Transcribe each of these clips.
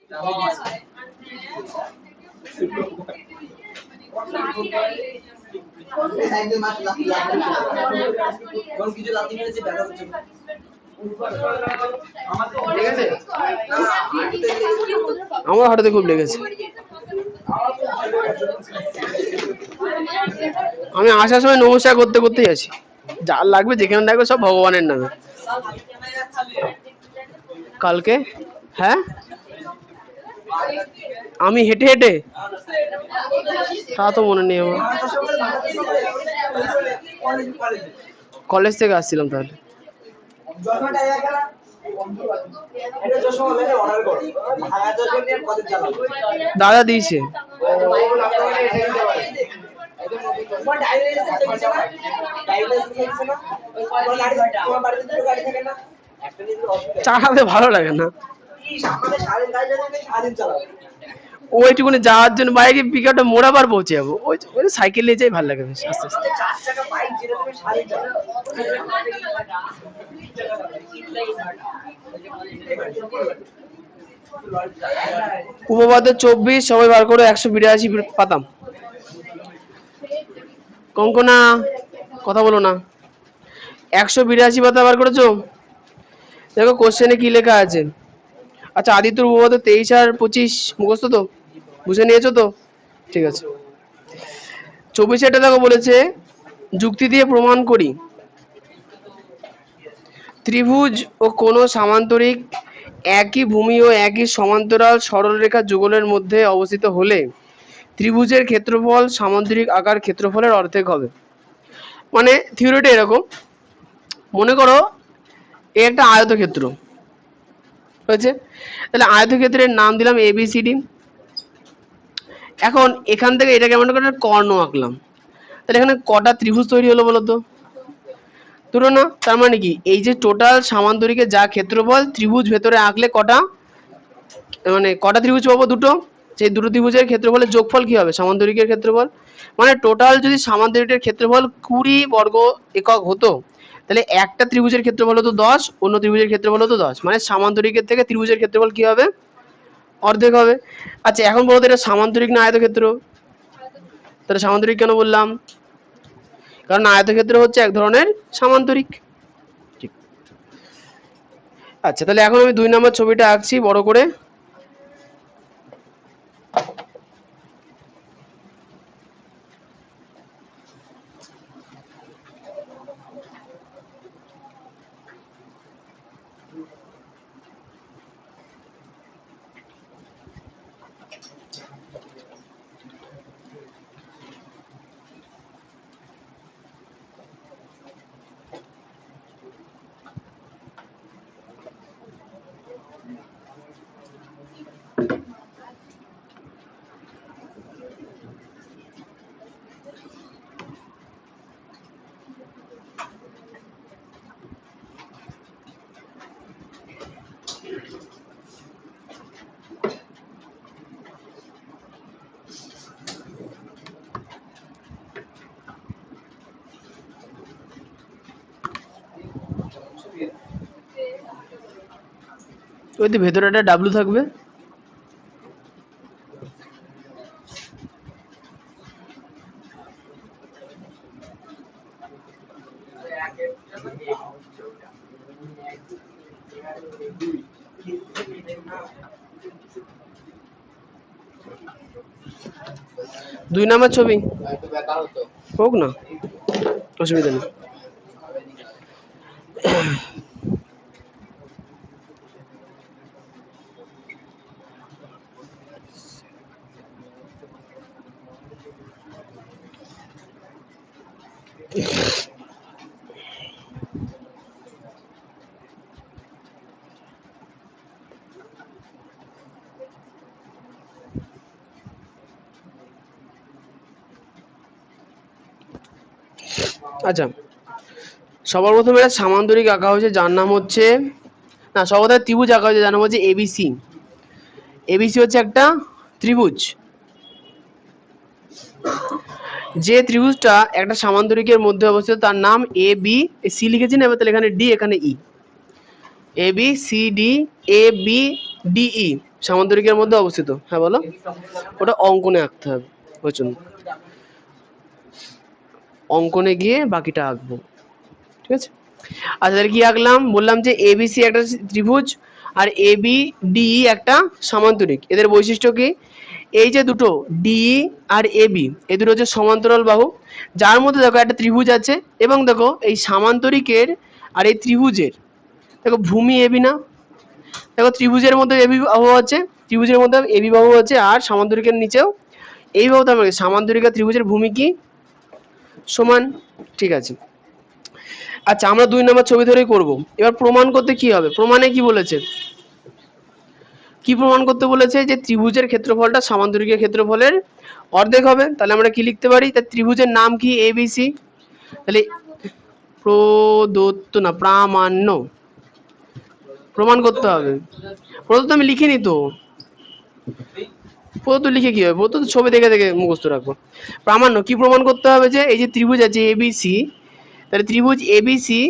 আমার হাঁটুতে খুব লেগেছে। আমি আসার সময় নমস্কার করতে করতেই আছি, যা লাগবে যেখানে লাগবে সব ভগবানের নামে। কালকে? হ্যাঁ, আমি হেঁটে হেঁটে, তা তো মনে নেই আমার। কলেজ থেকে আসছিলাম তাহলে। দাদা দিয়েছে। চালাতে ভালো লাগে না, ওইটুকুনি যাওয়ার জন্য বাইকে পিকআপটা মোড়াবার পৌঁছে যাবো, ওই সাইকেল নিয়ে যাই ভালো লাগে বেশ আস্তে আস্তে। উপপাদ্য 24 সবাই বার করে 182 পাতাম। কঙ্কনা কথা বলো না। 182 পাতা বার করেছো? দেখো কোশ্চেনে কি লেখা আছে। আচ্ছা, আদিত্যর উপপাদ্য 23 আর 25 মুখস্থ তো, বুঝে নিয়েছো তো? ঠিক আছে। 24 এটা দেখো বলেছে, যুক্তি দিয়ে প্রমাণ করি ত্রিভুজ ও কোনো সামান্তরিক একই ভূমি ও একই সমান্তরাল সরলরেখা যুগলের মধ্যে অবস্থিত হলে ত্রিভুজের ক্ষেত্রফল সামান্তরিক আকার ক্ষেত্রফলের অর্ধেক হবে। মানে থিওরিটা এরকম, মনে করো এ একটা আয়তক্ষেত্র হয়েছে, তাহলে আয়তক্ষেত্রের নাম দিলাম ABCD। এখন এখান থেকে এটাকে মনে করো কর্ণ আঁকলাম, তাহলে এখানে কটা ত্রিভুজ তৈরি হলো বলো তো? দুটো না? তার মানে কি, এই যে টোটাল সামান্তরিকের যা ক্ষেত্রফল ত্রিভুজ ভেতরে আঁকলে কটা, মানে কটা ত্রিভুজ পাবো? দুটো। সেই দুটো ত্রিভুজের ক্ষেত্রফলের যোগফল কি হবে? সামান্তরিকের ক্ষেত্রফল। মানে টোটাল যদি সামান্তরিকের ক্ষেত্রফল 20 বর্গ একক হতো, তাহলে একটা ত্রিভুজের ক্ষেত্রফল হতো 10, অন্য ত্রিভুজের ক্ষেত্রফল হতো 10, মানে সামান্তরিকের থেকে ত্রিভুজের ক্ষেত্রফল কি হবে? অর্ধেক হবে। আচ্ছা, এখন বলতো এটা সামান্তরিক না আয়তক্ষেত্র? তাহলে সামান্তরিক কেন বললাম? কারণ আয়তক্ষেত্র হচ্ছে এক ধরনের সামান্তরিক। আচ্ছা, তাহলে এখন আমি 2 নম্বর ছবিটা আঁকছি বড় করে। ওই তো ভেতরে একটা ডাব্লু থাকবে। দুই নম্বর ছবি হোক না, অসুবিধা নেই। আচ্ছা, সবার প্রথমে একটা সামান্তরিক আঁকা হয়েছে যার নাম হচ্ছে, না সবার ত্রিভুজ আঁকা হয়েছে যার নাম হচ্ছে ABC। ABC হচ্ছে একটা ত্রিভুজ। যে ত্রিভুজটা একটা সামান্তরিকের মধ্যে অবস্থিত তার নাম AB। C লিখেছি না, এবার তাহলে এখানে D, এখানে E। ABCD ABDE সামান্তরিকের মধ্যে অবস্থিত। হ্যাঁ বলো, ওটা অঙ্কনে আঁকতে হবে, বুঝুন অঙ্কনে গিয়ে বাকিটা আঁকবো, ঠিক আছে। আচ্ছা তাহলে কি আঁকলাম, বললাম যে এবিসি একটা ত্রিভুজ আর এবি ডিই একটা সামান্তরিক। এদের বৈশিষ্ট্য কি, এই যে দুটো ডিই আর এবি এই দুটো হচ্ছে সমান্তরাল বাহু, যার মধ্যে দেখো একটা ত্রিভুজ আছে, এবং দেখো এই সামান্তরিকের আর এই ত্রিভুজের দেখো ভূমি এবি না, দেখো ত্রিভুজের মধ্যে এবি বাহু আছে, ত্রিভুজের মধ্যে এবি বাহু আছে, আর সামান্তরিকের নিচেও এই বাহু, তার মানে সামান্তরিক আর ত্রিভুজের ভূমি কি সমান, ঠিক আছে। আচ্ছা আমরা 2 নম্বর ছবি ধরেই করব। এবার প্রমাণ করতে কি হবে, প্রমাণে কি বলেছে, কি প্রমাণ করতে বলেছে, যে ত্রিভুজের ক্ষেত্রফলটা সামান্তরিকের ক্ষেত্রফলের অর্ধেক হবে। তাহলে আমরা কি লিখতে পারি, তার ত্রিভুজের নাম কি এবিসি, তাহলে প্রদত্ত না প্রামাণ্য, প্রমাণ করতে হবে। প্রদত্ত আমি লিখিনি তো, প্রদত্ত লিখে কি হবে, প্রদত্ত ছবি দেখে দেখে মুখস্থ রাখবো। প্রামাণ্য কি প্রমাণ করতে হবে, যে এই যে ত্রিভুজ আছে এবিসি, তাহলে ত্রিভুজ এবিসি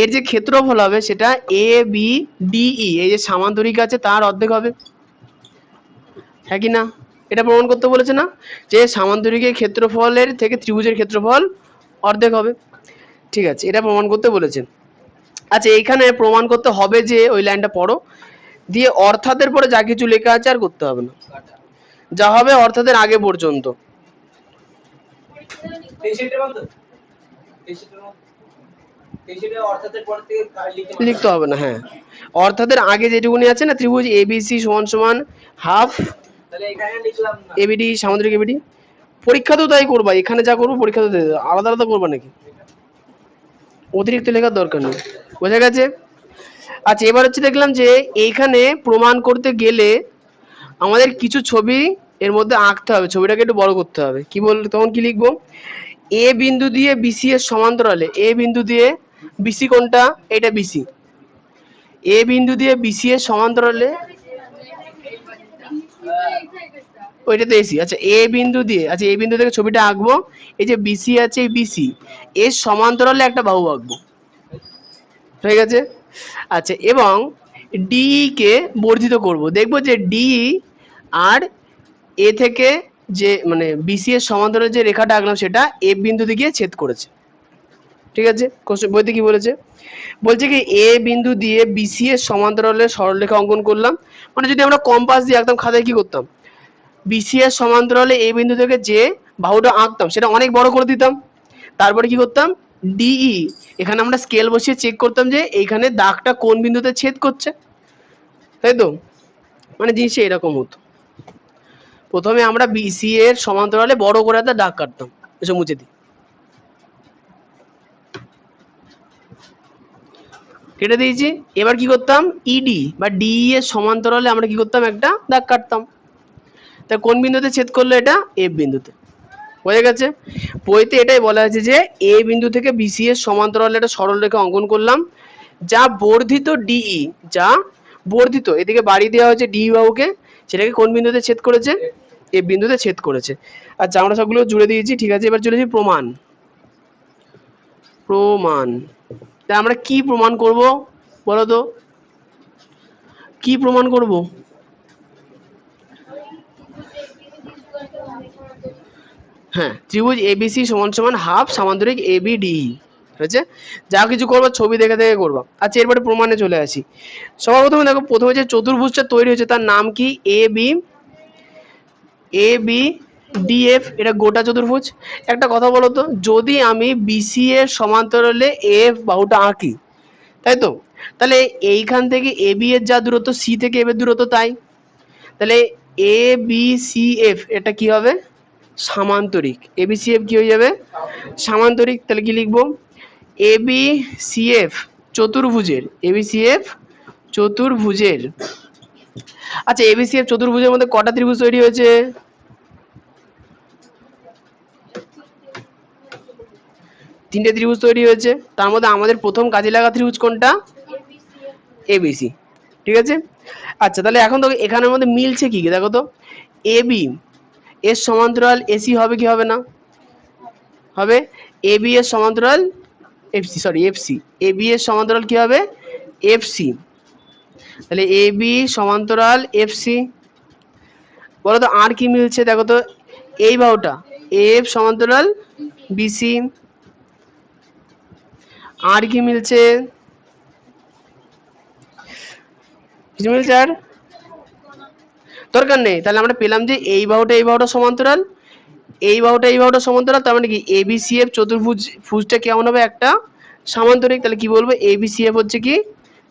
এর যে ক্ষেত্রফল হবে সেটা এ বি ডিই এই যে সামান্তরিক আছে তার অর্ধেক হবে, হ্যাঁ কি না, এটা প্রমাণ করতে বলেছে না, যে সামান্তরিকের ক্ষেত্রফলের থেকে ত্রিভুজের ক্ষেত্রফল অর্ধেক হবে, ঠিক আছে, এটা প্রমাণ করতে বলেছেন। আচ্ছা এইখানে প্রমাণ করতে হবে যে ওই লাইনটা পড়ো, দিয়ে অর্থাতের পরে যা কিছু লেখা আছে আর করতে হবে না, যা হবে অর্থাতের আগে পর্যন্ত লিখতে হবে না। হ্যাঁ অর্থাতের আগে যেটুকুনি আছে না, ত্রিভুজ এবিসি সমান সমান হাফ এবিডি সামান্তরিক এবিডি, পরীক্ষাতেও তাই করবা, এখানে যা করবো পরীক্ষাতে আলাদা আলাদা করবা নাকি, অতিরিক্ত লেখার দরকার নেই, বোঝা গেছে। আচ্ছা এবার হচ্ছে দেখলাম যে এইখানে প্রমাণ করতে গেলে আমাদের কিছু ছবি এর মধ্যে আঁকতে হবে, ছবিটাকে একটু বড় করতে হবে। কি বল, তখন কি লিখবো, এ বিন্দু দিয়ে বিসি এর সমান্তরালে, এ বিন্দু দিয়ে বিসি কোনটা, এটা বিসি, এ বিন্দু দিয়ে বিসি এর সমান্তরালে ওইটাতে এসি। আচ্ছা এ বিন্দু দিয়ে, আচ্ছা এই বিন্দু থেকে ছবিটা আঁকবো, এই যে বিসি আছে এই বিসি এর সমান্তরালে একটা বাহু আঁকবো, ঠিক আছে। আচ্ছা এবং ডিই কে বর্ধিত করব, দেখবো যে ডিই আর এ থেকে যে মানে বিসি এর সমান্তরালে যে রেখাটা আঁকলাম সেটা এ বিন্দুতে গিয়ে ছেদ করেছে, ঠিক আছে। বইতে কি বলেছে, বলছে কি এ বিন্দু দিয়ে বিসি এর সমান্তরালে সরলরেখা অঙ্কন করলাম, মানে যদি আমরা কম্পাস দিয়ে একদম খাতায় কি করতাম, বিসি এর সমান্তরালে এ বিন্দু থেকে যে বাহুটা আঁকতাম সেটা অনেক বড় করে দিতাম, তারপরে কি করতাম ডিই এখানে আমরা স্কেল বসিয়ে চেক করতাম যে এইখানে দাগটা কোন বিন্দুতে ছেদ করছে, তাই তো, মানে জিনিসটা এরকম হতো। প্রথমে আমরা বিসি এর সমান্তরালে বড় করে একটা দাগ কাটতাম, এসব মুছে দিই, কেটে দিয়েছি। এবার কি করতাম ইডি বা ডিই এর সমান্তরালে আমরা কি করতাম একটা দাগ কাটতাম, তা কোন বিন্দুতে ছেদ করলো, এটা এফ বিন্দুতে, হয়ে গেছে। বইতে এটাই বলা হয়েছে যে এ বিন্দু থেকে বিসি এর সমান্তরালে একটা সরলরেখা অঙ্কন করলাম, যা বর্ধিত ডিই, যা বর্ধিত এদিকে বাড়িয়ে দেওয়া হয়েছে ডিই বাহুকে, সেটাকে কোন বিন্দুতে ছেদ করেছে, এ বিন্দুতে ছেদ করেছে। আচ্ছা আমরা সবগুলো জুড়ে দিয়েছি, ঠিক আছে। এবার চলেছি প্রমাণ, প্রমাণ তা আমরা কি প্রমাণ করব বলো তো, কি প্রমাণ করব, হ্যাঁ ত্রিভুজ এবিসি সমান সমান হাফ সামান্তরিক এবিডি, ঠিক আছে। যা কিছু করবো ছবি দেখে দেখে করবা। আচ্ছা এরপরে প্রমাণে চলে আসি। সবার প্রথমে দেখো, প্রথমে যে চতুর্ভুজটা তৈরি হয়েছে তার নাম কি এ বি ডিএফ, এটা গোটা চতুর্ভুজ। একটা কথা বলো তো, যদি আমি বিসি এর সমান্তরালে এফ বাহুটা আঁকি, তাই তো, তাহলে এইখান থেকে এ বি এর যা দূরত্ব, সি থেকে এফ এর দূরত্ব তাই, তাহলে এ বি সি এফ এটা কি হবে সামান্তরিক, এ বি সি এফ কি হয়ে যাবে সামান্তরিক। তাহলে কি লিখবো, এ বি সি এফ চতুর্ভুজের, এ বি সি এফ চতুর্ভুজের। আচ্ছা এ বি সি এফ চতুর্ভুজের মধ্যে কটা ত্রিভুজ তৈরি হয়েছে, তিনটে ত্রিভুজ তৈরি হয়েছে, তার মধ্যে আমাদের প্রথম কাজে লাগা ত্রিভুজ কোনটা, এবিসি, ঠিক আছে। আচ্ছা তাহলে এখন তো এখানের মধ্যে মিলছে কি কি দেখো তো, এ বি এর সমান্তরাল এসি হবে কি হবে না, হবে। এ বি এর সমান্তরাল FC, sorry FC, A B এর সমান্তরাল কি হবে এফসি। তাহলে এ বি সমান্তরাল এফ সি। বলো তো আর কি মিলছে, দেখো তো এই বাহুটা এফ সমান্তরাল বিসি। আর কি মিলছে, কিছু মিলছে আর দরকার নেই। তাহলে আমরা পেলাম যে এই বাহুটা সমান্তরাল, এই বাহুটা সমান্তরাল, তার মানে কি এবিসিএফ চতুর্ভুজটা কেমন হবে, একটা সামান্তরিক। তাহলে কি বলবো, এবিসিএফ হচ্ছে কি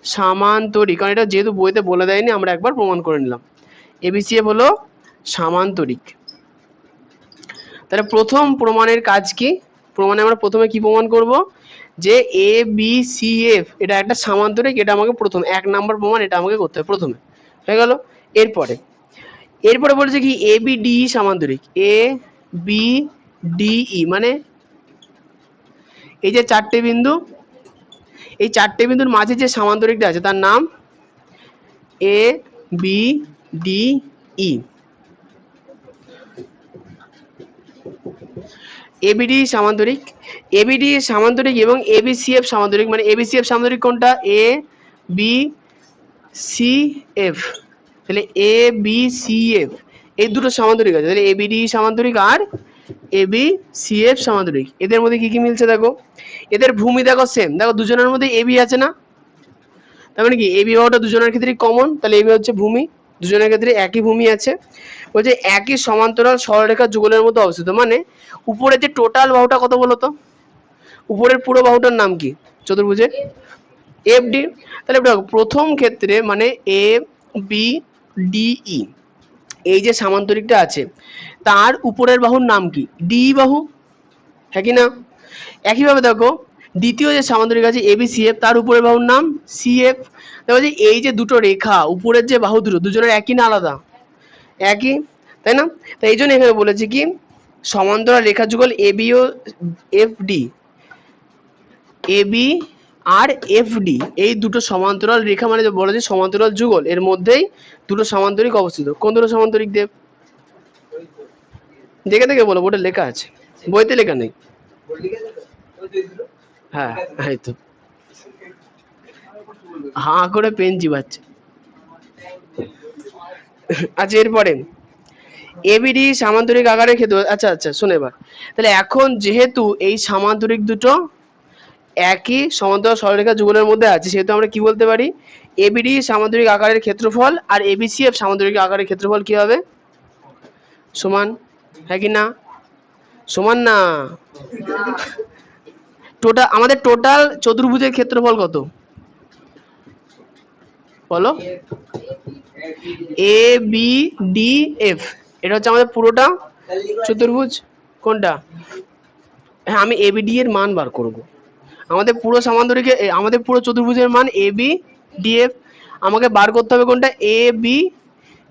সামান্তরিক, কারণ এটা যেহেতু বইতে বলে দেয়নি আমরা একবার প্রমাণ করে নিলাম, এবিসিএফ হলো সামান্তরিক। তাহলে প্রথম প্রমাণের কাজ কি, প্রমাণে আমরা প্রথমে কি প্রমাণ করব, যে এ বি সি এফ এটা একটা সামান্তরিক, এটা আমাকে প্রথম 1 নাম্বার প্রমাণ এটা আমাকে করতে হবে প্রথমে, হয়ে গেল। এরপরে বলেছে কি এ B D সামান্তরিক, A B DE মানে এই যে চারটে বিন্দু, এই চারটে বিন্দুর মাঝে যে সামান্তরিকটা আছে তার নাম A B D E. ABD সামান্তরিক, এবিডি সামান্তরিক এবং এবিসিএফ সামান্তরিক, মানে এবিসিএফ সামান্তরিক কোনটা, এ বি সি এফ। তাহলে এ বি সি এফ এই দুটো সামান্তরিক আছে, তাহলে এবিডি সামান্তরিক আর এবি সি এফ সামান্তরিক। এদের মধ্যে কি কি মিলছে দেখো, এদের ভূমি দেখো সেম, দেখো দুজনের মধ্যে এবি আছে না, তার মানে কি এবি বাহুটা দুজনের ক্ষেত্রে কমন, তাহলে এবি হচ্ছে ভূমি, দুজনের ক্ষেত্রে একই ভূমি আছে। বলছে একই সমান্তরাল সরলরেখা যুগলের মধ্যে অবস্থিত, মানে উপরে যে টোটাল বাহুটা কত বলতো, উপরের পুরো বাহুটার নাম কি চতুর্ভুজের, এফ ডি। তাহলে দেখো প্রথম ক্ষেত্রে মানে এ বি ডিই এই যে সামান্তরিকটা আছে তার উপরের বাহুর নাম কি, ডি বাহু, হ্যাঁ কি না। একইভাবে দেখো দ্বিতীয় যে সামান্তরিক আছে এবিসিএফ তার উপরের বাহুর নাম সিএফ। দেখো যে এই যে দুটো রেখা উপরের যে বাহু দুটো দুজনের একই না আলাদা, একই, তাই না। তাই এই জন্য এখানে বলেছি কি সমান্তরাল রেখা যুগল এবি ও এফ ডি, এবি আর এফ ডি এই দুটো সমান্তরাল রেখা, মানে বলেছে সমান্তরাল যুগল, এর মধ্যেই দুটো সামান্তরিক অবস্থিত। কোন দুটো সামান্তরিক দেব, দেখে দেখে বলো, বোর্ডে লেখা আছে, বইতে লেখা নেই। হ্যাঁ এই তো হাঁ করে পেন চিবাচ্ছে। আচ্ছা এরপরে এবিডি সামান্তরিক আকারের ক্ষেত্রে, আচ্ছা আচ্ছা শোনো এবার, তাহলে এখন যেহেতু এই সামান্তরিক দুটো একই সমান্তরাল সরলরেখা যুগলের মধ্যে আছে, সেহেতু আমরা কি বলতে পারি, এবিডি সামান্তরিক আকারের ক্ষেত্রফল আর এবিসিএফ সামান্তরিক আকারের ক্ষেত্রফল কি হবে, সমান, হ্যাঁ কি না, সমান না। আমাদের টোটাল চতুর্ভুজের ক্ষেত্রফল কত বলো, এ বি ডি এফ, এটা হচ্ছে আমাদের পুরোটা চতুর্ভুজ, কোনটা, হ্যাঁ আমি এ বি ডি এর মান বার করব, আমাদের পুরো সামান্তরিকে আমাদের পুরো চতুর্ভুজের মান এ বি ডি এফ, আমাকে বার করতে হবে কোনটা, এ বি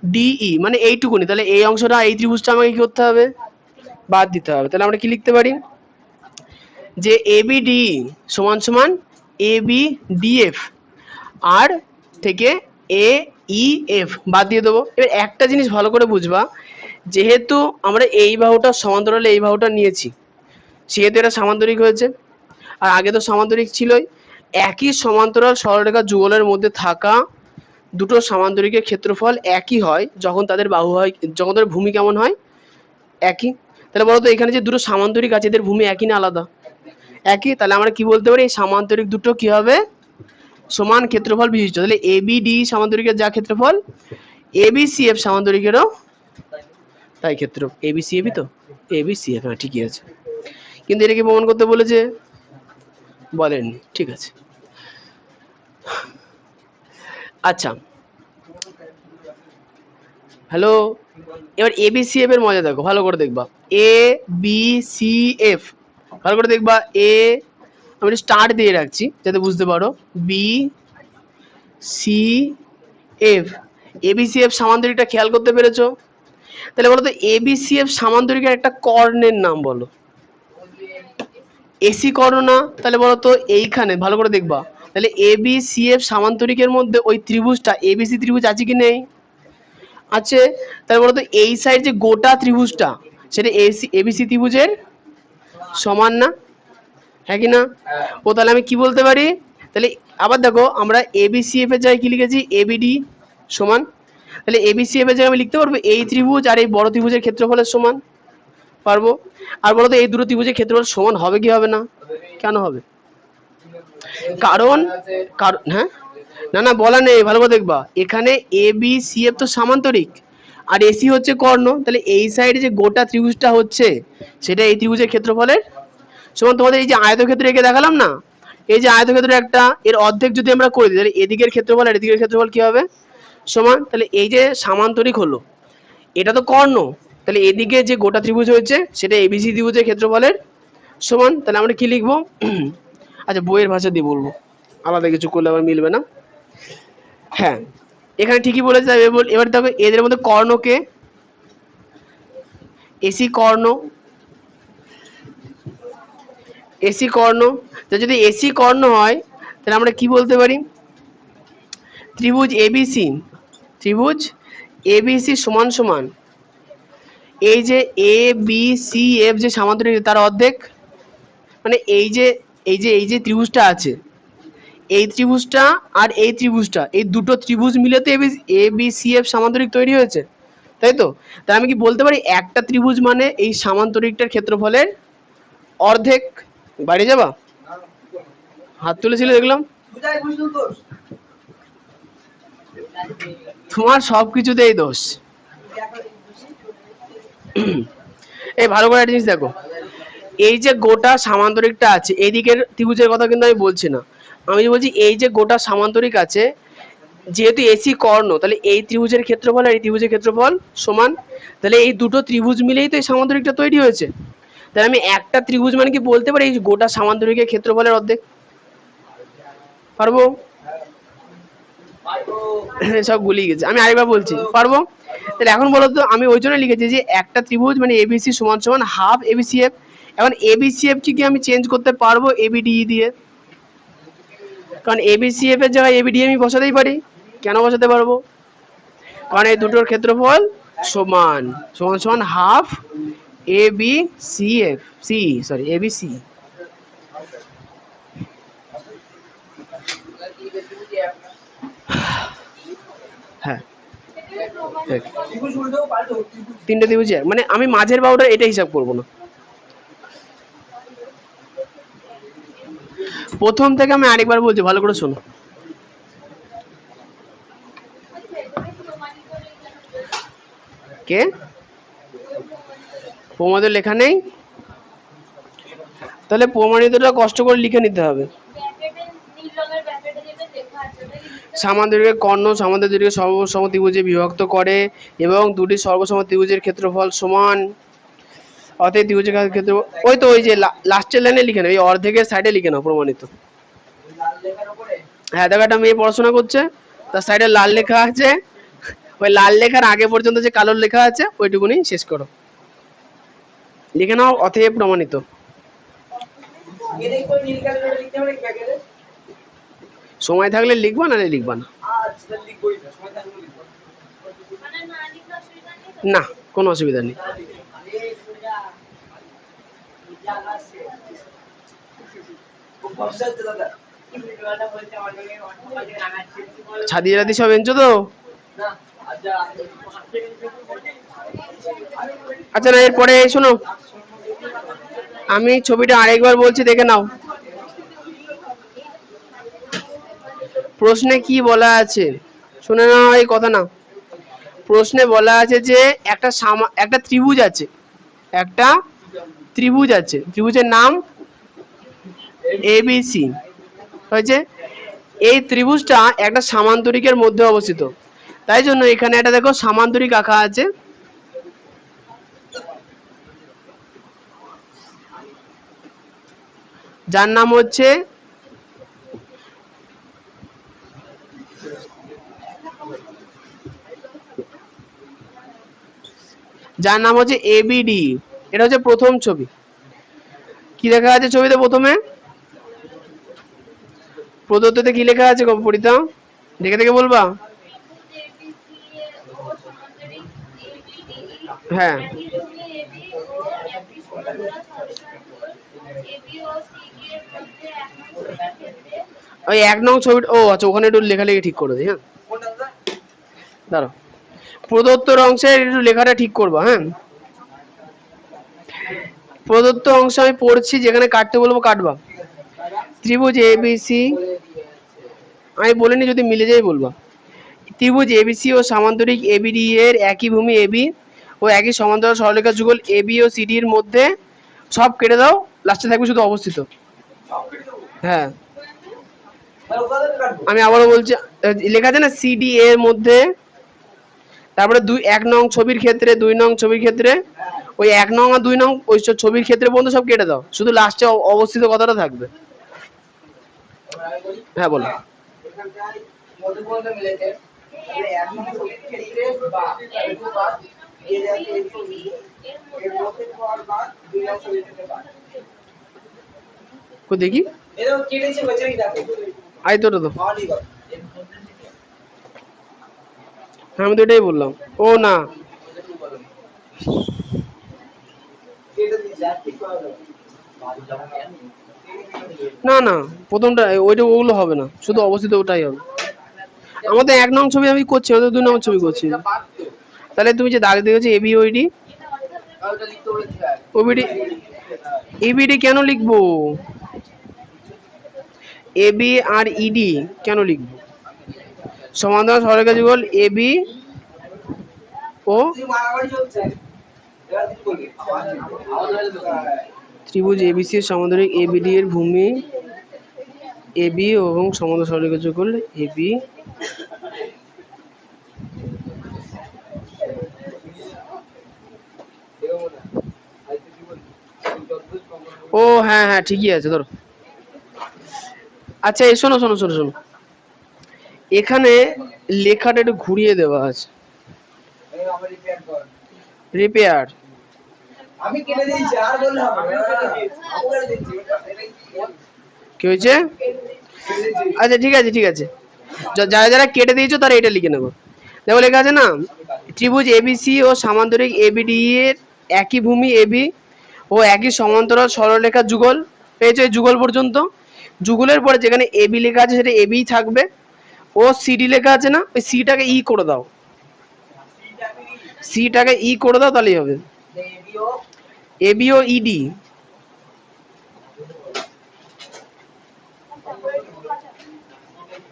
ডিই মানে এইটুকুনি, তাহলে এই অংশটা এই ত্রিভুজটা আমাকে কি করতে হবে, বাদ দিতে হবে। তাহলে আমরা কি লিখতে পারি, যে এ বি ডি সমান সমান এ বি ডিএফ আর থেকে এ ই এফ বাদ দিয়ে দেবো। এবার একটা জিনিস ভালো করে বুঝবা, যেহেতু আমরা এই বাহুটা সমান্তরালে এই বাহুটা নিয়েছি সেহেতু এটা সামান্তরিক হয়েছে, আর আগে তো সামান্তরিক ছিলই। একই সমান্তরাল সরলরেখা যুগলের মধ্যে থাকা দুটো সামান্তরিকের ক্ষেত্রফল একই হয় যখন তাদের বাহু হয়, যখন তাদের ভূমি কেমন হয়, একই। তাহলে বলতো এখানে যে দুটো সামান্তরিক আছে এদের ভূমি একই না আলাদা, একই। তাহলে আমরা কি বলতে পারি, এই সামান্তরিক দুটো কি হবে, সমান ক্ষেত্রফল বিশিষ্ট। তাহলে এ বি ডি সামান্তরিকের যা ক্ষেত্রফল, এ বি সি এফ সামান্তরিকেরও তাই ক্ষেত্র, এ বি সি এফই তো, এ বি সি এফ, হ্যাঁ ঠিকই আছে। কিন্তু এটা কি প্রমাণ করতে বলেছে, বলেননি, ঠিক আছে। আচ্ছা হ্যালো, এবার এ বি সি এফ এর মজা দেখো, ভালো করে দেখবা, এ বি সি এফ ভালো করে দেখবা, এ আমি স্টার দিয়ে রাখছি যাতে বুঝতে পারো, বি সি এফ, এবিসিএফ সামান্তরিকটা খেয়াল করতে পেরেছো। তাহলে বলো তো এবিসিএফ সামান্তরিকের একটা কর্ণের নাম বলো, এসি কর্ণ না, তাহলে বলো তো এইখানে ভালো করে দেখবা, তাহলে এবিসিএফ সামান্তরিকের মধ্যে ওই ত্রিভুজটা এবিসি ত্রিভুজ আছে কি নেই, আছে। তাহলে বলো তো এই সাইড যে গোটা ত্রিভুজটা সেটা এবিসি ত্রিভুজের সমান না, হ্যাঁ কি না। ও তাহলে আমি কি বলতে পারি, তাহলে আবার দেখো আমরা এবিসিএফ এর জায়গায় কি লিখেছি, এবিডি সমান, তাহলে এবিসিএফ এর জায়গায় আমি লিখতে পারবো এই ত্রিভুজ আর এই বড় ত্রিভুজের ক্ষেত্রফলের সমান, পারবো। আর বলো তো এই দুটো ত্রিভুজের ক্ষেত্রফল সমান হবে কি হবে না? কেন হবে? কারণ হ্যাঁ, না না বলা নেই, ভালো করে দেখবা, এখানে এ বি সি এফ তো সামান্তরিক আর এসি হচ্ছে কর্ণ, তাহলে এই সাইডে যে গোটা ত্রিভুজটা হচ্ছে সেটা এই ত্রিভুজের ক্ষেত্রফলের সমান। তোমাদের এই যে আয়তক্ষেত্র এঁকে দেখালাম না, এই যে আয়তক্ষেত্র একটা, এর অর্ধেক যদি আমরা করে দিই তাহলে এদিকের ক্ষেত্রফল আর এদিকের ক্ষেত্রফল কি হবে? সমান। তাহলে এই যে সামান্তরিক হলো, এটা তো কর্ণ, তাহলে এদিকে যে গোটা ত্রিভুজ হয়েছে সেটা এবিসি ত্রিভুজের ক্ষেত্রফলের সমান। তাহলে আমরা কি লিখবো? আচ্ছা বইয়ের ভাষা দিয়ে বলবো, আলাদা কিছু করলে আবার মিলবে না। হ্যাঁ এখানে ঠিকই বলেছে। এবার দেখো এদের মধ্যে কর্ণকে, এসি কর্ণ, এসি কর্ণ, তো যদি এসি কর্ণ হয় তাহলে আমরা কি বলতে পারি? ত্রিভুজ এবিসি, ত্রিভুজ এবিসি সমান সমান এই যে এ বি সি এফ যে সামান্তরিক তার অর্ধেক, মানে এই যে ত্রিভুজটা আছে, এই ত্রিভুজটা আর এই ত্রিভুজটা, এই দুটো ত্রিভুজ মিলে তো এ বি সি এফ সামান্তরিক তৈরি হয়েছে, তাই তো? তাই আমি কি বলতে পারি একটা ত্রিভুজ মানে এই সামান্তরিকটার ক্ষেত্রফলের অর্ধেক। বাইরে যাবা, হাত তুলেছিলে দেখলাম, তোমার সবকিছুতেই দোষ। এই ভালো করে একটা জিনিস দেখো, এই যে গোটা সামান্তরিকটা আছে এইদিকের ত্রিভুজের কথা কিন্তু আমি বলছি না, আমি বলছি এই যে গোটা সামান্তরিক আছে, যেহেতু এসি কর্ণ তাহলে এই ত্রিভুজের ক্ষেত্রফল আর এই ত্রিভুজের ক্ষেত্রফল সমান, তাহলে এই দুটো ত্রিভুজ মিলেই তো এই সামান্তরিকটা তৈরি হয়েছে। তাহলে আমি একটা ত্রিভুজ মানে কি বলতে পারি এই গোটা সামান্তরিকের ক্ষেত্রফলের অর্ধেক, পারবো? সব গুলিয়ে গেছে, আমি আরেকবার বলছি, পারবো? তাহলে এখন বলো তো, আমি ওই জন্য লিখেছি যে একটা ত্রিভুজ মানে এবিসি সমান সমান হাফ এবিসিএফ। এখন এবিসিএফ কি আমি চেঞ্জ করতে পারবো এবিডি দিয়ে, কারণ এবিসিএফ এর জায়গায় এবিডি আমি বসাতেই পারি। কেন বসাতে পারবো? কারণ এই দুটোর ক্ষেত্রফল সমান, সমান সমান half A B C F C, sorry A B C. হ্যাঁ তিনটে ত্রিভুজ মানে আমি মাঝের বাহুটা এটা হিসাব করবো না, প্রথম থেকে আমি আরেকবার বলছি ভালো করে শোনো। কে প্রমাণিত লেখা নেই? তাহলে প্রমাণিতটা কষ্ট করে লিখে নিতে হবে। সামান্তরিকের কর্ণ সামান্তরিকের সর্বসম ত্রিভুজে বিভক্ত করে এবং দুটি সর্বসম ত্রিভুজের ক্ষেত্রফল সমান, অতএব ত্রিভুজের ক্ষেত্র, ওই তো ওই যে লাস্টের লাইনে লিখে নাও, এই অর্ধেকের সাইডে লিখে নাও প্রমাণিত। হ্যাঁ দেখো একটা মেয়ে পড়াশোনা করছে, তার সাইডে লাল লেখা আছে, ওই লাল লেখার আগে পর্যন্ত যে কালো লেখা আছে ওইটুকুনি শেষ করো, লিখে নাও অতএব প্রমাণিত। সময় থাকলে লিখবা, না লিখবা না, না কোনো অসুবিধা নেই। ছাদি রাদি সব এনছো তো? আচ্ছা না এরপরে শোনো, আমি ছবিটা আরেকবার বলছি দেখে নাও। প্রশ্নে কি বলা আছে শুনে নাও, এই কথা না, প্রশ্নে বলা আছে যে একটা ত্রিভুজ আছে, একটা ত্রিভুজ আছে, ত্রিভুজের নাম এবিসি হয়েছে, এই ত্রিভুজটা একটা সামান্তরিকের মধ্যে অবস্থিত, তাই জন্য এখানে একটা দেখো সামান্তরিক আঁকা আছে, যার নাম হচ্ছে এবিডি। এটা হচ্ছে প্রথম ছবি, কি লেখা আছে ছবিতে? প্রথমে প্রদত্ততে কি লেখা আছে পরিতা, দেখে দেখে বলবা। হ্যাঁ ওই 1 নং ছবি, ও আচ্ছা ওখানে একটু লেখালেখি ঠিক করে দিই। হ্যাঁ দাঁড়াও, প্রদত্ত অংশের একটু লেখাটা ঠিক করবা। হ্যাঁ প্রদত্ত অংশ আমি পড়ছি, যেখানে কাটতে বলবো কাটবা। ত্রিভুজ এবিসি, আমি বলিনি, যদি মিলে যায় বলবা। ত্রিভুজ এবিসি ও সামান্তরিক এবিডি এর একই ভূমি এবি ও একই সমান্তরাল সরলরেখা যুগল এবি ও সিডি এর মধ্যে, সব কেটে দাও, লাস্টে থাকবে শুধু অবস্থিত। হ্যাঁ আমি আবারও বলছি, লেখা আছে না সিডি এর মধ্যে, তারপরে 1 নং ছবির ক্ষেত্রে, 2 নং ছবির ক্ষেত্রে, ওই 1 নং আর 2 নং ওই ছবির ক্ষেত্রে পর্যন্ত সব কেটে দাও, শুধু লাস্টে অবস্থিত কথাটা থাকবে। হ্যাঁ বলো। দেখি আই তো আমি তো এটাই বললাম। ও না না না, প্রথমটা ওইটা, ওগুলো হবে না, শুধু অবস্থিত ওটাই হবে। আমাদের 1 নং ছবি আমি করছি, আমাদের 2 নং ছবি করছি। তাহলে তুমি যে দাগ দিয়েছো এবি ওইডি, ওবিডি, ইবিডি কেন লিখবো? এবি আর ইডি কেন লিখবো? সমান্তরাল সরলরেখা যুগল এবি ও ত্রিভুজ এবিসি এর সমান্তরিক এবিডি এর ভূমি এবি এবং সমান্তরাল সরলরেখা যুগল এবি। ও হ্যাঁ হ্যাঁ ঠিকই আছে, ধরো। আচ্ছা শোনো শোনো শোনো শোনো, এখানে লেখাটা একটু ঘুরিয়ে দেওয়া আছে, রিপেয়ার। আমি কেটে দিয়েছি, আর বললে হবে কি হয়েছে? আচ্ছা ঠিক আছে ঠিক আছে, যারা যারা কেটে দিয়েছো তারা এটা লিখে নেবো। দেখো লেখা আছে না, ত্রিভুজ এবিসি ও সামান্তরিক এবিডি এর একই ভূমি এবি ও একই সমান্তরাল সরলরেখা যুগল, পেয়েছো? এই যুগল পর্যন্ত, যুগলের পরে যেখানে এবি লেখা আছে সেটা এবি থাকবে, ও সিডি লেখা আছে না, ওই সিটাকে ই করে দাও, সিটাকে ই করে দাও, তাহলেই হবে। এবি ও ইডি,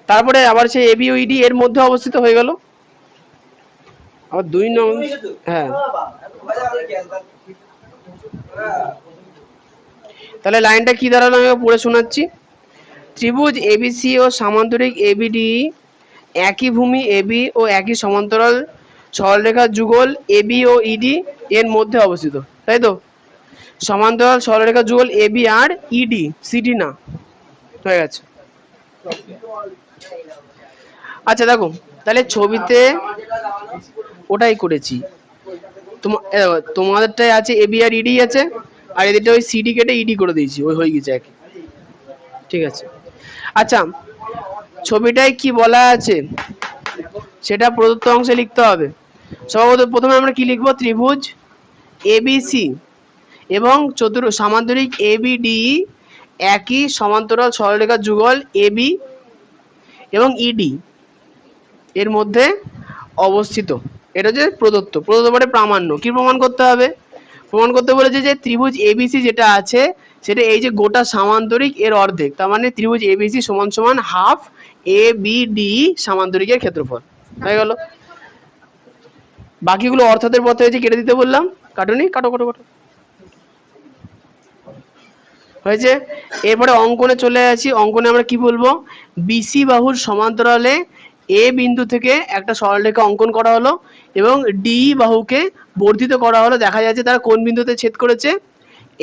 তারপরে আবার সেই এবি ও ইডি এর মধ্যে অবস্থিত হয়ে গেল। আবার 2 নং, হ্যাঁ তাহলে লাইনটা কি দাঁড়ালো আমি পড়ে শোনাচ্ছি। ত্রিভুজ এবিসি ও সামান্তরিক এবিডি একই ভূমি এবি ও একই সমান্তরাল সরলরেখা যুগল এবি ও ইডি এর মধ্যে অবস্থিত, তাই তো? সমান্তরাল সরলরেখা যুগল এবি আর ইডি, সিডি না, হয়ে গেছে। আচ্ছা দেখো, তাহলে ছবিতে ওটাই করেছি, তোমাদেরটাই আছে এবি আর ইডি আছে, আর এদেরটা ওই সিডি কেটে ইডি করে দিয়েছি, ওই হয়ে গেছে একই। ঠিক আছে। আচ্ছা ছবিটায় কি বলা আছে সেটা প্রদত্ত অংশে লিখতে হবে। সর্বপ্রথম প্রথমে আমরা কি লিখবো? ত্রিভুজ এবিসি এবং সামান্তরিক এবিডি একই সমান্তরাল সরলরেখা যুগল এবি এবং ইডি এর মধ্যে অবস্থিত। এটা হচ্ছে প্রদত্ত, প্রদত্ত মানে প্রামাণ্য। কি প্রমাণ করতে হবে? প্রমাণ করতে বলেছে যে ত্রিভুজ এবিসি যেটা আছে সেটা এই যে গোটা সামান্তরিক এর অর্ধেক, তার মানে ত্রিভুজ এবিসি সমান সমান হাফ এ বি ডি সামান্তরিকের ক্ষেত্রফল, হয়ে গেল। বাকিগুলো অর্থাতের পথে হয়েছে, কেটে দিতে বললাম, কাটুনি, কাটো কাটো কাটো, হয়েছে। এরপরে অঙ্কনে চলে আসি। অঙ্কনে আমরা কি বলবো? বিসি বাহুর সমান্তরালে এ বিন্দু থেকে একটা সরলরেখা অঙ্কন করা হলো এবং ডি বাহুকে বর্ধিত করা হলো, দেখা যাচ্ছে তারা কোন বিন্দুতে ছেদ করেছে?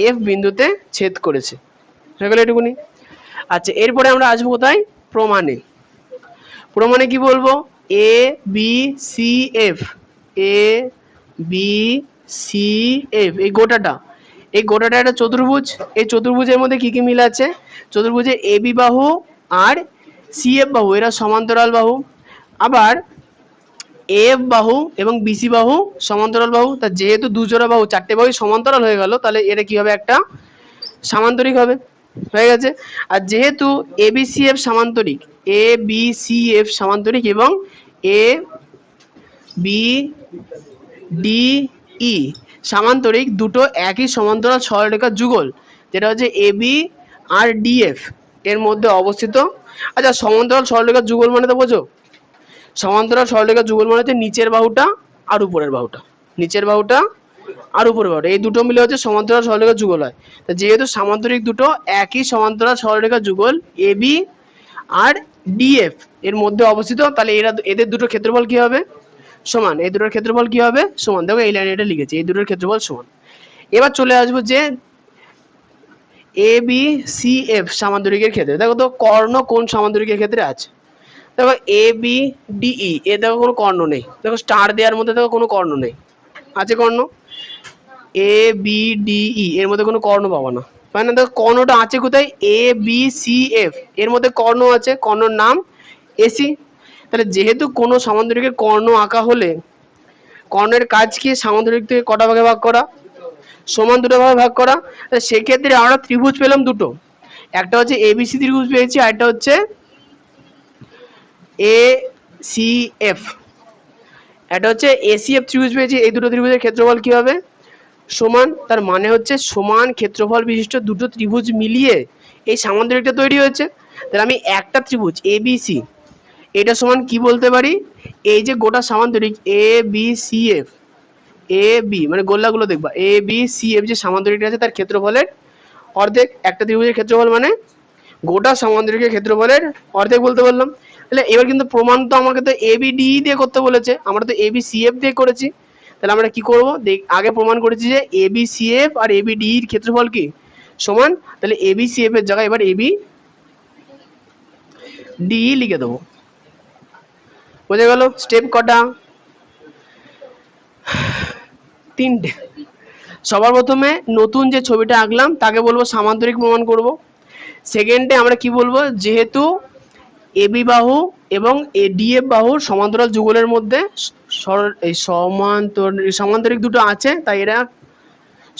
এফ বিন্দুতে ছেদ করেছে, হয়ে গেল এটুকুনি। আচ্ছা এরপরে আমরা আসবো কোথায়? প্রমাণে। প্রমাণে কি বলবো? এ বি সি এফ, এ বি সি এফ, এই গোটাটা একটা চতুর্ভুজ। এই চতুর্ভুজের মধ্যে কি কি মিল আছে? চতুর্ভুজে এবি বাহু আর সিএফ বাহু এরা সমান্তরাল বাহু। আবার এফ বাহু এবং বিসি বাহু সমান্তরাল বাহু, তা যেহেতু দুজোড়া বাহু চারটে বাহু সমান্তরাল হয়ে গেল, তাহলে এটা কি হবে, একটা সামান্তরিক হবে, হয়ে গেছে। আর যেহেতু এ বি সি এফ সামান্তরিক, এ বি সি এফ সামান্তরিক এবং এ বি ডি ই সামান্তরিক, দুটো একই সমান্তরাল সরলরেখার যুগল, যেটা হচ্ছে এ বি আর ডিএফ এর মধ্যে অবস্থিত। আচ্ছা, সমান্তরাল সরলরেখার যুগল মানে তো বোঝো, সমান্তরাল সরলরেখার যুগল মানে হচ্ছে নিচের বাহুটা আর উপরের বাহুটা, নিচের বাহুটা আর উপরের বাহুটা, এই দুটো মিলে হচ্ছে সমান্তরাল সরলরেখার যুগল হয়। তো যেহেতু সামান্তরিক দুটো একই সমান্তরাল সরলরেখার যুগল এ বি আর ডিএফ এর মধ্যে অবস্থিত, তাহলে এদের দুটো ক্ষেত্রফল কি হবে, সমান। এই দুটোর ক্ষেত্রফল কি হবে, সমান। দেখো এই লাইনে এটা লিখেছি, এই দুটোর ক্ষেত্রফল সমান। এবার চলে আসবো যে এ বি সি এফ সামান্তরিকের ক্ষেত্রে। দেখো তো কর্ণ কোন সামান্তরিকের ক্ষেত্রে আছে, দেখো এ বি ডিই, এ দেখো কোনো কর্ণ নেই, দেখো স্টার দেওয়ার মধ্যে দেখো কোনো কর্ণ নেই, আছে কর্ণ, এ বি ডিই এর মধ্যে কোনো কর্ণ পাবো না, তাই না। দেখো কর্ণটা আছে কোথায়, এ বি সি এফ এর মধ্যে কর্ণ আছে, কর্ণর নাম এসি। তাহলে যেহেতু কোনো সামান্তরিকের কর্ণ আঁকা হলে কর্ণের কাজ কি, সামান্তরিক থেকে কটা ভাগে ভাগ করা, সমান দুটো ভাগে ভাগ করা। সেক্ষেত্রে আমরা ত্রিভুজ পেলাম দুটো, একটা হচ্ছে এবিসি ত্রিভুজ পেয়েছি, আর একটা হচ্ছে এ সি এফ, এটা হচ্ছে এসিএফ ত্রিভুজ পেয়েছি। এই দুটো ত্রিভুজের ক্ষেত্রফল কি হবে, সমান। তার মানে হচ্ছে সমান ক্ষেত্রফল বিশিষ্ট দুটো ত্রিভুজ মিলিয়ে এই সামান্তরিকটা তৈরি হয়েছে। তাহলে আমি একটা ত্রিভুজ এবিসি, এটা সমান কি বলতে পারি, এই যে গোটা সামান্তরিক এ B C F, A B মানে গোল্লাগুলো দেখবা, এ বি সি এফ যে সামান্তরিকটা আছে তার ক্ষেত্রফলের অর্ধেক। একটা ত্রিভুজের ক্ষেত্রফল মানে গোটা সামান্তরিকের ক্ষেত্রফলের অর্ধেক বলতে পারলাম। তাহলে এবার কিন্তু প্রমাণ তো আমাকে তো এ বি ডি দিয়ে করতে বলেছে, আমরা তো এ বি সি এফ দিয়ে করেছি। তাহলে আমরা কি করব, আগে প্রমাণ করেছি যে এ বি সি এফ আর এ বি ডি এর ক্ষেত্রফল কি সমান। তাহলে এ বি সি এফ এর জায়গায় এবার এ বি ডি লিখে দেবো। বোঝা গেল স্টেপ কটা, তিনটে। সবার প্রথমে নতুন যে ছবিটা আঁকলাম তাকে বলবো সামান্তরিক প্রমাণ করব। সেকেন্ডে আমরা কি বলবো, যেহেতু এবি বাহু এবং ডিএফ বাহুর সমান্তরাল যুগলের মধ্যে এই সমান্তরিক দুটো আছে, তাই এরা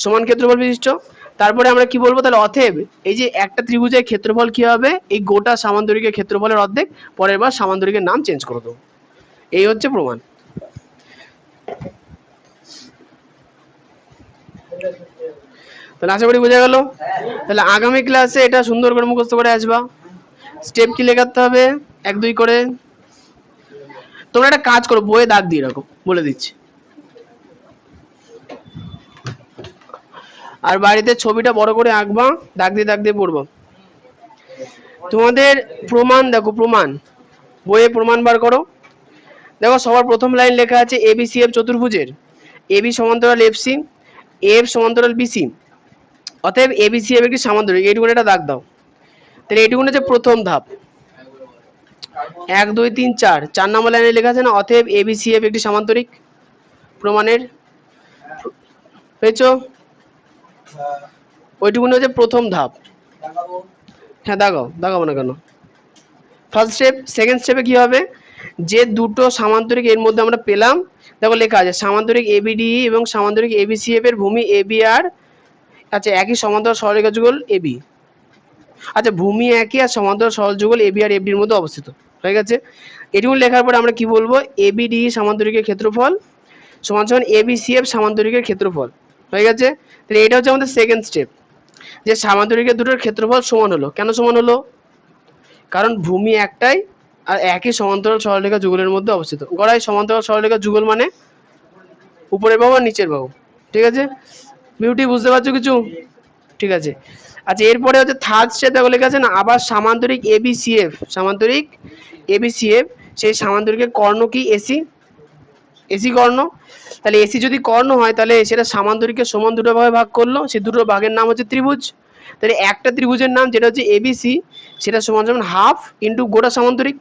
সমান ক্ষেত্রফল বিশিষ্ট। তারপরে আমরা কি বলবো, তাহলে অতএব এই যে একটা ত্রিভুজের ক্ষেত্রফল কি হবে, এই গোটা সামান্তরিকের ক্ষেত্রফলের অর্ধেক। পরের বার সামান্তরিকের নাম চেঞ্জ করে দেবো, এই হচ্ছে প্রমাণ। তাহলে আশা করি বোঝা গেল। তাহলে আগামী ক্লাসে এটা সুন্দর করে মুখস্থ করে আসবা। স্টেপ কি লেখাতে হবে, 1 2 করে। তোমরা একটা কাজ করো, বইয়ে দাগ দিয়ে রাখো, বলে দিচ্ছি। আর বাড়িতে ছবিটা বড় করে আঁকবা, দাগ দিয়ে পড়বা। তোমাদের প্রমাণ দেখো, প্রমাণ বইয়ে প্রমাণ বার করো। দেখো সবার প্রথম লাইন লেখা আছে এবিসিএফ চতুর্ভুজের এবি সমান্তরাল এফসি, এফ সমান্তরাল বিসি, অতএব এবিসিএফ একটি সামান্তরিক। এইটুকু একটা দাগ দাও। তাহলে এইটুকু হচ্ছে প্রথম ধাপ, 1 2 3 4, 4 নম্বর লাইনে লেখা আছে না, অতএব এবিসিএফ একটি সামান্তরিক প্রমাণের, পেয়েছো? ওইটুকু হচ্ছে প্রথম ধাপ। হ্যাঁ দাগাবো না কেন। First step. সেকেন্ড স্টেপে কি হবে, যে দুটো সামান্তরিক এর মধ্যে আমরা পেলাম, দেখো লেখা আছে সামান্তরিক এবিডি এবং সামান্তরিক এবিসিএফ এর ভূমি এবি আর আচ্ছা একই সমান্তরাল সরলরেখা যুগল এবি। আচ্ছা ভূমি একই আর সমান্তরাল সরল যুগল এবি আর এফডির মধ্যে অবস্থিত, হয়ে গেছে। এটুকু লেখার পরে আমরা কি বলবো, এবিডি সামান্তরিকের ক্ষেত্রফল সমান সমান এবিসিএফ সামান্তরিকের ক্ষেত্রফল, হয়ে গেছে। তাহলে এটা হচ্ছে আমাদের সেকেন্ড স্টেপ, যে সামান্তরিকের দুটোর ক্ষেত্রফল সমান হলো। কেন সমান হলো, কারণ ভূমি একটাই আর একই সমান্তরাল সরলরেখা যুগলের মধ্যে অবস্থিত। গড়াই সমান্তরাল সরলরেখা যুগল মানে উপরের বাহু আর নিচের বাহু, ঠিক আছে। বিউটি বুঝতে পারছো কিছু, ঠিক আছে। আচ্ছা এরপরে হচ্ছে থার্ড স্টেপ, দেখো লেখা আছে না, আবার সামান্তরিক এবিসিএফ, সামান্তরিক এবিসিএফ, সেই সামান্তরিকের কর্ণ কি এসি, এসি কর্ণ। তাহলে এসি যদি কর্ণ হয় তাহলে সেটা সামান্তরিকের সমান দুটো ভাগে ভাগ করলো, সেই দুটো ভাগের নাম হচ্ছে ত্রিভুজ। তাহলে একটা ত্রিভুজের নাম যেটা হচ্ছে এবিসি, সেটা সমান সমান হাফ ইন্টু গোটা সামান্তরিক।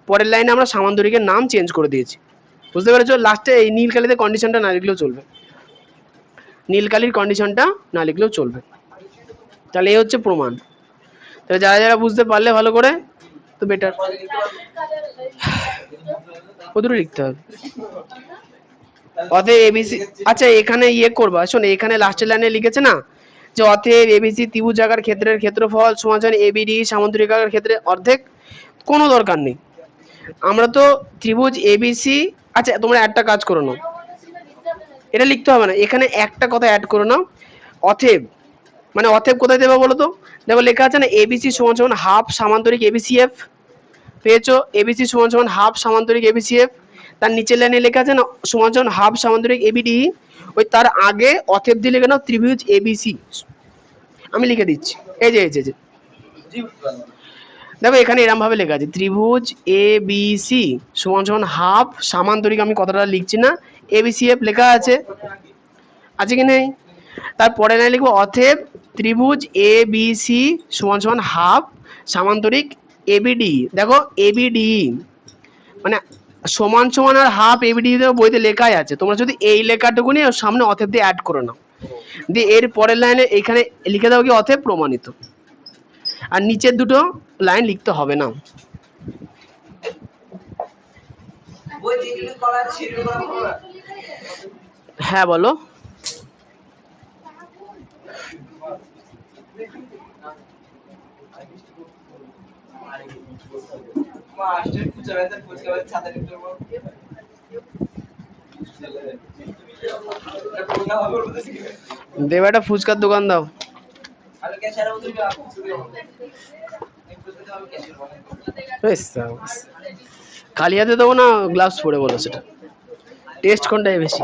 পরের লাইনে আমরা সামান্তরিকের নাম চেঞ্জ করে দিয়েছি, বুঝতে পেরেছো। লাস্টে এই নীল কালিতে কন্ডিশনটা না লিখলেও চলবে, নীল কালির কন্ডিশনটা না লিখলেও চলবে। তাহলে এই হচ্ছে প্রমাণ। তাহলে যারা যারা বুঝতে পারলে ভালো করে, তো বেটার। ও দুটো লিখতে হবে। অতএব এবিসি, আচ্ছা এখানে ইয়ে করবা, শোন এখানে লাস্টের লাইনে লিখেছে না যে অতএব এবিসি ত্রিভুজাকার ক্ষেত্রের ক্ষেত্রফল সমান সমান এবিডি সামান্তরিকাকার ক্ষেত্রে অর্ধেক। কোনো দরকার নেই, আমরা তো ত্রিভুজ এবিসি। আচ্ছা তোমরা একটা কাজ করো না, এটা লিখতে হবে না, এখানে একটা কথা অ্যাড করো না, অতএব মানে অতএব কোথায় দেবো বলো তো? দেখো লেখা আছে না এবিসি সমান সমান হাফ সামান্তরিক এবিসিএফ, পেয়েছো? এবিসি সমান সমান হাফ সামান্তরিক এবিসিএফ, তার নিচের লাইনে লেখা আছে না সমান সমান হাফ সামান্তরিক এবিডি, ওই তার আগে অতএব দিয়ে লেখা নাও ত্রিভুজ এবিসি। আমি লিখে দিচ্ছি, এই যে দেখো এখানে এরকম ভাবে লেখা আছে ত্রিভুজ এ বি সি সমান সমান হাফ সামান্তরিক, আমি কথাটা লিখছি না, এবিসিএফ লেখা আছে, আছে কি নেই? তারপরে না লিখবো অতএব ত্রিভুজ এ বি সি সমান সমান হাফ সামান্তরিক এবিডি। দেখো এবিডি মানে সমান সমান আর হাফ এবিডি বইতে লেখাই আছে, তোমরা যদি এই লেখাটুকুনি সামনে অতএব দিয়ে অ্যাড করে নাও, দিয়ে এর পরের লাইনে এখানে লিখে দাও কি অতএব প্রমাণিত, আর নিচের দুটো লাইন লিখতে হবে না। হ্যাঁ বলো। দেব একটা ফুচকার দোকান দাও। খালি হাতে দেবো না গ্লাভস পরে বলো, সেটা টেস্ট কোনটাই বেশি?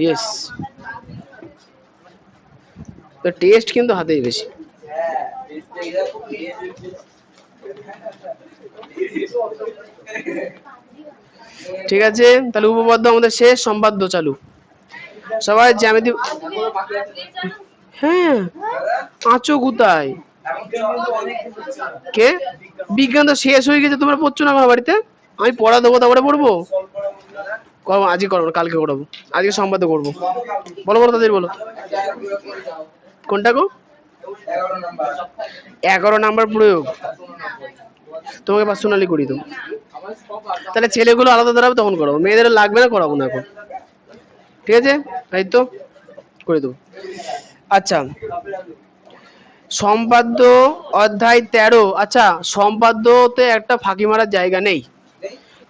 ইয়েস, তো টেস্ট কিন্তু হাতেই বেশি। ঠিক আছে, তাহলে উপপাদ্য আমাদের শেষ, সম্পাদ্য চালু। সবাই জ্যামিতি, হ্যাঁ আছো কোথায়? কে? বিজ্ঞান তো শেষ হয়ে গেছে, তোমরা পড়ছো না আমার বাড়িতে? আমি পড়া দেবো তারপরে পড়বো? করবো আজকে, করবো কালকে করাবো, আজকে সম্পাদ্য করবো। বলো বলো তাদের বলো। কোনটা গো? 11 নাম্বার প্রয়োগ, তোমাকে পার্সোনালি করি তো। তাহলে ছেলেগুলো আলাদা দাঁড়াবে তখন করাবো, মেয়েদের লাগবে না, করাবো না এখন, ঠিক আছে? তাই তো করে দেবো। আচ্ছা সম্পাদ্য অধ্যায় 13। আচ্ছা সম্পাদ্যতে একটা ফাঁকি মারার জায়গা নেই,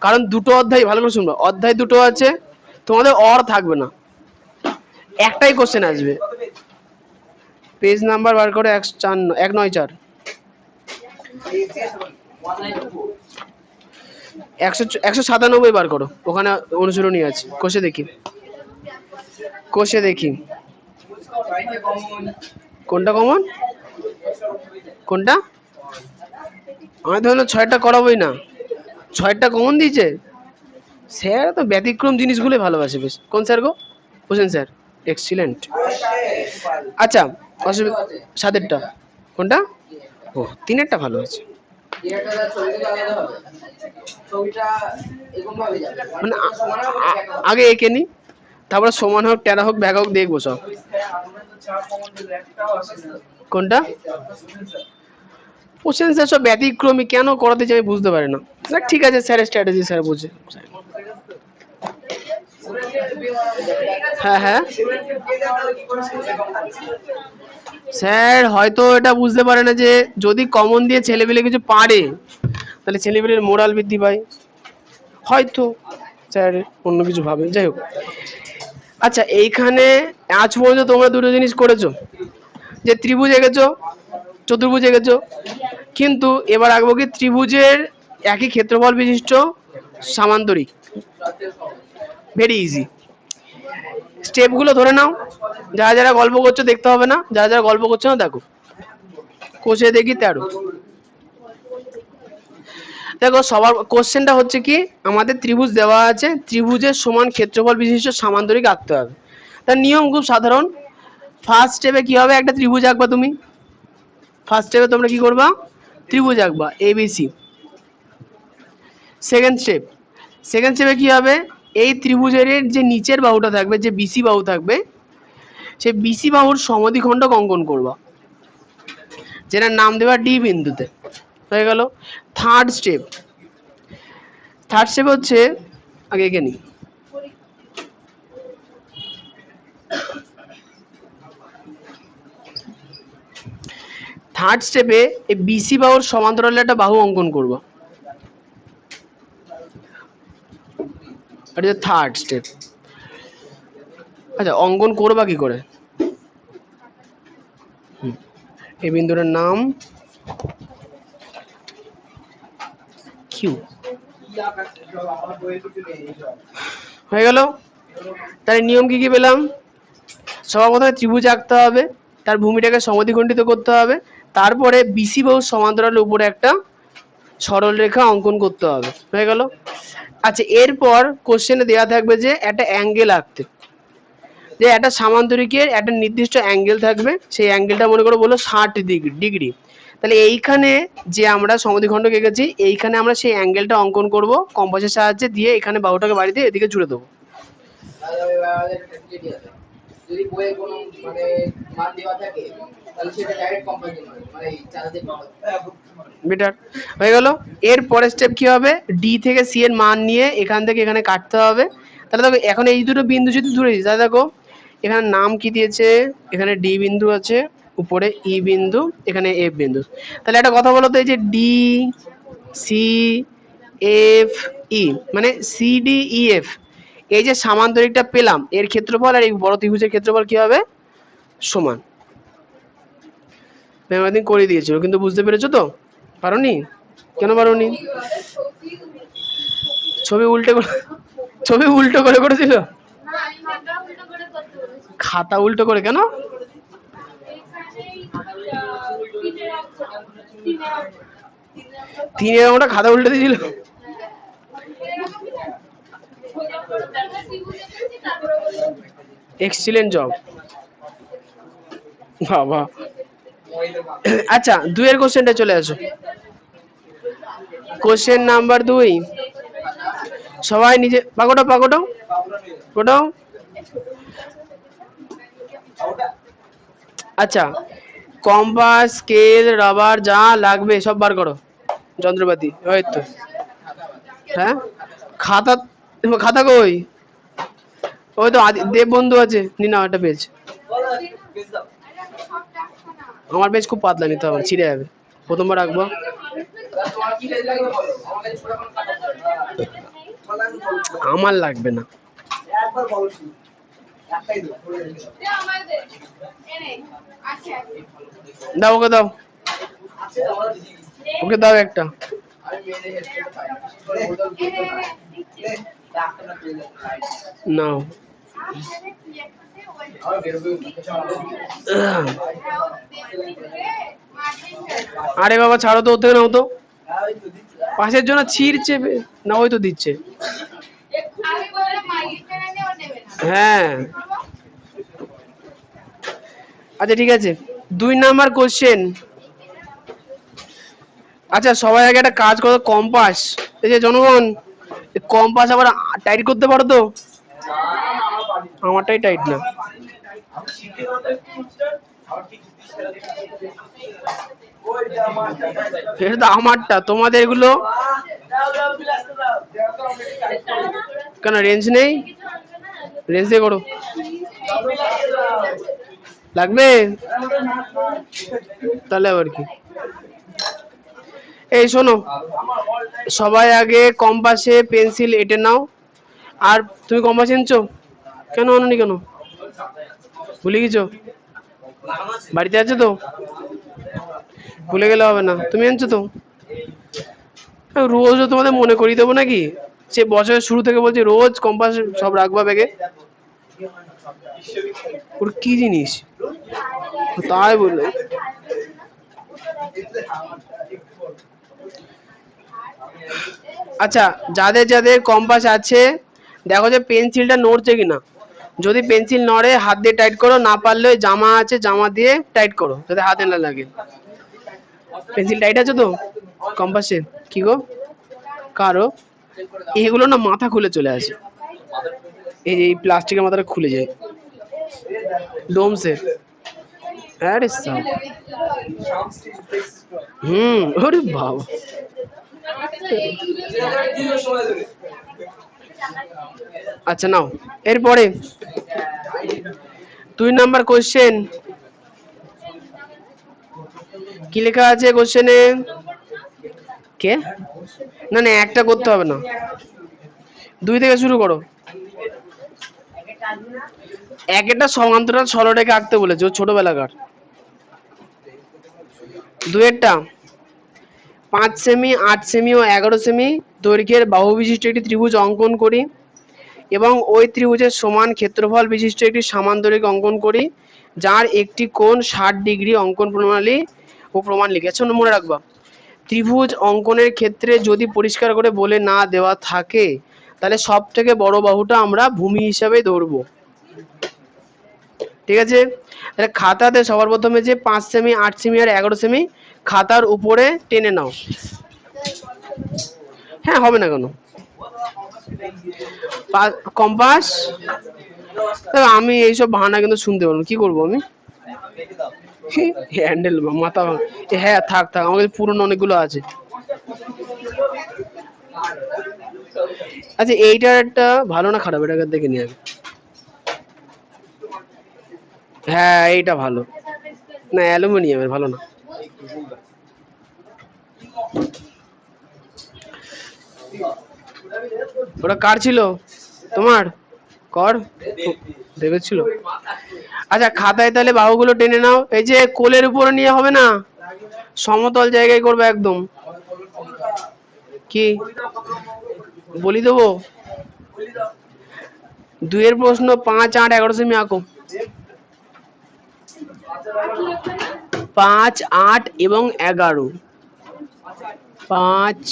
কারণ দুটো অধ্যায়, ভালো করে শুনবো, অধ্যায় দুটো আছে, তোমাদের অর থাকবে না, একটাই কোশ্চেন আসবে। পেজ নাম্বার বার করে 194 197 বার করো, ওখানে অনুসরণী আছে, কোষে দেখি, কোষে দেখি কোনটা কমন, কোনটা? আমি তো হলো 6টা করাবোই না, 6টা কমন দিয়েছে স্যার, তো ব্যতিক্রম জিনিসগুলোই ভালোবাসে বেশ। কোন স্যার গো? Hossain sir, excellent. আচ্ছা অসুবিধা, 7টা কোনটা? ও 3টা ভালো আছে, মানে আগে এঁকে নি, তারপরে সমান হোক টেরা হোক ব্যাগ হোক দেখবো সব। কোনটা? হোসেন স্যার সব ব্যতিক্রমী, কেন করাতে চাই আমি বুঝতে পারি না। ঠিক আছে স্যারের স্ট্র্যাটেজি, স্যার বুঝে। হ্যাঁ হ্যাঁ স্যার হয়তো এটা বুঝতে পারে না যে যদি কমন দিয়ে ছেলেপিলে কিছু পারে তাহলে ছেলেপিলের মোরাল বৃদ্ধি পায়, হয়তো স্যার অন্য কিছু ভাবে, যাই হোক। আচ্ছা এইখানে আজ পর্যন্ত তোমরা দুটো জিনিস করেছো, যে ত্রিভুজ এঁকেছো, চতুর্ভুজ এঁকেছো, কিন্তু এবার আঁকবো কি ত্রিভুজের একই ক্ষেত্রফল বিশিষ্ট সামান্তরিক। ভেরি ইজি, স্টেপগুলো ধরে নাও, যারা যারা গল্প করছো দেখতে হবে না, যারা যারা গল্প করছো না দেখো। কোষে দেখি 13। দেখো সবার কোশ্চেনটা হচ্ছে কি, আমাদের ত্রিভুজ দেওয়া আছে, ত্রিভুজের সমান ক্ষেত্রফল বিশিষ্ট সামান্তরিক আঁকতে হবে। তার নিয়ম খুব সাধারণ, ফার্স্ট স্টেপে কি হবে, একটা ত্রিভুজ আঁকবা তুমি, ফার্স্ট স্টেপে তোমরা কি করবা, ত্রিভুজ আঁকবা এবিসি। সেকেন্ড স্টেপে কি হবে, এই ত্রিভুজের যে নিচের বাহুটা থাকবে, যে বিসি বাহু থাকবে, সেই বিসি বাহুর সমদ্বিখণ্ডক অঙ্কন করবা, যেটার নাম দেবা ডি বিন্দুতে। হয়ে গেল। থার্ড স্টেপ হচ্ছে, আগে এঁকে নি। থার্ড স্টেপে এই বিসি বাহুর সমান্তরালে একটা বাহু অঙ্কন করব। এটা থার্ড স্টেপ। আচ্ছা, অঙ্কন করবা কি করে? এই বিন্দুর নাম কিউ, হয়ে গেল। তাহলে নিয়ম কি কি পেলাম? সবার প্রথমে ত্রিভুজ আঁকতে হবে, তার ভূমিটাকে সমদ্বিখণ্ডিত করতে হবে, তারপরে বিসি বাহুর সমান্তরালের উপরে একটা সরল রেখা অঙ্কন করতে হবে, হয়ে গেল। আচ্ছা, এরপর কোশ্চেনে দেওয়া থাকবে যে একটা অ্যাঙ্গেল আঁকতে, যে একটা সামান্তরিকের একটা নির্দিষ্ট অ্যাঙ্গেল থাকবে, সেই অ্যাঙ্গেলটা মনে করো বলো 60 ডিগ্রি। তাহলে এইখানে যে আমরা সমদ্বিখণ্ডক এঁকেছি, এইখানে আমরা সেই অ্যাঙ্গেলটা অঙ্কন করব কম্পাসের সাহায্যে, দিয়ে এখানে বাহুটাকে বাড়ি দিয়ে এদিকে জুড়ে দেবো। যদি বইয়ে কোনো মানে মান দেওয়া থাকে তাহলে সেটা ডাইরেক্ট কম্পারিজন হবে, মানে চালাতে পারবে। বেটার হয়ে গেল। এর পরের স্টেপ কি হবে? ডি থেকে সি এর মান নিয়ে এখান থেকে এখানে কাটতে হবে। তাহলে দেখো এখন এই দুটো বিন্দু যদি ধরে দিই, তাহলে দেখো এখানে নাম কি দিয়েছে, এখানে ডি বিন্দু আছে, উপরে ই বিন্দু, এখানে এফ বিন্দু। তাহলে একটা কথা বলো তো, এই যে ডি সি এফ ই মানে সি ডি ই এফ, এই যে সামান্তরিকটা পেলাম, এর ক্ষেত্রফল আর এই বড় ত্রিভুজের ক্ষেত্রফল কি হবে? সমান। ম্যাম একদিন করে দিয়েছিল, কিন্তু বুঝতে পেরেছো তো? পারোনি? কেন পারোনি? ছবি উল্টো করে করেছিল? খাতা উল্টো করে কেন? তিনের আমরা খাতা উল্টে দিয়েছিল। এক্সিলেন্ট জব বাবা। আচ্ছা, 2 এর কোশ্চেনটা চলে আসো। কোশ্চেন নাম্বার 2, সবাই নিজে পাকোটাও। আচ্ছা, কম্পাস, স্কেল, রাবার যা লাগবে সব বার করো, যন্ত্রপাতি। ওই তো, হ্যাঁ খাতা কই? ওই তো দেব বন্ধু আছে, নি নাও একটা পেজ। আমার পেজ খুব পাতলা, নিতে হবে, ছিঁড়ে যাবে, প্রথমবার রাখবো। আমার লাগবে না, দাও ওকে, দাও ওকে, দাও একটা। নাও। আরে বাবা ছাড়ো তো, ওর থেকে নাও তো, পাশের জন্য ছিঁড়ছে না, ওই তো দিচ্ছে। হ্যাঁ, আচ্ছা ঠিক আছে। 2 নাম্বার কোশ্চেন। আচ্ছা, সবাই আগে একটা কাজ করো, কম্পাস, এই যে জনগণ, কম্পাস আবার টাইট করতে পারো তো? আমারটাই টাইট না। এটা তো আমারটা, তোমাদের এগুলো কেন রেঞ্জ নেই? রেঞ্জ দিয়ে করো, লাগবে তাহলে আবার কি। এই শোনো, সবাই আগে কম্পাসে পেন্সিল এঁটে নাও। আর তুমি কম্পাস এনেছো? কেন আনোনি? কেন ভুলে গেছো? বাড়িতে আছে তো? ভুলে গেলে হবে না, তুমি এনেছো তো? রোজও তোমাদের মনে করিয়ে দেবো নাকি? সে বছরের শুরু থেকে বলছি রোজ কম্পাস সব রাখবা ব্যাগে। ওর কি জিনিস তাই বললে? আচ্ছা, যাদের যাদের কম্পাস আছে, দেখো যে পেন্সিলটা নড়ছে কিনা। যদি পেন্সিল নড়ে হাত দিয়ে টাইট করো, না পারলে জামা আছে, জামা দিয়ে টাইট করো যাতে হাতে না লাগে। পেন্সিল টাইট আছে তো কম্পাসে? কি গো কারো এগুলো না মাথা খুলে চলে আসে, এই প্লাস্টিকের মাথাটা খুলে যায় ডোমসের। আরে ওরে বাবা, আচ্ছা নাও এরপরে 2 নাম্বার কোশ্চেন কি লেখা আছে কোশ্চেনে? কে? না না, একটা করতে হবে না, 2 থেকে শুরু করো। একটা সমান্তরাল সরলরেখা আঁকতে বলেছে, ও ছোটবেলাকার। 2-এরটা 5 সেমি, 8 সেমি ও 11 সেমি দৈর্ঘ্যের বাহু বিশিষ্ট একটি ত্রিভুজ অঙ্কন করি এবং ওই ত্রিভুজের সমান ক্ষেত্রফল বিশিষ্ট একটি সামান্তরিক অঙ্কন করি যার একটি কোণ 60 ডিগ্রি অঙ্কন প্রণালী ও প্রমাণ লিখেছে। মনে রাখবা, ত্রিভুজ অঙ্কনের ক্ষেত্রে যদি পরিষ্কার করে বলে না দেওয়া থাকে তাহলে সব থেকে বড় বাহুটা আমরা ভূমি হিসাবে ধরবো, ঠিক আছে? তাহলে খাতাতে সবার প্রথমে যে 5 সেমি, 8 সেমি আর 11 সেমি খাতার উপরে টেনে নাও। হ্যাঁ, হবে না কেন? কম্পাস, আমি এইসব বাহানা কিন্তু শুনতে পারবো, কি করবো আমি? হ্যান্ডেল মাথা ভাঙ, হ্যাঁ থাক থাক, আমাদের পুরনো অনেকগুলো আছে। আচ্ছা এইটার একটা ভালো না খারাপ, এটাকে দেখে নিয়ে আগে। হ্যাঁ এইটা ভালো না, অ্যালুমিনিয়ামের ভালো না। ওটা কার ছিল? তোমার? কর, দেখেছিল। আচ্ছা খাতায় তাহলে বাহুগুলো টেনে নাও। এই যে কোলের উপরে নিয়ে হবে না, সমতল জায়গায় করবে একদম। কি বলি দেবো? 2-এর প্রশ্ন 5, 8, 11 সেমি আঁকো। 5, 8 এবং 11। 5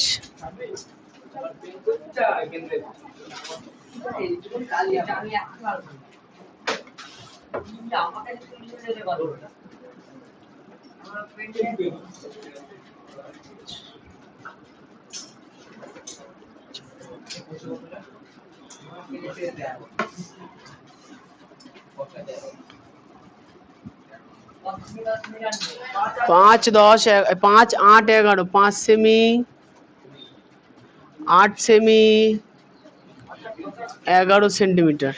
5, 10, 5, 8, 11, 5 সেমি, 8 সেমি, 11 সেন্টিমিটার।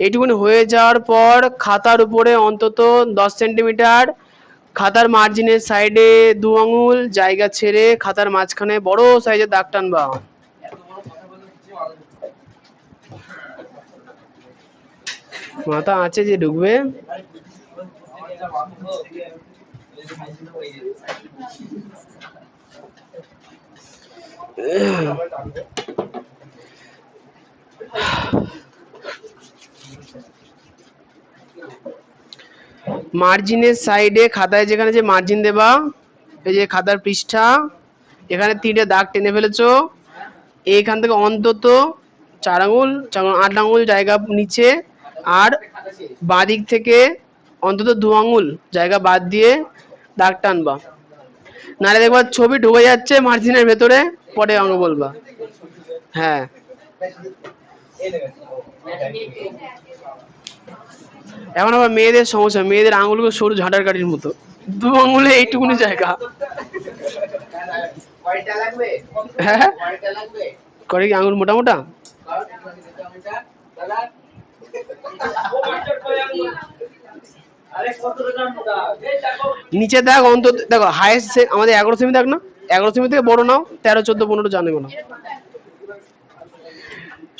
এইটুকুনি হয়ে যাওয়ার পর খাতার উপরে অন্তত 10 সেন্টিমিটার খাতার মার্জিনের সাইডে 2 আঙুল জায়গা ছেড়ে খাতার মাঝখানে বড় সাইজের দাগ টানবা। মাথা আছে যে ঢুকবে। মার্জিনের সাইডে খাতায় যেখানে যে মার্জিন দেবা, এই যে খাতার পৃষ্ঠা, এখানে 3টে দাগ টেনে ফেলেছো। এইখান থেকে অন্তত 4 আঙুল 8 আঙুল জায়গা নিচে, আর বাঁদিক থেকে অন্তত 2 আঙুল জায়গা বাদ দিয়ে দাগ টানবা, নাহলে দেখবা ছবি ঢুকে যাচ্ছে মার্জিনের ভেতরে, পরে অঙ্ক বলবা। হ্যাঁ এখন আবার মেয়েদের সমস্যা, মেয়েদের আঙুলগুলো সরু ঝাঁটার কাঠির মতো, 2 আঙুলে এইটুকুনি জায়গা। হ্যাঁ করে কি আঙুল মোটা মোটা? নিচে দেখ অন্তত, দেখো হাইস্ট আমাদের 11 সেমি দেখ না, 11 সেমি থেকে বড় নাও, 13, 14, 15 জানবো না,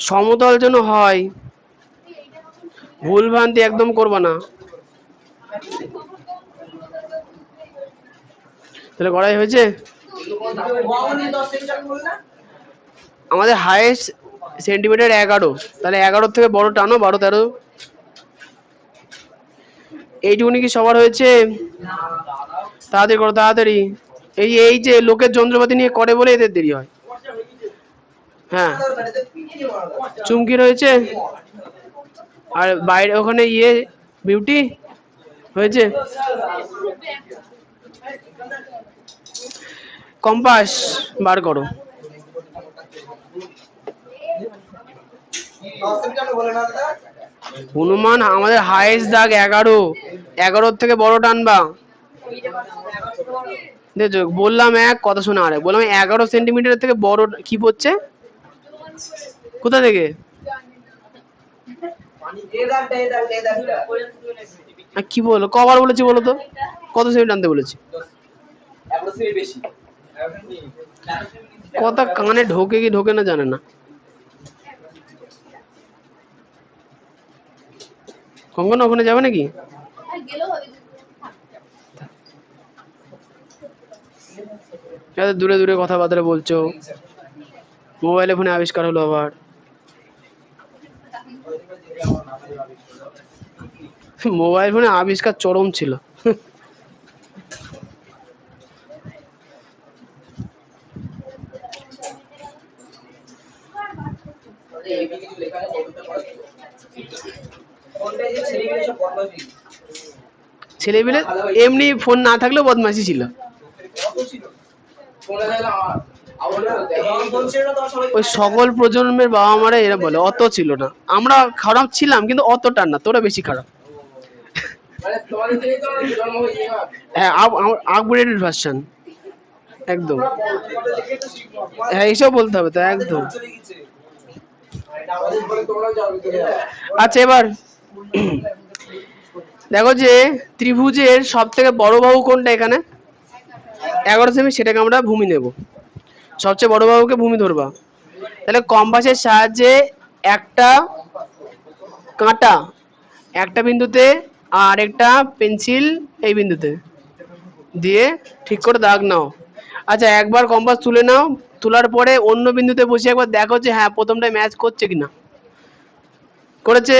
সমতল যেন হয়, ভুল ভ্রান্তি একদম করবা না। তাহলে গড়াই হয়েছে আমাদের হাইস্ট সেন্টিমিটার 11, তাহলে 11 থেকে বড় টানো, 12, 13। এইটুকুনি কি সবার হয়েছে? তাড়াতাড়ি করো তাড়াতাড়ি, এই যে লোকের যন্ত্রপাতি নিয়ে করে বলে এদের দেরি হয়। হ্যাঁ চুমকি রয়েছে, আর বাইরে ওখানে বিউটি হয়েছে। কম্পাস বার করো। হনুমান আমাদের হাইস্ট দাগ 11, 11 থেকে বড় টানবা। দেখো বললাম এক, কথা শোনা আরে, বললাম 11 সেন্টিমিটার থেকে বড় কি পড়ছে, কোথা থেকে? কি বলো, কবার বলেছি বলো তো, কত সেমি টানতে বলেছি? কথা কানে ঢোকে কি ঢোকে না জানে না। কঙ্কন ওখানে যাবে নাকি? এত দূরে দূরে কথাবার্তা বলছো, মোবাইলে ফোনে আবিষ্কার হলো আবার। মোবাইল ফোনে আবিষ্কার চরম ছিল। ছেলেপিলে এমনি ফোন না থাকলেও বদমাশি ছিল। ওই সকল প্রজন্মের বাবা মারা এরা বলে অত ছিল না, আমরা খারাপ ছিলাম কিন্তু অতটা না, তোরা বেশি খারাপ। হ্যাঁ, আপগ্রেডেড ভার্সন একদম। হ্যাঁ, এইসব বলতে হবে তো একদম। আচ্ছা এবার দেখো যে ত্রিভুজের সব থেকে বড় বাহু কোনটা এখানে? 11 সেমি, সেটাকে আমরা ভূমি নেব, সবচেয়ে বড় বাহুকে ভূমি ধরবা। তাহলে কম্পাসের সাহায্যে একটা কাঁটা একটা বিন্দুতে আর একটা পেন্সিল এই বিন্দুতে দিয়ে ঠিক করে দাগ নাও। আচ্ছা একবার কম্পাস তুলে নাও, তোলার পরে অন্য বিন্দুতে বসে একবার দেখো যে হ্যাঁ প্রথমটা ম্যাচ করছে কিনা। করেছে।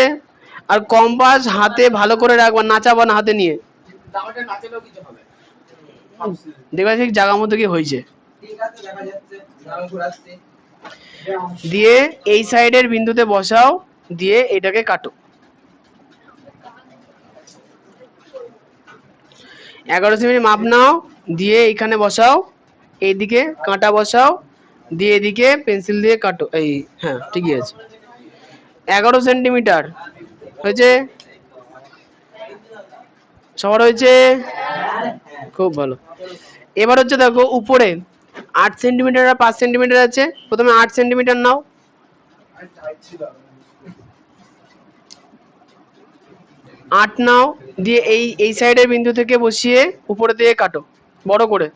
আর কম্পাস হাতে ভালো করে রাখবা, নাচাবা না হাতে নিয়ে, দেখবা ঠিক জায়গা মতো কি হয়েছে। দিয়ে এই সাইডের বিন্দুতে বসাও, দিয়ে এটাকে কাটো। 11 সেমি মাপ নাও, দিয়ে এখানে বসাও, এইদিকে কাঁটা বসাও, দিয়ে এদিকে পেন্সিল দিয়ে কাটো। এই হ্যাঁ ঠিকই আছে, 11 সেন্টিমিটার হয়েছে। সবার হয়েছে, খুব ভালো। এবার হচ্ছে দেখো উপরে 8 সেন্টিমিটার আর 5 সেন্টিমিটার আছে, প্রথমে 8 সেন্টিমিটার নাও, 8 নাও, দিয়ে এই সাইডের বিন্দু থেকে বসিয়ে উপরে দিয়ে কাটো বড় করে।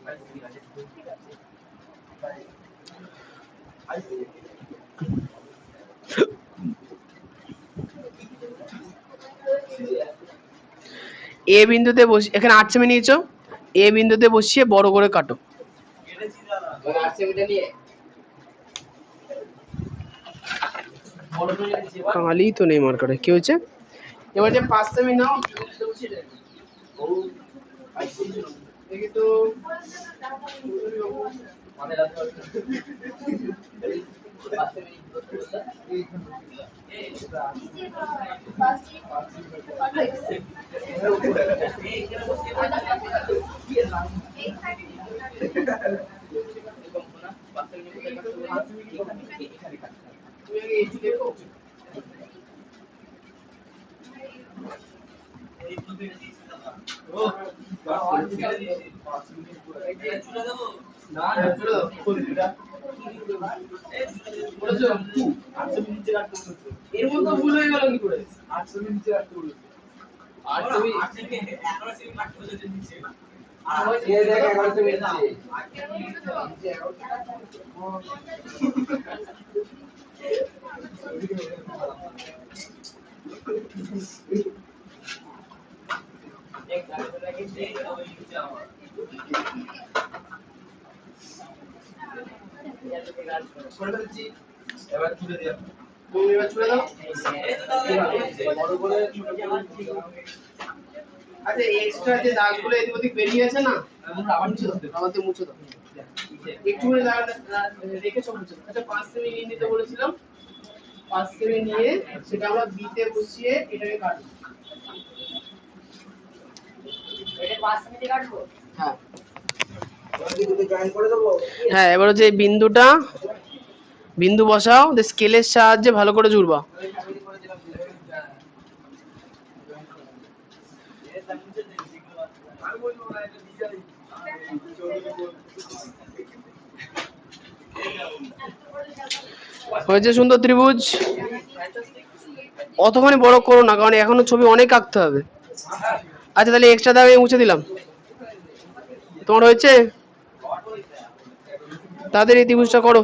এ বিন্দুতে বসিয়ে, এখানে 8 সেমি নিয়েছো, এ বিন্দুতে বসিয়ে বড় করে কাটো। কালি তো নেই মার্কারে, কি হয়েছে? এবার যে 5 সেমি নাও, দেখি তো এর মধ্যে ভুল হয়ে গেল কি করে? 8 সেমি নিচে রাখতে বলেছে, 8 সেমি 11 সেমি কাটতে বলেছে নিচে, আর এই দেখ 11 সেমি নিচে। এবার তুলে দিও, তুমি এবার ছুড়ে দাও। আচ্ছা এক্সট্রা যে দাগগুলো এদিক ওদিক বেরিয়ে আছে না, আবার মুছে দাও, আবার মুছে দাও একটু করে দাগ রেখেছো মুছে দাও। আচ্ছা 5 সেমি নিয়ে নিতে বলেছিলাম, 5 সেমি নিয়ে সেটা আমরা বিতে বসিয়ে এটাকে কাটবো। এটা 5 সেমি তে কাটবো, হ্যাঁ হ্যাঁ। এবার হচ্ছে বিন্দুটা, বিন্দু বসাও, স্কেলের সাহায্যে ভালো করে জুড়বা। হয়েছে সুন্দর ত্রিভুজ। অতখানি বড় করো না, কারণ এখনো ছবি অনেক আঁকতে হবে। আচ্ছা তাহলে এক্সট্রা দাগ মুছে দিলাম। তোমার হয়েছে? তাদের এই ত্রিভুজটা করো।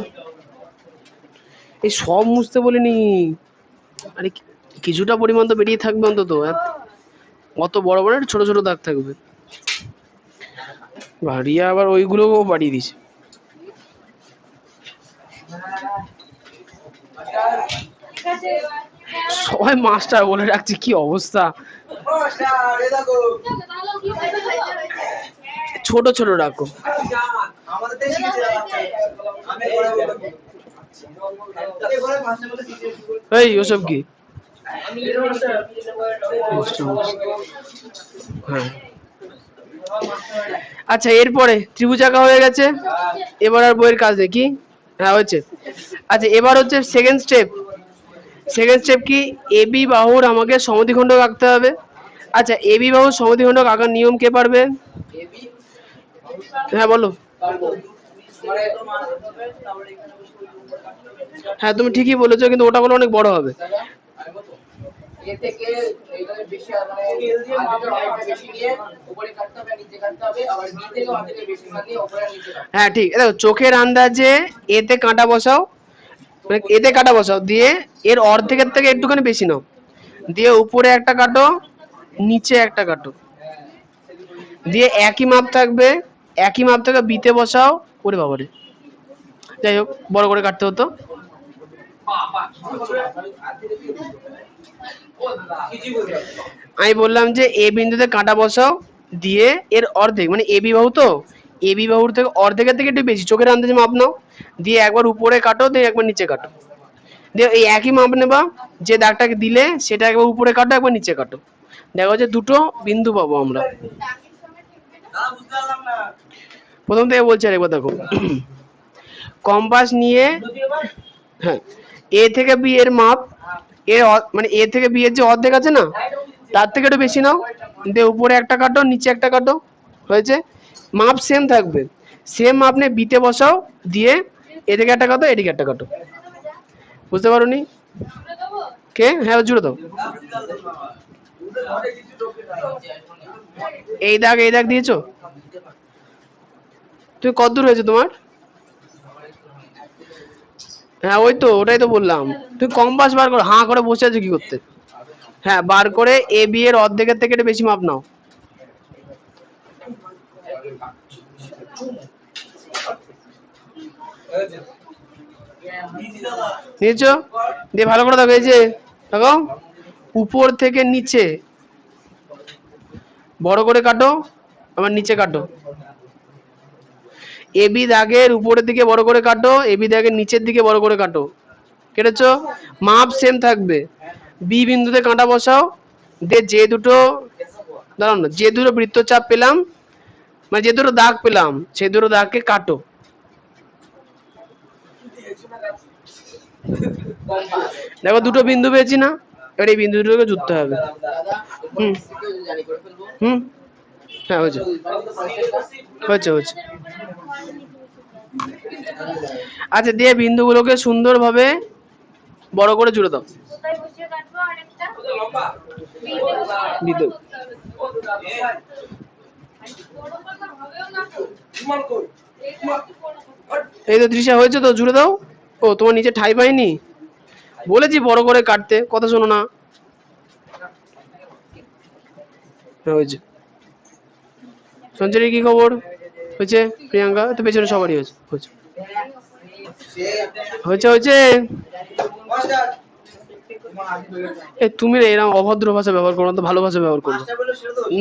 এই সব মুছতে বলিনি, আরে কিছুটা পরিমাণ তো বেরিয়ে থাকবে অন্তত। অত বড় বড় ছোট ছোট দাগ থাকবে। ভারিয়া আবার ওইগুলোও বাড়িয়ে দিছে। সবাই মাস্টার বলে রাখছে, কি অবস্থা। ছোট ছোট রাখো। এই ওসব কি? হ্যাঁ আচ্ছা, এরপরে ত্রিভুজ আঁকা হয়ে গেছে, এবার আর বইয়ের কাজ নেই কি? হ্যাঁ হয়েছে। আচ্ছা এবার হচ্ছে সেকেন্ড স্টেপ। সেকেন্ড স্টেপ কি? এবি বাহুর আমাকে সমদ্বিখণ্ডক আঁকতে হবে। আচ্ছা এবি বাহুর সমদ্বিখণ্ডক আঁকার নিয়ম কে পারবে? হ্যাঁ বলো। হ্যাঁ তুমি ঠিকই বলেছো, কিন্তু ওটা বলে অনেক বড় হবে। হ্যাঁ ঠিক, দেখো চোখের আন্দাজে এতে কাঁটা বসাও, মানে এতে কাঁটা বসাও, দিয়ে এর অর্ধেকের থেকে একটুখানি বেশি নাও, দিয়ে উপরে একটা কাটো, নিচে একটা কাটো, দিয়ে একই মাপ থাকবে, একই মাপ থেকে বিতে বসাও। ওরে বাবারে, যাই হোক বড় করে কাটতে হতো। আমি বললাম যে এ বিন্দুতে কাঁটা বসাও, দিয়ে এর অর্ধেক, মানে এবি বাহু তো, এবি বাহুর থেকে অর্ধেকের থেকে একটু বেশি চোখের আন্দাজে মাপ নাও, দিয়ে একবার উপরে কাটো, দিয়ে একবার নিচে কাটো, দিয়ে এই একই মাপ নেবা, যে দাগটাকে দিলে সেটা একবার উপরে কাটো, একবার নিচে কাটো, দেখো যে দুটো বিন্দু পাবো আমরা। প্রথম থেকে বলছি আরেকবার দেখো। কম্পাস নিয়ে, হ্যাঁ এ থেকে বি এর মাপ, এর মানে এ থেকে বি এর যে অর্ধেক আছে না, তার থেকে একটু বেশি নাও, দিয়ে উপরে একটা কাটো, নিচে একটা কাটো, হয়েছে। মাপ সেম থাকবে, সেম মাপ নিয়ে বিতে বসাও, দিয়ে এদিকে একটা কাটো, এদিকে একটা কাটো। বুঝতে পারোনি? কে? হ্যাঁ জুড়ে দাও। এই দাগ দিয়েছো? তুমি কত দূর হয়েছে তোমার? হ্যাঁ ওই তো, ওটাই তো বললাম। তুমি কম্পাস বার করো, হাঁ করে বসে আছো কি করতে? হ্যাঁ বার করে এ বি এর অর্ধেকের থেকে একটু বেশি মাপ নাও। নিয়েছো? দিয়ে ভালো করে দেখো, এই যে দেখো উপর থেকে নিচে বড় করে কাটো, আবার নিচে কাটো। এবি দাগের উপরের দিকে বড় করে কাটো, এবি দাগের নিচের দিকে বড় করে কাটো। কেটেছো? মাপ সেম থাকবে। বি বিন্দুতে কাঁটা বসাও, দিয়ে যে দুটো, দাঁড়াও না, যে দুটো বৃত্তচাপ পেলাম, মানে যে দুটো দাগ পেলাম, সেই দুটো দাগকে কাটো। দেখো দুটো বিন্দু পেয়েছি না, এবার এই বিন্দু দুটোকে জুড়তে হবে। হুম হুম হ্যাঁ হয়েছে হয়েছে হয়েছে। আচ্ছা দিয়ে বিন্দুগুলোকে সুন্দরভাবে বড় করে জুড়ে দাও। বিন্দু এই তো দৃশ্য হয়েছে তো, জুড়ে দাও। ও তোমার নিচে ঠাই পাইনি, বলেছি বড় করে কাটতে, কথা শোনো না। হয়েছে। সঞ্জয়ের কি খবর? হয়েছে। প্রিয়াঙ্কা তো পেছনে সবারই হয়েছে হয়েছে হয়েছে হয়েছে। এ তুমি না এরকম অভদ্র ভাষা ব্যবহার করো না তো, ভালো ভাষা ব্যবহার করো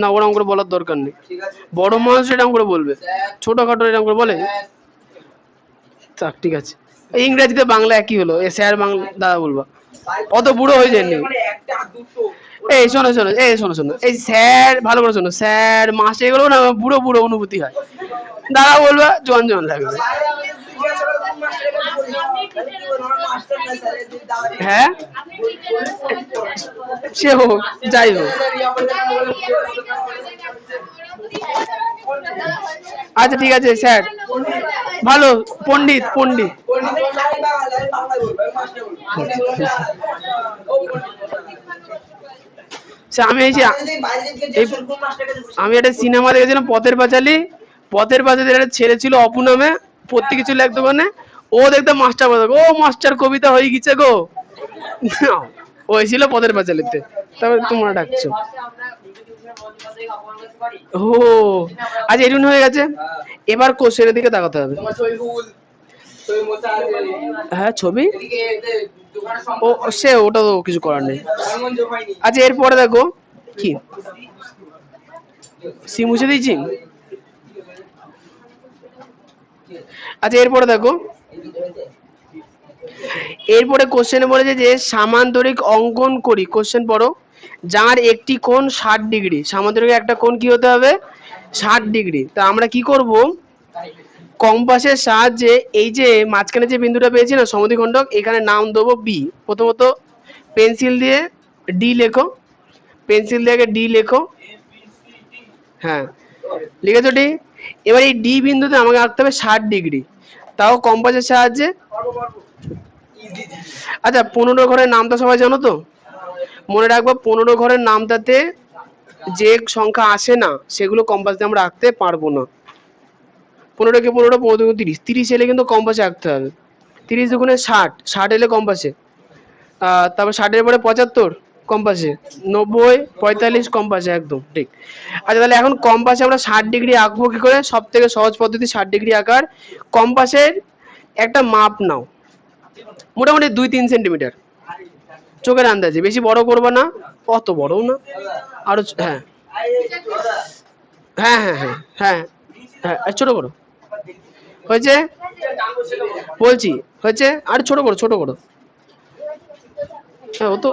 না, ওরকম করে বলার দরকার নেই। বড় মানুষ এরকম করে বলবে, ছোটখাটো এরকম করে বলে? থাক ঠিক আছে, ইংরেজিতে বাংলা একই হলো, এ স্যার বাংলা দাদা বলবা, অত বুড়ো হয়ে যায়নি। এই শোনো শোনো, এই শোনো শোনো, এই স্যার ভালো করে শোনো, স্যার মাস এগুলো না বুড়ো বুড়ো অনুভূতি হয়, দাদা বলবা জন জন লাগবে। হ্যাঁ সে হোক, যাই হোক। আচ্ছা ঠিক আছে স্যার, ভালো, পণ্ডিত পণ্ডিত। আমি এই যে আমি একটা সিনেমা দেখেছিলাম পথের পাঁচালী। পথের পাঁচালীর একটা ছেলে ছিল অপু নামে, প্রত্যেকে ছিল এক দোকানে। ও দেখতাম মাস্টার বলতো, ও মাস্টার কবিতা হয়ে গেছে গো। ওই ছিল পথের পাঁচালীতে। তবে তোমরা ডাকছো। ও আজ এরুন হয়ে গেছে। এবার কোশ্চেনের দিকে তাকাতে হবে। হ্যাঁ ছবি, ও সে ওটা তো কিছু করার নেই। আচ্ছা এরপরে দেখো কি সি মুছে দিয়েছি। আচ্ছা এরপরে দেখো, এরপরে কোশ্চেনে বলেছে যে সামান্তরিক অঙ্কন করি, কোশ্চেন পড়ো, যার একটি কোণ 60 ডিগ্রি। সামান্তরিক একটা কোণ কি হতে হবে? 60 ডিগ্রি। তা আমরা কি করব, কম্পাসের সাহায্যে এই যে মাঝখানে যে বিন্দুটা পেয়েছি না সমদ্বিখণ্ডক, এখানে নাম দেবো বি। প্রথমত পেন্সিল দিয়ে ডি লেখো, পেন্সিল দিয়ে আগে ডি লেখো। হ্যাঁ লিখেছো ডি। এবার এই ডি বিন্দুতে আমাকে আঁকতে হবে 60 ডিগ্রি, তাও কম্পাসের সাহায্যে। আচ্ছা 15 ঘরের নামটা সবাই জানো তো? মনে রাখবো 15 ঘরের নামটাতে যে সংখ্যা আসে না সেগুলো কম্পাস দিয়ে আমরা আঁকতে পারবো না। 15কে 15, 15 30, 30 এলে কিন্তু কম্পাসে আঁকতে হবে। 30 দুগুণে 60, 60 এলে কম্পাসে। তারপর 60-এর পরে 75 কম্পাসে, 90, 45 কম্পাসে, একদম ঠিক। আচ্ছা তাহলে এখন কম্পাসে আমরা 60 ডিগ্রি আঁকবো কি করে? সব থেকে সহজ পদ্ধতি 60 ডিগ্রি আঁকার। কম্পাসের একটা মাপ নাও, মোটামুটি 2-3 সেন্টিমিটার, চোখের আন্দাজে, বেশি বড় করবো না, অত বড়ও না, আরো হ্যাঁ হ্যাঁ হ্যাঁ হ্যাঁ হ্যাঁ হ্যাঁ ছোট করো, হয়েছে বলছি, হয়েছে, আর ছোট করো ছোট করো। হ্যাঁ ও তো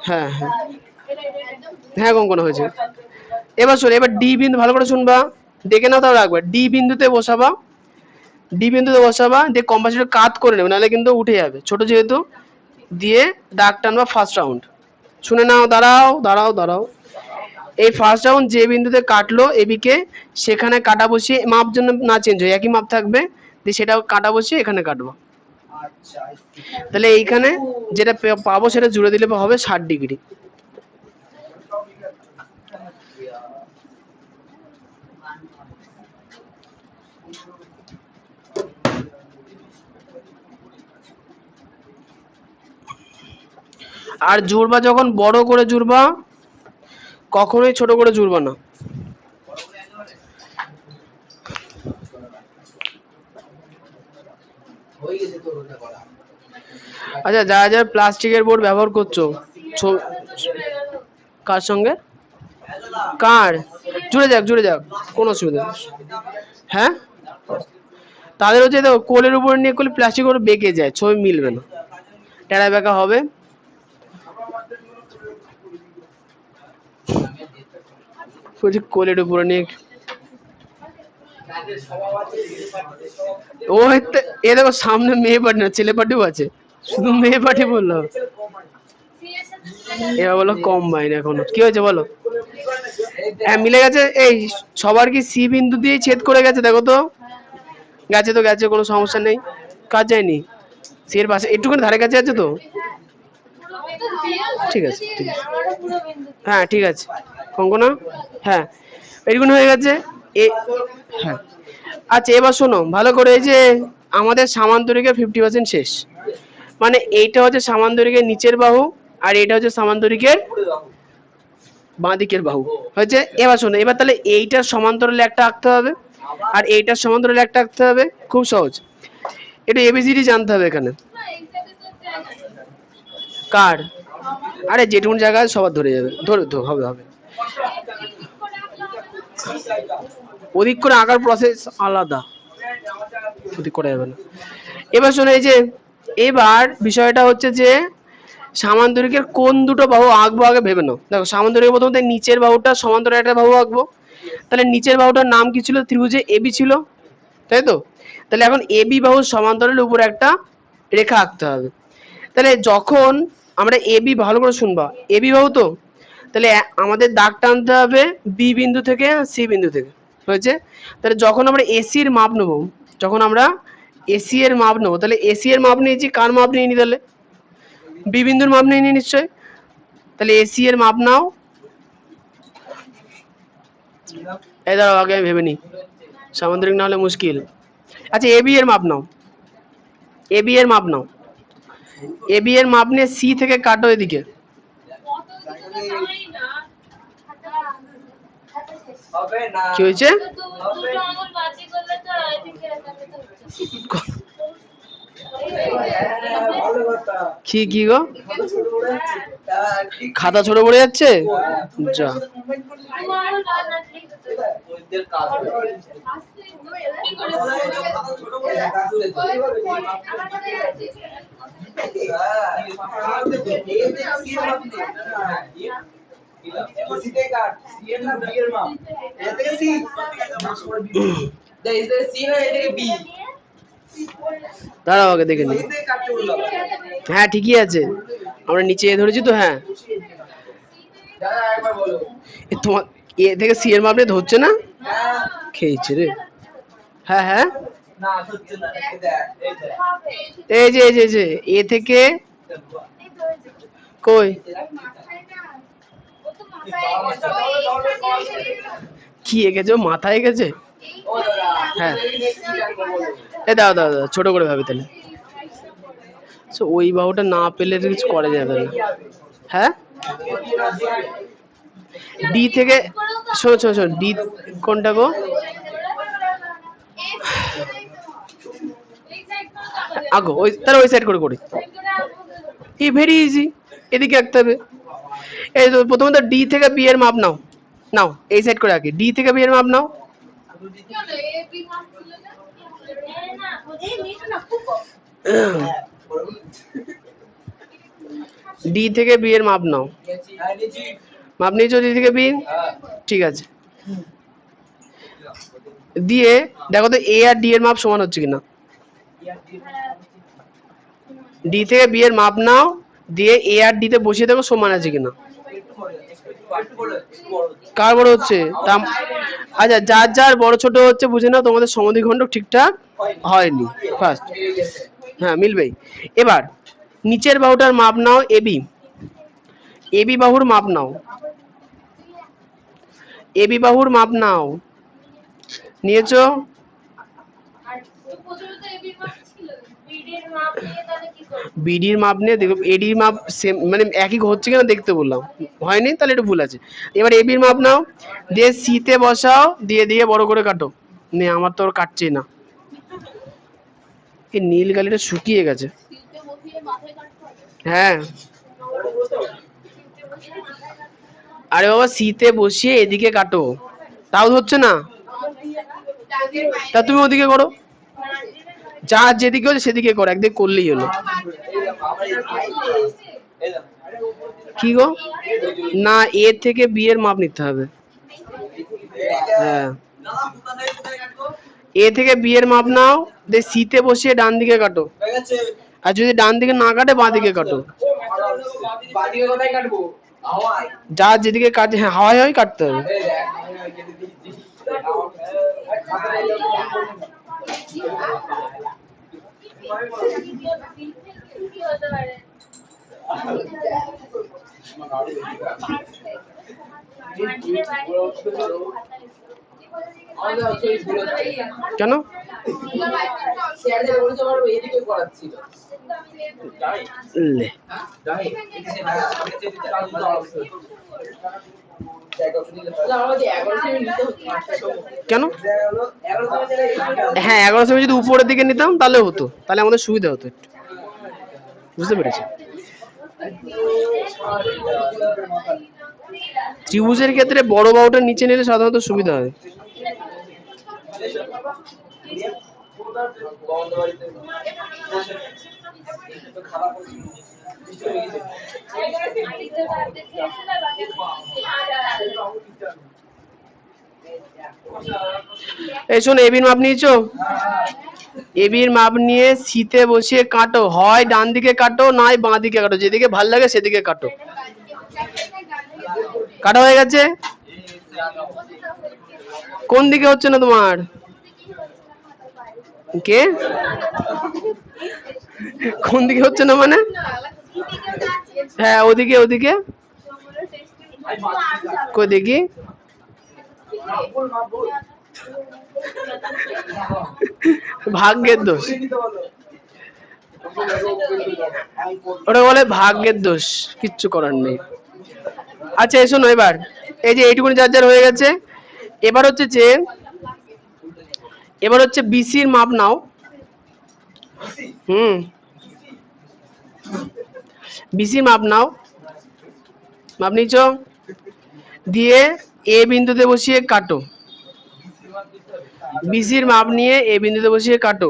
হ্যাঁ হ্যাঁ হ্যাঁ কঙ্কনা হয়েছে। এবার শোনো, এবার ডি বিন্দু ভালো করে শুনবা, দেখে নাও তাও রাখবা। ডি বিন্দুতে বসাবা, ডি বিন্দুতে বসাবা, দিয়ে কম্পাসের কাত করে নেবে, নাহলে কিন্তু উঠে যাবে ছোট যেহেতু। দিয়ে দাগ টানবা ফার্স্ট রাউন্ড। শুনে নাও, দাঁড়াও দাঁড়াও দাঁড়াও। এই ফার্স্ট রাউন্ড যে বিন্দুতে কাটলো এবিকে, সেখানে কাটা বসিয়ে, মাপ জন্য না চেঞ্জ হয়, একই মাপ থাকবে, দিয়ে সেটা কাটা বসিয়ে এখানে কাটবো। তাহলে এইখানে যেটা পাবো সেটা জুড়ে দিলে হবে 60 ডিগ্রি। আর জুড়বা যখন বড় করে জুড়বা, কখনোই ছোট করে জুড়বা না। আচ্ছা যারা যারা প্লাস্টিকের বোর্ড ব্যবহার করছো, কার সঙ্গে কার জুড়ে যাক, জুড়ে যাক, কোনো অসুবিধা নেই। হ্যাঁ তাদের হচ্ছে দেখো কোলের উপর নিয়ে করলে প্লাস্টিক ওর বেঁকে যায়, ছবি মিলবে না, টেরা বেঁকা হবে। কোলের উপরে নিয়ে ও এ দেখো সামনে মেয়ে পার্টি না ছেলে পার্টিও আছে, শুধু মেয়ে পার্টি বললো। এবার বলো কম্বাইন, এখন কি হয়েছে বলো? হ্যাঁ মিলে গেছে। এই সবার কি সি বিন্দু দিয়ে ছেদ করে গেছে? দেখো তো, গেছে তো গেছে, কোনো সমস্যা নেই, কাজ যায়নি। সি এর পাশে একটুখানি ধারে কাছে আছে তো, ঠিক আছে ঠিক আছে, হ্যাঁ ঠিক আছে কঙ্কনা, হ্যাঁ এইগুলো হয়ে গেছে। এ হ্যাঁ আচ্ছা এবার শোনো ভালো করে, এই যে আমাদের সামান্তরিকের 50% শেষ, মানে এইটা হচ্ছে সামান্তরিকের নিচের বাহু, আর এটা হচ্ছে সামান্তরিকের বাঁ দিকের বাহু, হয়েছে। এবার শোনো, এবার তাহলে এইটার সমান্তরালে একটা আঁকতে হবে, আর এইটার সমান্তরালে একটা আঁকতে হবে, খুব সহজ। এটা এবিসিডি জানতে হবে এখানে। কার? আরে যেটুকুন জায়গা আছে সবার ধরে যাবে, ধরে হবে হবে। ওদিক করে আঁকার প্রসেস আলাদা, ওদিক করা যাবে না। এবার শোনো, এই যে এবার বিষয়টা হচ্ছে যে সামান্তরিকের কোন দুটো বাহু আঁকবো আগে ভেবে নাও। দেখো সামান্তরিকের প্রথমত নিচের বাহুটা সমান্তরালে একটা বাহু আঁকবো, তাহলে নিচের বাহুটার নাম কি ছিল? ত্রিভুজে এবি ছিল, তাই তো? তাহলে এখন এবি বাহু সমান্তরালের উপর একটা রেখা আঁকতে হবে। তাহলে যখন আমরা এবি, ভালো করে শুনবা, এবি বাহু তো, তাহলে আমাদের দাগ টানতে হবে বি বিন্দু থেকে সি বিন্দু থেকে। হয়েছে? তাহলে যখন আমরা এসি এর মাপ নেবো, যখন আমরা এসি এর মাপ নেবো, তাহলে এসি এর মাপ নিয়েছি, কার মাপ নিয়ে নি তাহলে? বি বিন্দুর মাপ নিয়ে নি নিশ্চয়। তাহলে এসি এর মাপ নাও। এই দাঁড়াও, আগে আমি ভেবে নি, সামুদ্রিক না হলে মুশকিল। আচ্ছা, এবি এর মাপ নাও, এবি এর মাপ নাও। এবি এর মাপ নিয়ে সি থেকে কাটো এদিকে। কি হয়েছে? কি কি গো, খাতা ছোট পড়ে যাচ্ছে? যা, দাঁড়াও আগে দেখে নি। হ্যাঁ ঠিকই আছে, আমরা নিচে এ ধরেছি তো। হ্যাঁ, তোমার এ থেকে সি এর মাপ নিয়ে ধরছে না? খেয়েছে রে। হ্যাঁ হ্যাঁ, এই যে এই যে এই যে এ থেকে কই, কি এঁকেছে? মাথায় এঁকেছে? হ্যাঁ, এ দাও দাও দাও, ছোট করে ভাবি তাহলে। ওই বাহুটা না পেলে কিছু করা যাবে না। হ্যাঁ, ডি থেকে, শোনো শোনো শোনো, ডি কোনটা গো? আগো ওই, তাহলে ওই সাইড করে করি। এই ভেরি ইজি, এদিকে আঁকতে হবে। এই তো প্রথমত ডি থেকে বি এর মাপ নাও, নাও এই সাইড করে আঁকি। ডি থেকে বি এর মাপ নাও। ডি থেকে বি এর মাপ নাও। মাপ নিয়েছো ডি থেকে বি? ঠিক আছে, দিয়ে দেখো তো এ আর ডি এর মাপ সমান হচ্ছে কিনা। ডি থেকে বি এর মাপ নাও, দিয়ে এ আর ডি তে বসিয়ে দেখো সমান আছে কিনা। কার বড় হচ্ছে? আচ্ছা, যার যার বড় ছোট হচ্ছে বুঝে নাও তোমাদের সমদ্বিখণ্ড ঠিকঠাক হয়নি ফার্স্ট। হ্যাঁ মিলবেই। এবার নিচের বাহুটার মাপ নাও এবি, এবি বাহুর মাপ নাও, এবি বাহুর মাপ নাও। নিয়েছো? বিডির মাপ নিয়ে দেখো, এডির মাপ সেম মানে একই হচ্ছে কিনা দেখতে বললাম, হয়নি তাহলে একটু ভুল আছে। এবার এবির মাপ নাও, দিয়ে সি তে বসাও, দিয়ে দিয়ে বড় করে কাটো। নে, আমার তো আর কাটছেই না, এই নীল গালিটা শুকিয়ে গেছে। হ্যাঁ, আরে বাবা সি তে বসিয়ে এদিকে কাটো, তাও হচ্ছে না, তা তুমি ওদিকে করো, যা যেদিকে হচ্ছে সেদিকে করো, একদিকে করলেই হলো। কি গো, না এ থেকে বি এর মাপ নিতে হবে। হ্যাঁ, এ থেকে বি এর মাপ নাও, দিয়ে সি তে বসিয়ে ডান দিকে কাটো, আর যদি ডান দিকে না কাটে বাঁ দিকে কাটো। যা যেদিকে কাটে, হ্যাঁ হাওয়ায় হাওয়ায় কাটতে হবে। কেন? কেন? হ্যাঁ 11 সেমি যদি উপরের দিকে নিতাম তাহলে হতো, তাহলে আমাদের সুবিধা হতো একটু, বুঝতে পেরেছি। ত্রিভুজের ক্ষেত্রে বড় বাহুটা নিচে নিলে সাধারণত সুবিধা হয়। এই শোনো, এবির মাপ নিয়েছো? এবির মাপ নিয়ে সিতে বসিয়ে কাটো, হয় ডান দিকে কাটো নয় বাঁ দিকে কাটো, যেদিকে ভাল লাগে সেদিকে কাটো। কাটা হয়ে গেছে? কোন দিকে হচ্ছে না তোমার? কে কোন দিকে হচ্ছে না মানে? হ্যাঁ ওদিকে ওদিকে কই দেখি। ভাগ্যের দোষ, ওটা বলে ভাগ্যের দোষ, কিচ্ছু করার নেই। আচ্ছা এসো না এবার, এই যে এইটুকুনি যার যার হয়ে গেছে, এবার হচ্ছে যে এবার হচ্ছে বিসির মাপ নাও। হুম, বিসির মাপ নাও, মাপ নিচ্ছ, দিয়ে এ বিন্দুতে বসিয়ে কাটো। বিসির মাপ নিয়ে এ বিন্দুতে বসিয়ে কাটো।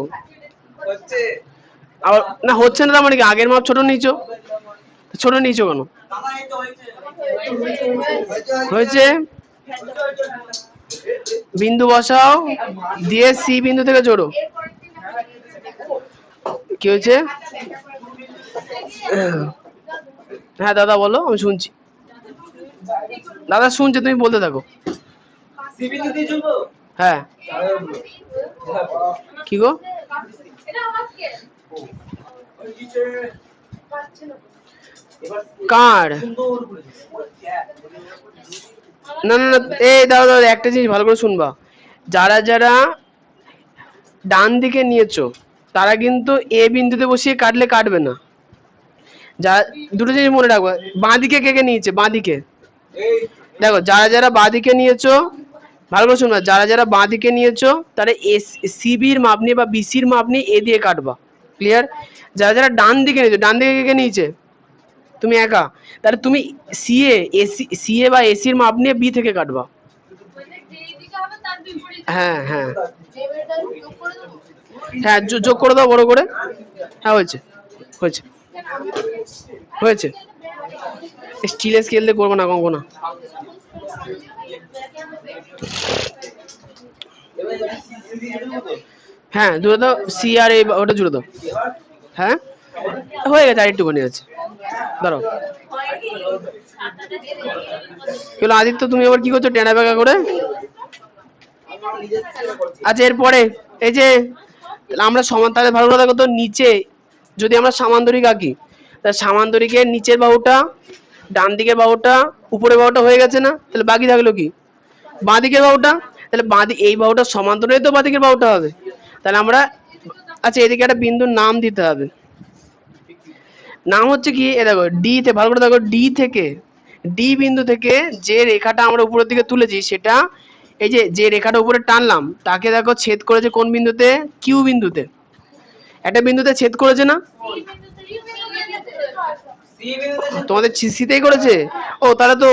আবার না হচ্ছে না, তার মানে কি আগের মাপ ছোট নিয়েছো? ছোট নিয়েছো কেন? হয়েছে, বিন্দু বসাও, দিয়ে সি বিন্দু থেকে জোড়ো। কি হয়েছে? হ্যাঁ দাদা বলো, আমি শুনছি। দাদা শুনছে, তুমি বলতে থাকো। হ্যাঁ কি গো? কার? না না না, এই দাদা দাদা একটা জিনিস ভালো করে শুনবা। যারা যারা ডান দিকে নিয়েছো তারা কিন্তু এ বিন্দুতে বসিয়ে কাটলে কাটবে না। যা, দুটো জিনিস মনে রাখবা। বাঁ দিকে কে কে নিয়েছে? বাঁ দিকে দেখো, যারা যারা বাঁ দিকে নিয়েছো ভালো করে শুনবা, যারা যারা বাঁ দিকে নিয়েছো তারা সিবির মাপ নিয়ে বা বিসির মাপ নিয়ে এ দিয়ে কাটবা। ক্লিয়ার? যারা যারা ডান দিকে নিয়েছো, ডান দিকে কে কে নিয়েছে? তুমি একা। তাহলে তুমি সিএ এসি, সিএ বা এসির মাপ নিয়ে বি থেকে কাটবা। হ্যাঁ হ্যাঁ হ্যাঁ, যোগ করে দাও বড় করে। হ্যাঁ হয়েছে হয়েছে হয়েছে। স্টিলের স্কেল দিয়ে করবো না কখনো। হ্যাঁ জুড়ে দাও, সি আর এ ওটা জুড়ে দাও। হ্যাঁ হয়ে গেছে, আরেকটুখানি আছে, দাঁড়াও। কেন আদিত্য তুমি আবার কি করছো টেনা বেঁকা করে? আচ্ছা এরপরে এই যে আমরা সমান, তাহলে ভালো করে দেখো তো, নিচে যদি আমরা সামান্তরিক আঁকি, তাহলে সামান্তরিকের নিচের বাহুটা, ডান দিকের বাহুটা, উপরের বাহুটা হয়ে গেছে না? তাহলে বাকি থাকলো কি? বাঁ দিকের বাহুটা। তাহলে এই বাহুটা সমান্তরালে তো বাঁ দিকের বাহুটা হবে। তাহলে আমরা, আচ্ছা এদিকে একটা বিন্দুর নাম দিতে হবে। নাম হচ্ছে কি, এ দেখো ডি তে, ভালো করে দেখো, ডি থেকে, ডি বিন্দু থেকে যে রেখাটা আমরা উপরের দিকে তুলেছি সেটা, এই যে যে রেখাটা উপরে টানলাম তাকে দেখো ছেদ করেছে কোন বিন্দুতে? কিউ বিন্দুতে। একটা বিন্দুতে ছেদ করেছে না? তোমাদের সিতেই করেছে? ও তাহলে তো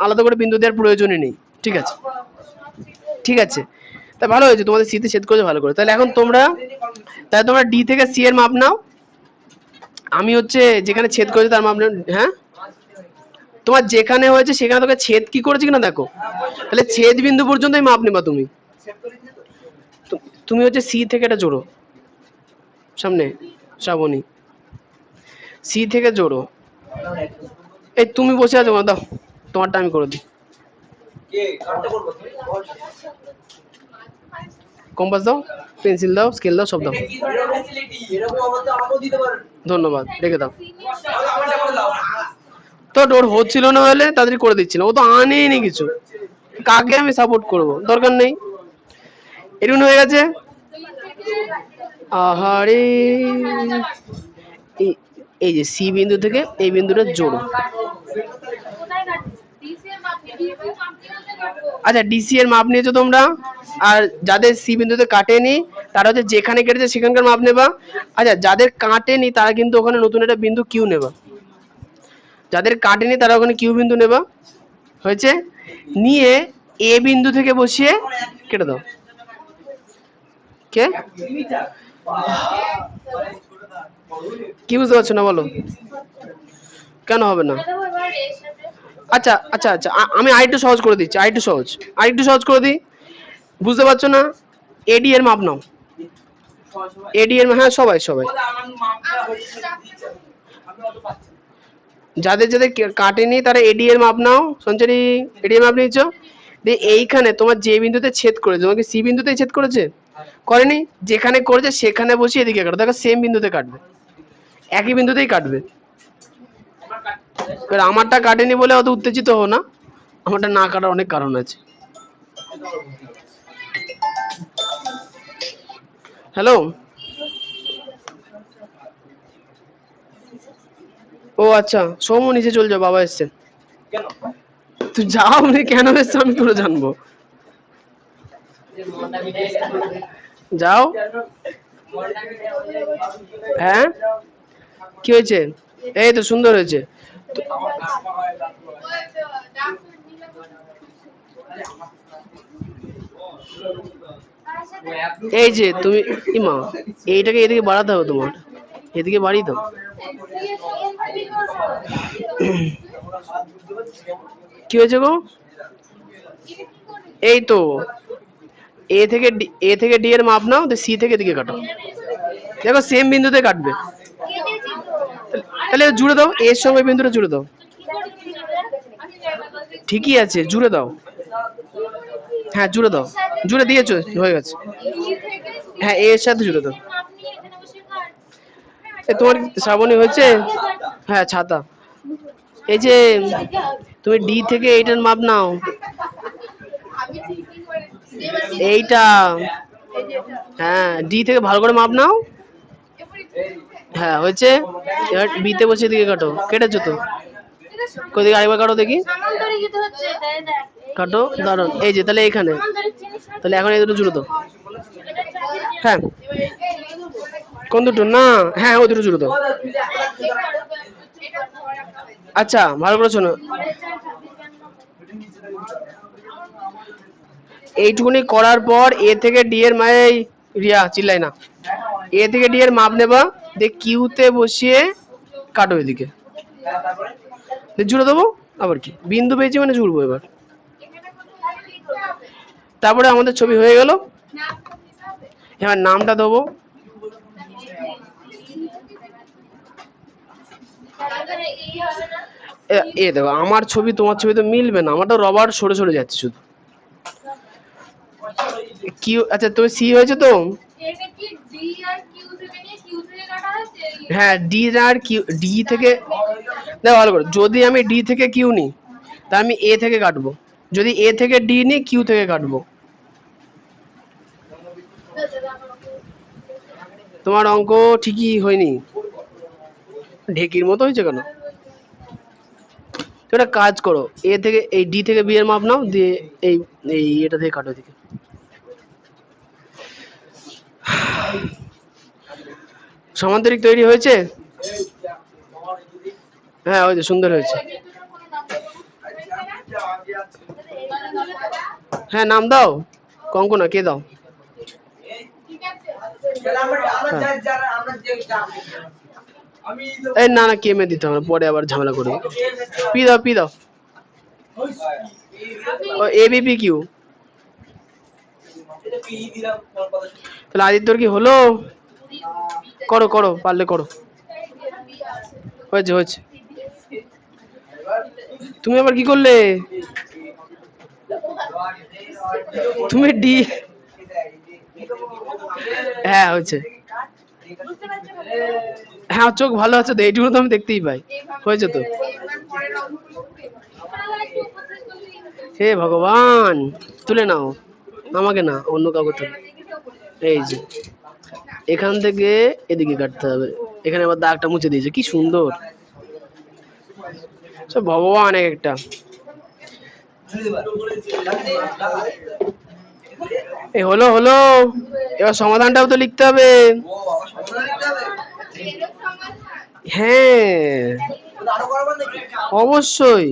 আলাদা করে বিন্দু দেওয়ার প্রয়োজনই নেই। ঠিক আছে ঠিক আছে, তা ভালো হয়েছে, তোমাদের সিতে ছেদ করেছে ভালো করে। তাহলে এখন তোমরা, তাহলে তোমরা ডি থেকে সি এর মাপ নাও। আমি হচ্ছে যেখানে ছেদ করেছে তার মাপ নাও। হ্যাঁ তোমার যেখানে হয়েছে সেখানে তোকে ছেদ কি করেছে কিনা দেখো। তাহলে ছেদ বিন্দু পর্যন্তই মাপ নেবা তুমি। তুমি হচ্ছে সি থেকে এটা জোড়ো, সামনে শ্রাবণী, সি থেকে জোড়ো। এই তুমি বসে আছো, দাও তোমারটা আমি করে দিই। কম্পাস দাও, পেন্সিল দাও, স্কেল দাও, সব দাও। ধন্যবাদ, রেখে দাও। তো ওর হচ্ছিল না বলে তাড়াতাড়ি করে দিচ্ছি না, ও তো আনেই নি কিছু, কাকে আমি সাপোর্ট করব? দরকার নেই। এরকম হয়ে গেছে। আহারে, এই যে সি বিন্দু থেকে এই বিন্দুটা জোড়ো। আচ্ছা ডিসি এর মাপ নিয়েছো তোমরা, আর যাদের সি বিন্দুতে কাটেনি তারা হচ্ছে যেখানে কেটেছে সেখানকার মাপ নেবা। আচ্ছা যাদের কাটেনি তারা কিন্তু ওখানে নতুন একটা বিন্দু কিউ নেবা। যাদের কাটেনি তারা ওখানে কিউ বিন্দু নেবা। হয়েছে? নিয়ে এ বিন্দু থেকে বসিয়ে কেটে দাও। কে কি বুঝতে পারছো না বলো? কেন হবে না? আচ্ছা আচ্ছা আচ্ছা, আমি আরেকটু সহজ করে দিচ্ছি, আরেকটু সহজ করে দিই। বুঝতে পারছো না? এডি এর মাপ নাও। এডি এর, হ্যাঁ সবাই সবাই, যাদের যাদের কাটেনি তারা এডি এর মাপ নাও। সঞ্চারী এডি এর মাপ নিয়েছো, দিয়ে এইখানে তোমার যে বিন্দুতে ছেদ করেছে, তোমাকে সি বিন্দুতেই ছেদ করেছে, করেনি? যেখানে করেছে সেখানে বসে এদিকে কাটো, দেখো সেম বিন্দুতে কাটবে, একই বিন্দুতেই কাটবে। এবার আমারটা কাটেনি বলে অত উত্তেজিত হো না, আমারটা না কাটার অনেক কারণ আছে। হ্যালো, ও আচ্ছা, সোমু নিচে চল যাও, বাবা এসছে। তুই যাও, উনি কেন এসছে আমি করে জানবো, যাও। হ্যাঁ কি হয়েছে? এই তো সুন্দর হয়েছে। এই যে তুমি ইমা, এইটাকে এদিকে বাড়াতে হবে তোমার, এদিকে বাড়িয়ে দাও। কি হয়েছে গো? এই তো এ থেকে ডি এর মাপ নাও, সি থেকে এদিকে কাটো, দেখো সেম বিন্দুতে কাটবে। তাহলে জুড়ে দাও, এর সঙ্গে বিন্দুটা জুড়ে দাও। ঠিকই আছে, জুড়ে দাও। হ্যাঁ জুড়ে দাও, জুড়ে দিয়েছো, হয়ে গেছে। হ্যাঁ এর সাথে জুড়ে দাও। তোমার শ্রাবণী হয়েছে? হ্যাঁ ছাতা। এই যে তুমি ডি থেকে এইটার মাপ নাও, এইটা, হ্যাঁ ডি থেকে ভালো করে মাপ নাও। হ্যাঁ হয়েছে। এবার বিতে বসে দিকে কাটো, কেটেছো তো, কোদিকে আরেকবার কাটো দেখি, কাটো, দারুন। এই যে তাহলে এখানে, তাহলে এখন এই দুটো জুড়ে দাও। হ্যাঁ কোন দুটো? না হ্যাঁ ওই দুটো জুড়ে দাও। আচ্ছা ভালো করে শোনো, এইটুকুনি করার পর এ থেকে ডি এর রিয়া চিল্লাই না, এ থেকে ডি এর মাপ নেবা, দিয়ে কিউতে বসিয়ে কাটো এদিকে, জুড়ে দেবো। আবার কি বিন্দু পেয়েছি মানে জুড়বো এবার। তারপরে আমাদের ছবি হয়ে গেল। এবার নামটা দেবো, এ দেখো আমার ছবি তোমার ছবি তো মিলবে না, আমারটা রবার সরে সরে যাচ্ছে শুধু। কিউ, আচ্ছা তুমি সি হয়েছে তো? হ্যাঁ ডি আর কিউ, ডি থেকে দেখো ভালো করে, যদি আমি ডি থেকে কিউ নিই তা আমি এ থেকে কাটবো, যদি এ থেকে ডি নিই কিউ থেকে কাটবো। তোমার অঙ্ক ঠিকই হয়নি, ঢেকির মতো হয়েছে কেন? একটা কাজ করো, এ থেকে এই ডি থেকে বি এর মাপ নাও, দিয়ে এই এই এটা থেকে কাটো দিকে। সমান্তরিক তৈরি হয়েছে? হ্যাঁ ওই যে সুন্দর হয়েছে। হ্যাঁ নাম দাও, কঙ্কনা কে দাও। এই না না কেমে দিতে হবে, পরে আবার ঝামেলা করবে। পি দাও, পি দাও, এ বি পি কিউ। তাহলে আদিত্যর কি হলো? করো করো, পারলে করো। হয়েছে হয়েছে। তুমি আবার কি করলে? তুমি ডি, হ্যাঁ হয়েছে। হ্যাঁ চোখ ভালো আছে তো, এইটুকু তো আমি দেখতেই পাই। হয়েছে তো। হে ভগবান, তুলে নাও, আমাকে না অন্য কাউকে তুলে। এই যে এখান থেকে এদিকে কাটতে হবে, এখানে আবার দাগটা মুছে দিয়েছে, কি সুন্দর সব ভগবান এক একটা। এই হলো হলো, এবার সমাধানটাও তো লিখতে হবে। হ্যাঁ অবশ্যই,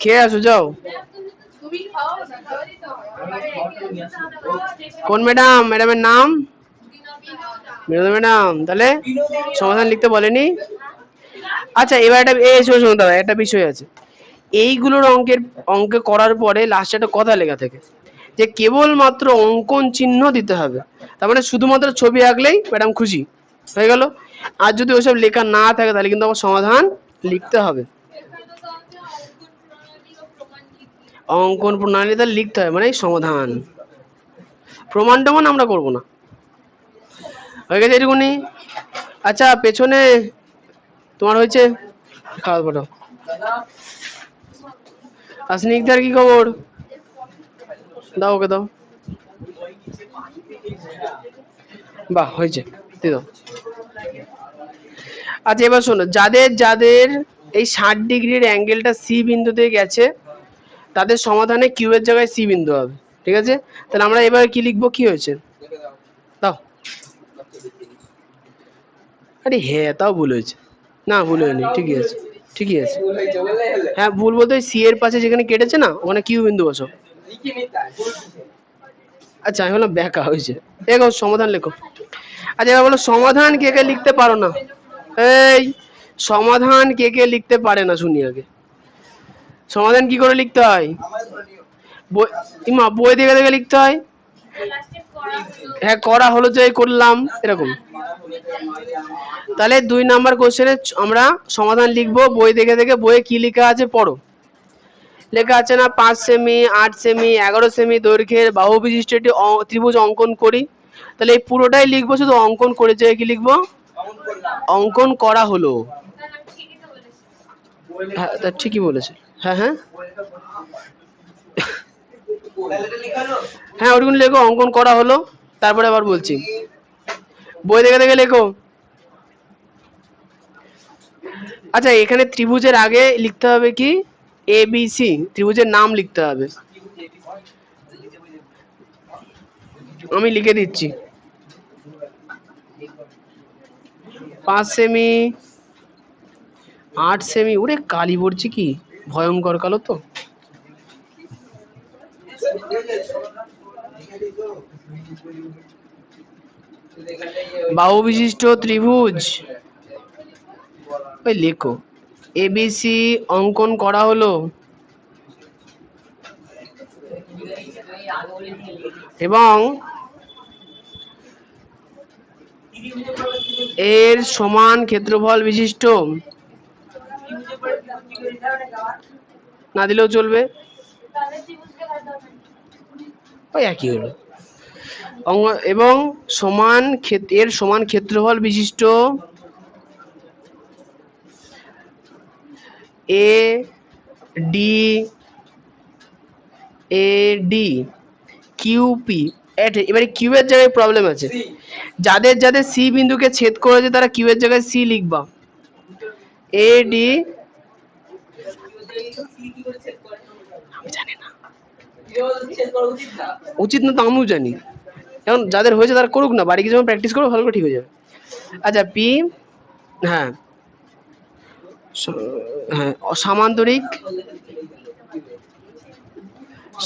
খেয়ে আসো যাও। কোন ম্যাডাম? ম্যাডামের নাম বিনোদা ম্যাডাম। তাহলে সমাধান লিখতে বলেনি? আচ্ছা এবার একটা বিষয় আছে, এইগুলোর অঙ্কে করার পরে লাস্টে একটা কথা লেখা থাকে যে কেবলমাত্র অঙ্কন চিহ্ন দিতে হবে, তার মানে শুধুমাত্র ছবি আঁকলেই ম্যাডাম খুশি হয়ে গেল। আর যদি ওইসব লেখা না থাকে তাহলে কিন্তু আমার সমাধান লিখতে হবে। অঙ্কন প্রণালী তার লিখতে হয় মানে সমাধান, প্রমাণ টমান আমরা করবো না। হয়ে গেছে এটুকুনি। আচ্ছা পেছনে তোমার হয়েছে, খাওয়া পাঠাও। আর স্নিগ্ধার কি খবর? দাও ওকে দাও। বাহ হয়েছে, দিয়ে দাও। আচ্ছা এবার শোনো, যাদের যাদের এই 60° অ্যাঙ্গেলটা সি বিন্দুতে গেছে তাদের সমাধানে কিউ এর জায়গায় সি বিন্দু হবে, ঠিক আছে? তাহলে আমরা এবার কি লিখবো, কি হয়েছে দাও। আরে হ্যাঁ তাও ভুল হয়েছে, না ভুল হয়নি, ঠিকই আছে ঠিকই আছে। হ্যাঁ ভুল বলতে সি এর পাশে যেখানে কেটেছে না ওখানে কিউ বিন্দু বসো। আচ্ছা আমি বললাম ব্যাকা হয়েছে, দেখো সমাধান লেখো। আচ্ছা এবার বলো সমাধান কে কে লিখতে পারো না? এই সমাধান কে কে লিখতে পারে না শুনি আগে। সমাধান কি করে লিখতে হয়? বই দেখে দেখে লিখতে হয়। হ্যাঁ করা হলো যে করলাম এরকম। তাহলে 2 নাম্বার কোশ্চেনে আমরা সমাধান লিখবো বই দেখে দেখে। বইয়ে কি লেখা আছে পড়ো। লেখা আছে না 5 সেমি 8 সেমি 11 সেমি দৈর্ঘ্যের বাহু বিশিষ্ট একটি ত্রিভুজ অঙ্কন করি। তাহলে এই পুরোটাই লিখবো, শুধু অঙ্কন করে যায় কি লিখবো, অঙ্কন করা হলো। হ্যাঁ তা ঠিকই বলেছে। হ্যাঁ হ্যাঁ হ্যাঁ ওটুকুন লেখো, অঙ্কন করা হলো। তারপরে আবার বলছি বই দেখে দেখে লেখো। আচ্ছা এখানে ত্রিভুজের আগে লিখতে হবে কি, এ বি সি, ত্রিভুজের নাম লিখতে হবে। আমি লিখে দিচ্ছি 5 সেমি 8 সেমি। ওরে কালি পড়ছে কি ভয়ঙ্কর কালো তো। বাহু বিশিষ্ট ত্রিভুজ ওই লেখো, এবিসি অঙ্কন করা হলো এবং এর সমান ক্ষেত্রফল বিশিষ্ট, না দিলেও চলবে, ওই একই হলো, এবং এর সমান ক্ষেত্রফল বিশিষ্ট এ ডি কিউপি। এবারে কিউ এর জায়গায় প্রবলেম আছে, যাদের যাদের সি বিন্দুকে ছেদ করেছে তারা কিউ এর জায়গায় সি লিখবা। এ ডি জানি না, উচিত না তো আমিও জানি, এখন যাদের হয়েছে তারা করুক না, বাড়ি গিয়ে যখন প্র্যাকটিস করো ভালো করে ঠিক হয়ে যাবে। আচ্ছা পি, হ্যাঁ হ্যাঁ সামান্তরিক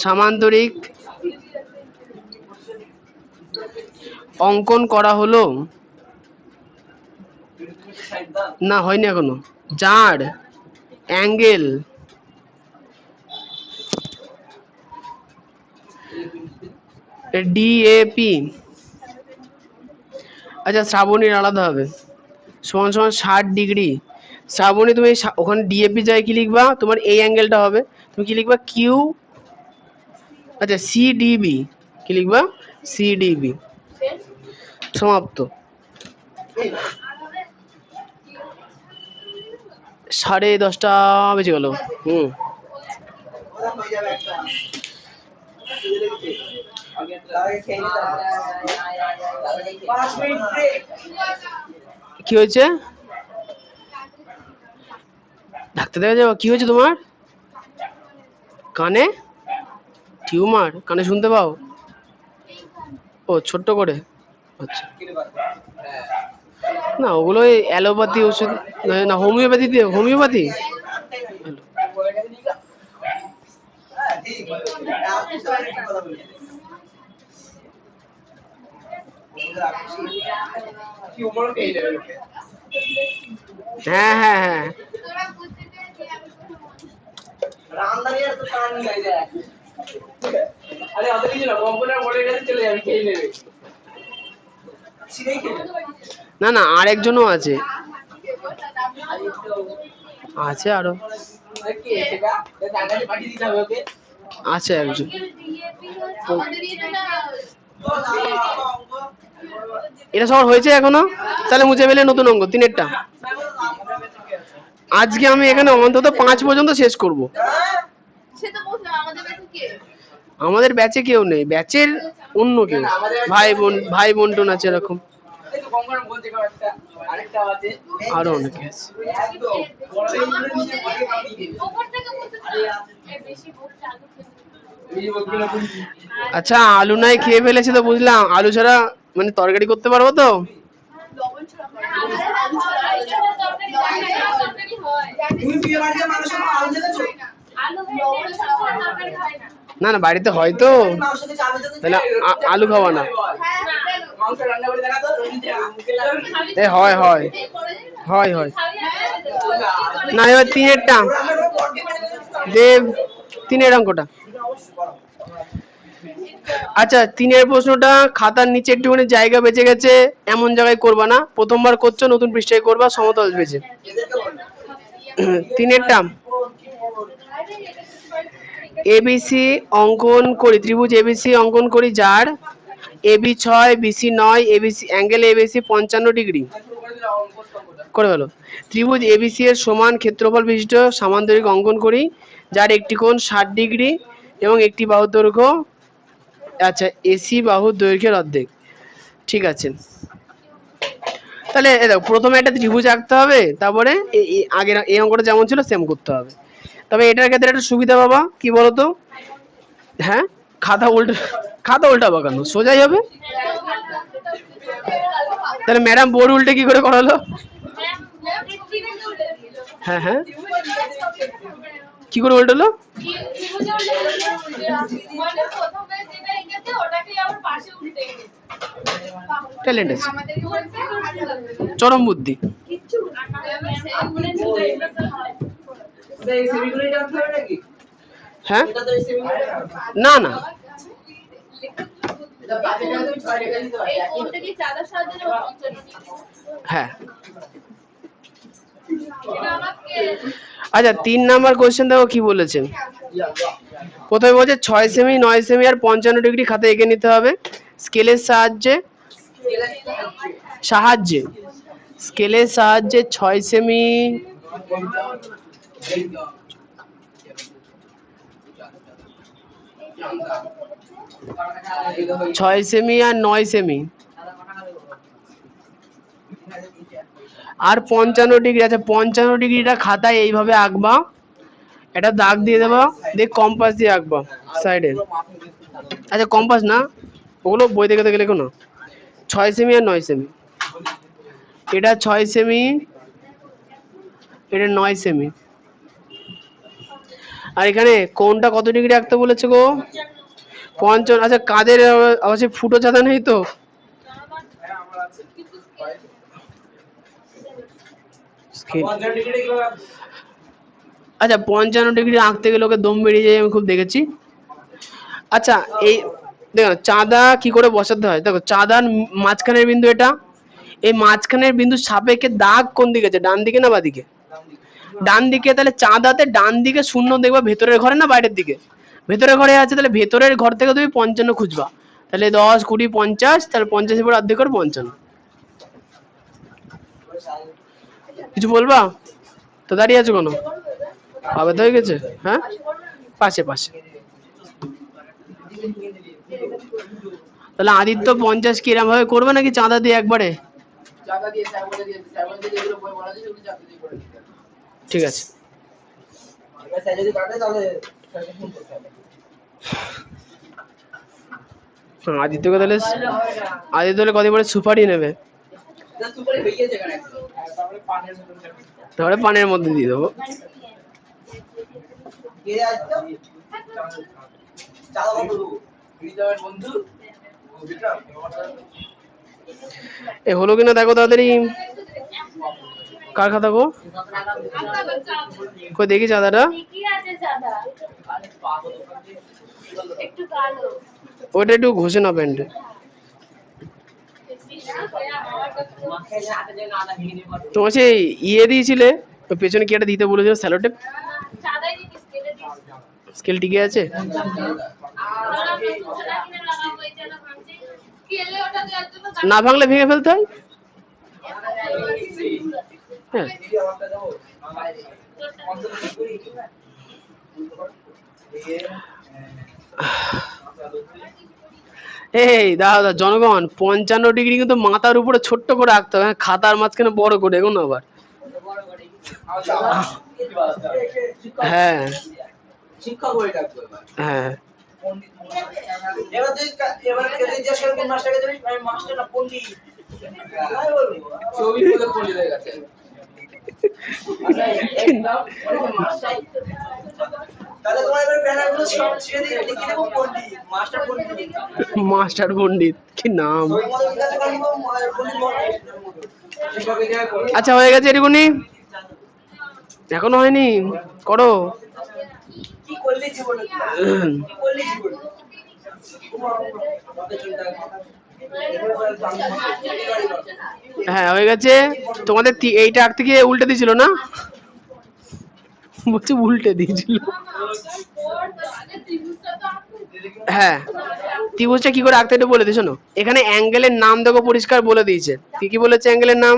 সামান্তরিক অঙ্কন করা হলো, না হয়নি এখনো, যার অ্যাঙ্গেল ডিএপি। আচ্ছা শ্রাবণীর আলাদা হবে, সমান সমান 60°। শ্রাবণী তুমি ওখানে ডিএপি যায় কি লিখবা, তোমার এই অ্যাঙ্গেলটা হবে, তুমি কি লিখবা কিউ, আচ্ছা সিডিবি, কি লিখবা সিডিবি। সমাপ্ত। 10:30 বেজে গেল। কি হয়েছে, ডাক্তার দেখা যাবো? কি হয়েছে তোমার? কানে টিউমার, কানে শুনতে পাও? ও ছোট্ট করে, আচ্ছা না ওগুলো অ্যালোপ্যাথি ওষুধ, না হোমিওপ্যাথি দিয়ে, হোমিওপ্যাথি। হ্যাঁ হ্যাঁ হ্যাঁ না না আর একজনও আছে, আছে আরো। আছে একজন। এটা সবার হয়েছে এখনো? তাহলে মুছে ফেলে নতুন অঙ্ক 3-এরটা। আজকে আমি এখানে অন্তত 5 পর্যন্ত শেষ করব। আমাদের ব্যাচে কেউ নেই, ব্যাচের অন্য কেউ, ভাই বোন আছে এরকম, আরো অনেকে আছে। আচ্ছা আলু নাই খেয়ে ফেলেছি তো বুঝলাম, আলু ছাড়া মানে তরকারি করতে পারবো তো? না না বাড়িতে হয় তো, তাহলে আলু খাওয়া না। হয় হয় হয় হয় না। এবার 3-এরটা দেব, 3-এর অঙ্কটা। আচ্ছা 3-এর প্রশ্নটা খাতার নিচে একটুখানি জায়গা বেঁচে গেছে, এমন জায়গায় করবা না, প্রথমবার করছো নতুন পৃষ্ঠায় করবা সমতল বেঁচে। 3-এরটা এবিসি অঙ্কন করি, ত্রিভুজ এবিসি অঙ্কন করি যার AB 6 BC 9, ABC angle ABC 55 degree করে হলো। ত্রিভুজ এবিসি এর সমান ক্ষেত্রফল বিশিষ্ট সামান্তরিক অঙ্কন করি যার একটি কোণ 60 ডিগ্রি এবং একটি বাহুর দৈর্ঘ্য, আচ্ছা এসি বাহুর দৈর্ঘ্যের অর্ধেক। ঠিক আছে, তাহলে দেখো প্রথমে একটা ত্রিভুজ আঁকতে হবে, তারপরে আগের এই অঙ্কটা যেমন ছিল সেম করতে হবে। তবে এটার ক্ষেত্রে একটা সুবিধা বাবা কি বলতো, হ্যাঁ খাতা উল্টা বাঁকানো সোজাই হবে। তাহলে ম্যাডাম বোর্ড উল্টে কি করে করালো? হ্যাঁ হ্যাঁ কি করে উল্টালো? ট্যালেন্ট আছে, চরম বুদ্ধি। হ্যাঁ না না হ্যাঁ আচ্ছা 3 নাম্বার কোশ্চেন দেখো কি বলেছে। প্রথমে বলছে 6 সেমি 9 সেমি আর 55 ডিগ্রি খাতা এঁকে নিতে হবে স্কেলের সাহায্যে স্কেলের সাহায্যে 6 সেমি 6 সেমি আর 9 সেমি আর 55 ডিগ্রি। আচ্ছা 55 ডিগ্রিটা খাতায় এইভাবে আঁকবা, এটা দাগ দিয়ে দেবা, দিয়ে কম্পাস দিয়ে আঁকবা সাইডে। আচ্ছা কম্পাস না, ওগুলো বই দেখে দেখে লেখো না। 6 সেমি আর 9 সেমি, এটা 6 সেমি এটা 9 সেমি। আর এখানে কোনটা কত ডিগ্রি আঁকতে বলেছে গো? 55। আচ্ছা কাদের অবশ্যই ফুটো চাঁদা নেই তো? আচ্ছা 55 ডিগ্রি আঁকতে গেলে ওকে দম বেরিয়ে যায়, আমি খুব দেখেছি। আচ্ছা এই দেখো চাঁদা কি করে বসাতে হয়, দেখো চাঁদার মাঝখানের বিন্দু এটা, এই মাঝখানের বিন্দুর সাপেক্ষে দাগ কোন দিকে আছে, ডান দিকে না বাঁ দিকে? ডান দিকে। তাহলে চাঁদাতে ডান দিকে শূন্য দেখবা ভেতরের ঘরে না বাইরের দিকে? ভেতরের ঘরে আছে, তাহলে ভেতরের ঘর থেকে তুমি 55 খুঁজবা। তাহলে 10 20 50, তাহলে 50 এর অর্ধেক করে 55। কিছু বলবা তো? দাঁড়িয়ে আছো কোনো? হবে তো হয়ে গেছে। হ্যাঁ পাশে পাশে। তাহলে আদিত্য 50 কি এরকম ভাবে করবে নাকি চাঁদা দিয়ে একবারে? ঠিক আছে আদিত্যকে তাহলে কত করে সুপারি নেবে, তাহলে পানের মধ্যে দিয়ে দেবো। এ হলো কিনা দেখো তাড়াতাড়ি। কার খাতা গো? কই দেখি চাঁদাটা। ওটা একটু ঘষে না প্যান্টে। তোমার সেই ইয়ে দিয়েছিলে পেছনে কি একটা দিতে বলেছিল, স্যালোটেপ? স্কেল টিকে আছে? না ভাঙলে ভেঙে ফেলতে হয়। হ্যাঁ এই দাদা জনগণ, 55 ডিগ্রি কিন্তু মাথার উপরে ছোট্ট করে আঁকতে হবে, খাতার মাঝখানে বড় করে এখন আবার। হ্যাঁ হ্যাঁ মাস্টার পণ্ডিত কি নাম। আচ্ছা হয়ে গেছে এটুকুনি, এখনো হয়নি, করো। হ্যাঁ হয়ে গেছে তোমাদের। এইটা আগ থেকে উল্টে দিয়েছিল না? বলছি উল্টে দিয়েছিল। হ্যাঁ ত্রিভুজটা কি করে আঁকতে এটা বলে দিয়েছো না। এখানে অ্যাঙ্গেলের নাম দেখো পরিষ্কার বলে দিয়েছে। কি কি বলেছে অ্যাঙ্গেলের নাম?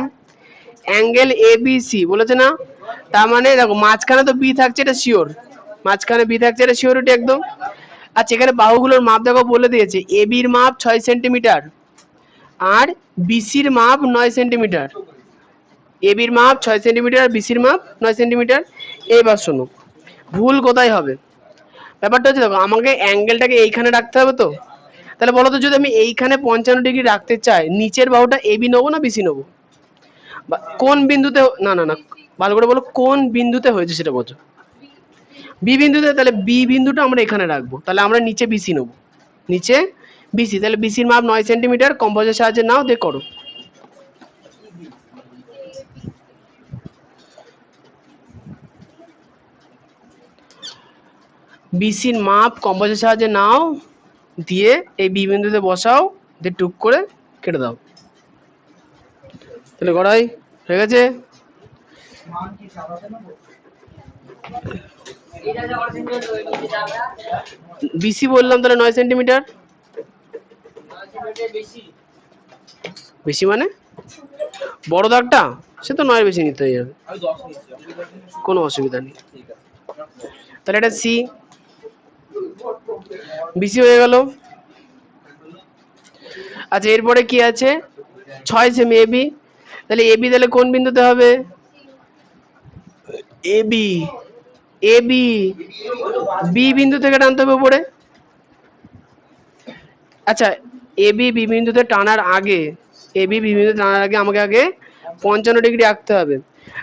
অ্যাঙ্গেল এবিসি বলেছে না? তার মানে দেখো মাঝখানে তো বি থাকছে, এটা শিওর। মাঝখানে বি থাকছে, এটা শিওরিটি একদম। আচ্ছা এখানে বাহুগুলোর মাপ দেখো বলে দিয়েছে। এবির মাপ 6 সেন্টিমিটার আর বিসির মাপ 9 সেন্টিমিটার। এবির মাপ 6 সেন্টিমিটার, বিসির মাপ 9 সেন্টিমিটার। এইবার শোনো ভুল কোথায় হবে। ব্যাপারটা হচ্ছে দেখো আমাকে অ্যাঙ্গেলটাকে এইখানে রাখতে হবে তো। তাহলে বলো তো যদি আমি এইখানে 55 ডিগ্রি রাখতে চাই, নিচের বাহুটা এবি নেবো না বিসি নেবো? কোন বিন্দুতে, না না না ভালো করে বলো কোন বিন্দুতে হয়েছে সেটা বলছো। বি বিন্দুতে, তাহলে বি বিন্দুটা আমরা এখানে রাখবো, তাহলে আমরা নিচে বিসি নেবো। নিচে বিসি, তাহলে বিসির মাপ 9 সেন্টিমিটার, কম্পাসের সাহায্যে নাও দিয়ে করো। বিসির মাপ কম্পাসের সাহায্যে নাও, দিয়ে এই বি বিন্দুতে বসাও, দিয়ে টুক করে কেটে দাও। তাহলে করাই হয়ে গেছে। বিসি বললাম তাহলে 9 সেন্টিমিটার। বেশি মানে বড় দাগটা, সে তো 9 বেশি নিতে হয়ে যাবে, কোনো অসুবিধা নেই। তাহলে এটা সি, বিসি হয়ে গেল। আচ্ছা এরপরে কি আছে? 6 সেমি এবি। তাহলে এবি তাহলে কোন বিন্দুতে হবে? এবি, এবি বি বিন্দু থেকে টানতে হবে উপরে। আচ্ছা এবি বি বিন্দুতে টানার আগে, এবি বি বিন্দুতে টানার আগে আমাকে আগে 55 ডিগ্রি আঁকতে হবে।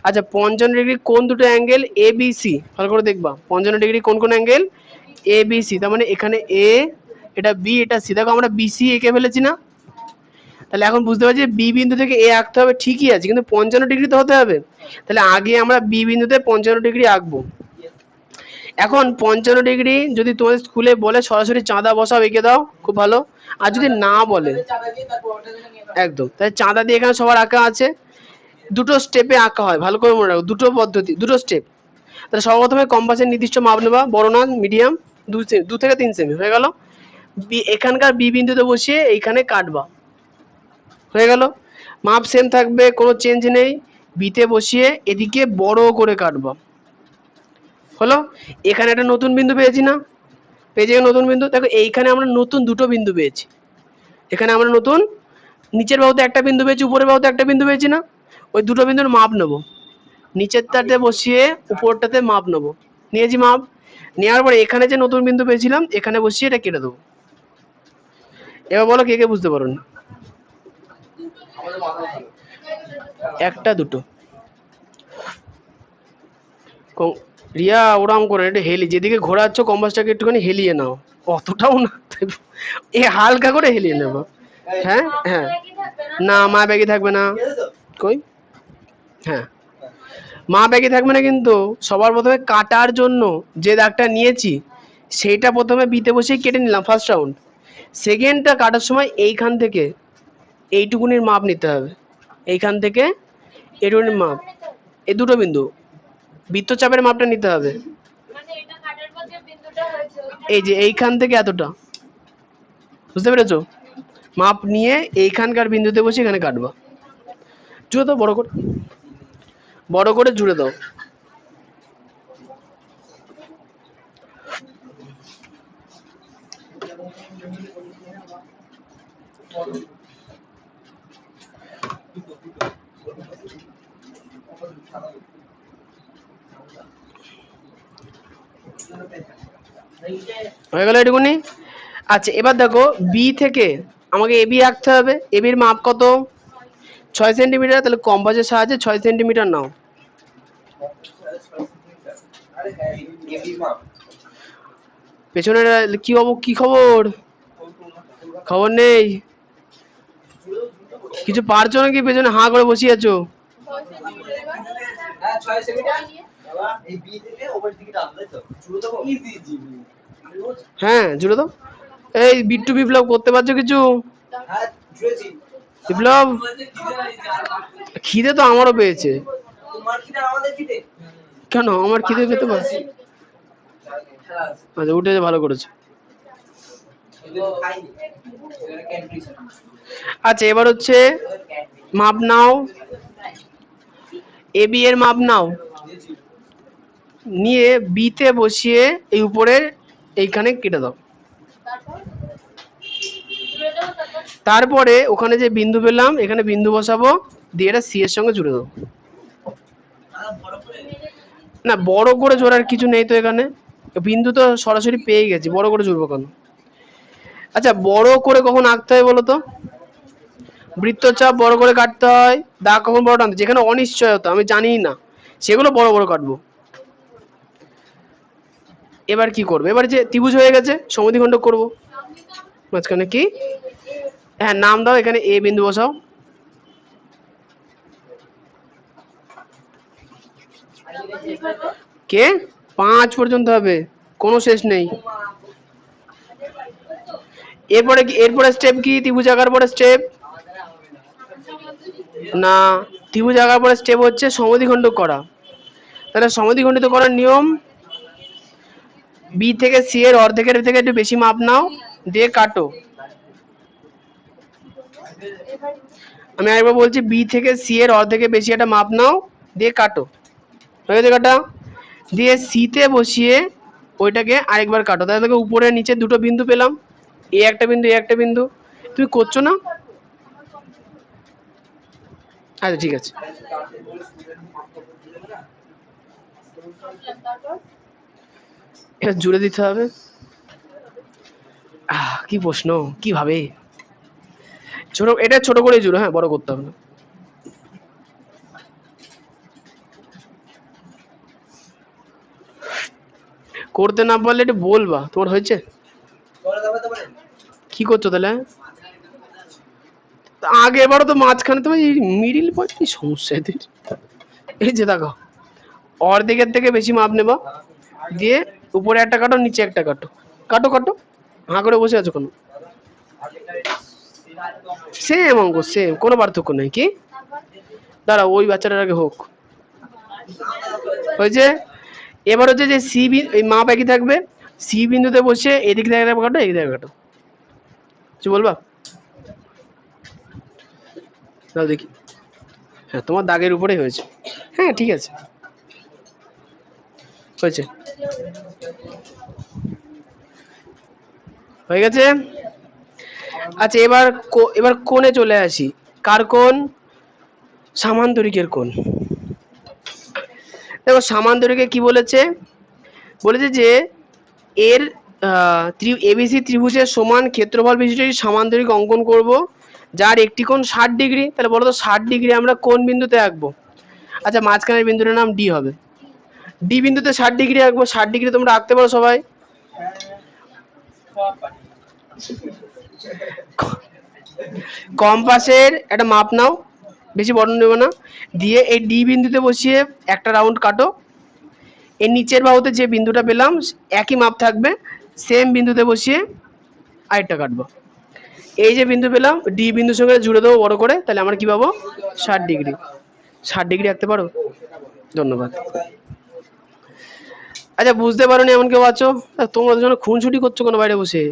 আচ্ছা 55 ডিগ্রি কোন দুটো অ্যাঙ্গেল? এ বি সি। ভালো করে দেখবা 55 ডিগ্রি কোন কোন অ্যাঙ্গেল? এ বি সি। তার মানে এখানে এ, এটা বি, এটা সি। দেখো আমরা বিসি এঁকে ফেলেছি না? তাহলে এখন বুঝতে পারছি বি বিন্দু থেকে এ আঁকতে হবে, ঠিকই আছে, কিন্তু 55 ডিগ্রি তো হতে হবে। তাহলে আগে আমরা বি বিন্দুতে 55 ডিগ্রি আঁকবো। এখন 55 ডিগ্রি যদি তোমাদের স্কুলে বলে সরাসরি চাঁদা বসাও, এঁকে দাও, খুব ভালো। আর যদি না বলে একদম, তাহলে চাঁদা দিয়ে এখানে সবার আঁকা আছে। দুটো স্টেপে আঁকা হয়, ভালো করে মনে রাখো, দুটো পদ্ধতি, দুটো স্টেপ। তাহলে সর্বপ্রথমে কম্পাসের নির্দিষ্ট মাপ নেবা, বড় না মিডিয়াম, 2 থেকে 3 সেমি হয়ে গেল। এখানকার বি বিন্দুতে বসিয়ে এইখানে কাটবা, হয়ে গেল। মাপ সেম থাকবে, কোনো চেঞ্জ নেই। বিতে বসিয়ে এদিকে বড় করে কাটবা, হলো। এখানে একটা নতুন বিন্দু পেয়েছি না? পেয়েছি নতুন বিন্দু। দেখো এইখানে আমরা নতুন দুটো বিন্দু পেয়েছি। এখানে আমরা নতুন নিচের বাহুতে একটা বিন্দু পেয়েছি, উপরের বাহুতে একটা বিন্দু পেয়েছি না? ওই দুটো বিন্দুর মাপ নেবো, নিচেরটাতে বসিয়ে উপরটাতে মাপ নেবো। নিয়েছি মাপ, নেওয়ার পরে এখানে যে নতুন বিন্দু পেয়েছিলাম এখানে বসিয়ে এটা কেটে দেবো। এবার বলো কে কে বুঝতে পারো না? একটা দুটো রিয়া ওরাম করে এটা হেলি, যেদিকে ঘোরাচ্ছ কম্পাসটাকে একটুখানি হেলিয়ে নাও, অতটাও না, এ হালকা করে হেলিয়ে নেবো। হ্যাঁ হ্যাঁ, না মা ব্যাগই থাকবে না। কই? হ্যাঁ মা ব্যাগই থাকবে না, কিন্তু সবার প্রথমে কাটার জন্য যে দাগটা নিয়েছি সেইটা প্রথমে বিতে বসেই কেটে নিলাম ফার্স্ট রাউন্ড। সেকেন্ডটা কাটার সময় এইখান থেকে এইটুকুনির মাপ নিতে হবে, এইখান থেকে এইটুকুনির মাপ, এই দুটো বিন্দু বৃত্তচাপের মাপটা নিতে হবে। এই যে এইখান থেকে এতটা, বুঝতে পেরেছো? মাপ নিয়ে এইখানকার বিন্দুতে বসে এখানে কাটবা। জুড়ে দাও বড় করে, বড় করে জুড়ে দাও। হয়ে গেল এটুকুনি। আচ্ছা এবার দেখো বি থেকে আমাকে এবি আঁকতে হবে। এবির মাপ কত? 6 সেন্টিমিটার। তাহলে কম্পাসের সাহায্যে 6 সেন্টিমিটার নাও। পেছনে কি কি খবর? খবর নেই? কিছু পারছো নাকি? পেছনে হাঁ করে বসিয়ে আছো। হ্যাঁ জুড়ে দাও। এই বিট্টু বিপ্লব করতে পারছো কিছু? বিপ্লব খিদে তো আমারও পেয়েছে। কেন আমার খিদে পেতে পারে? আচ্ছা উঠে ভালো করেছে। আচ্ছা এবার হচ্ছে মাপ নাও, এ বি এর মাপ নাও, নিয়ে বিতে বসিয়ে এই উপরে এইখানে কেটে দাও। তারপরে ওখানে যে বিন্দু পেলাম এখানে বিন্দু বসাবো, দিয়ে এটা সি এর সঙ্গে জুড়ে দেবো। না বড় করে জোড়ার কিছু নেই তো, এখানে বিন্দু তো সরাসরি পেয়ে গেছি, বড় করে জুড়বো কেন? আচ্ছা বড় করে কখন আঁকতে হয় বলো তো? বৃত্তচাপ বড় করে কাটতে হয়। দাগ কখন বড় টানতে? যেখানে অনিশ্চয়তা আমি জানি না সেগুলো বড় বড় কাটবো। এবার কি করবো? এবার যে ত্রিভুজ হয়ে গেছে সমদ্বিখণ্ড করব। মাঝখানে কি? হ্যাঁ নাম দাও, এখানে এ বিন্দু বসাও। কে 5 পর্যন্ত হবে, কোনো শেষ নেই। এরপরে কি? এরপরে স্টেপ কি? ত্রিভুজ আঁকার পরে স্টেপ না, ত্রিভুজ আঁকার পরে স্টেপ হচ্ছে সমদ্বিখণ্ড করা। তাহলে সমদ্বিখণ্ডিত করার নিয়ম, বি থেকে সি এর অর্ধেকের থেকে একটু বেশি মাপ নাও, দিয়ে কাটো। আমি আরেকবার বলছি, বি থেকে সি এর অর্ধেকের বেশি একটা মাপ নাও, দিয়ে কাটো। হয়ে গেছে কাটা? দিয়ে সিতে বসিয়ে ওইটাকে আরেকবার কাটো। তাহলে দেখো উপরে নিচে দুটো বিন্দু পেলাম, এ একটা বিন্দু এ একটা বিন্দু। তুমি করছো না? আচ্ছা ঠিক আছে। এটা জুড়ে দিতে হবে। কি প্রশ্ন, কিভাবে? ছোট, এটা ছোট করে জুড়ে, হ্যাঁ বড় করতে হবে না। করতে না পারলে এটা বলবা, তোমার হয়েছে? কি করছো তাহলে? আগে এবারও তো মাঝখানে তোমার মিডিল পয়েন্ট, কি সমস্যা এদের? এই যে দেখো অর্ধেকের থেকে বেশি মাপ নেবা, দিয়ে উপরে একটা কাটো নিচে একটা কাটো, কাটো কাটো। হাঁ করে বসে আছো কোনো? সেম অঙ্ক, সেম, কোনো পার্থক্য নেই। কি দাঁড়া, ওই বাচ্চাটার আগে হোক। হয়েছে? এবার হচ্ছে যে সি এই মাপ একই থাকবে, সি বিন্দুতে বসে এদিক থেকে কাটো এদিক থেকে কাটো। কিছু বলবা? দাও দেখি। হ্যাঁ তোমার দাগের উপরেই হয়েছে। হ্যাঁ ঠিক আছে, হয়েছে, হয়ে গেছে। আচ্ছা এবার এবার কোণে চলে আসি। কার কোণ? সামান্তরিকের কোণ। দেখো সামান্তরিকে কি বলেছে? বলেছে যে এর এবিসি ত্রিভুজের সমান ক্ষেত্রফল বিশিষ্ট একটি সামান্তরিক অঙ্কন করব, যার একটি কোণ 60 ডিগ্রি। তাহলে বলো তো 60 ডিগ্রি আমরা কোন বিন্দুতে আঁকবো? আচ্ছা মাঝখানের বিন্দুটার নাম ডি হবে। ডি বিন্দুতে 60 ডিগ্রি আঁকবো। 60 ডিগ্রি তোমরা আঁকতে পারো সবাই? কম্পাসের একটা মাপ নাও, বেশি বড় নেবে না, দিয়ে এই ডি বিন্দুতে বসিয়ে একটা রাউন্ড কাটো। এর নিচের বাহুতে যে বিন্দুটা পেলাম একই মাপ থাকবে, সেম বিন্দুতে বসিয়ে আরেকটা কাটবো। এই যে বিন্দু পেলাম ডি বিন্দুর সঙ্গে জুড়ে দেবো বড় করে, তাহলে আমরা কি পাবো? 60 ডিগ্রি। 60 ডিগ্রি আঁকতে পারো? ধন্যবাদ। আচ্ছা বুঝতে পারোনি এমন কেউ আছো? তোমরা জন্য খুনসুটি করছো কোনো বাইরে বসে,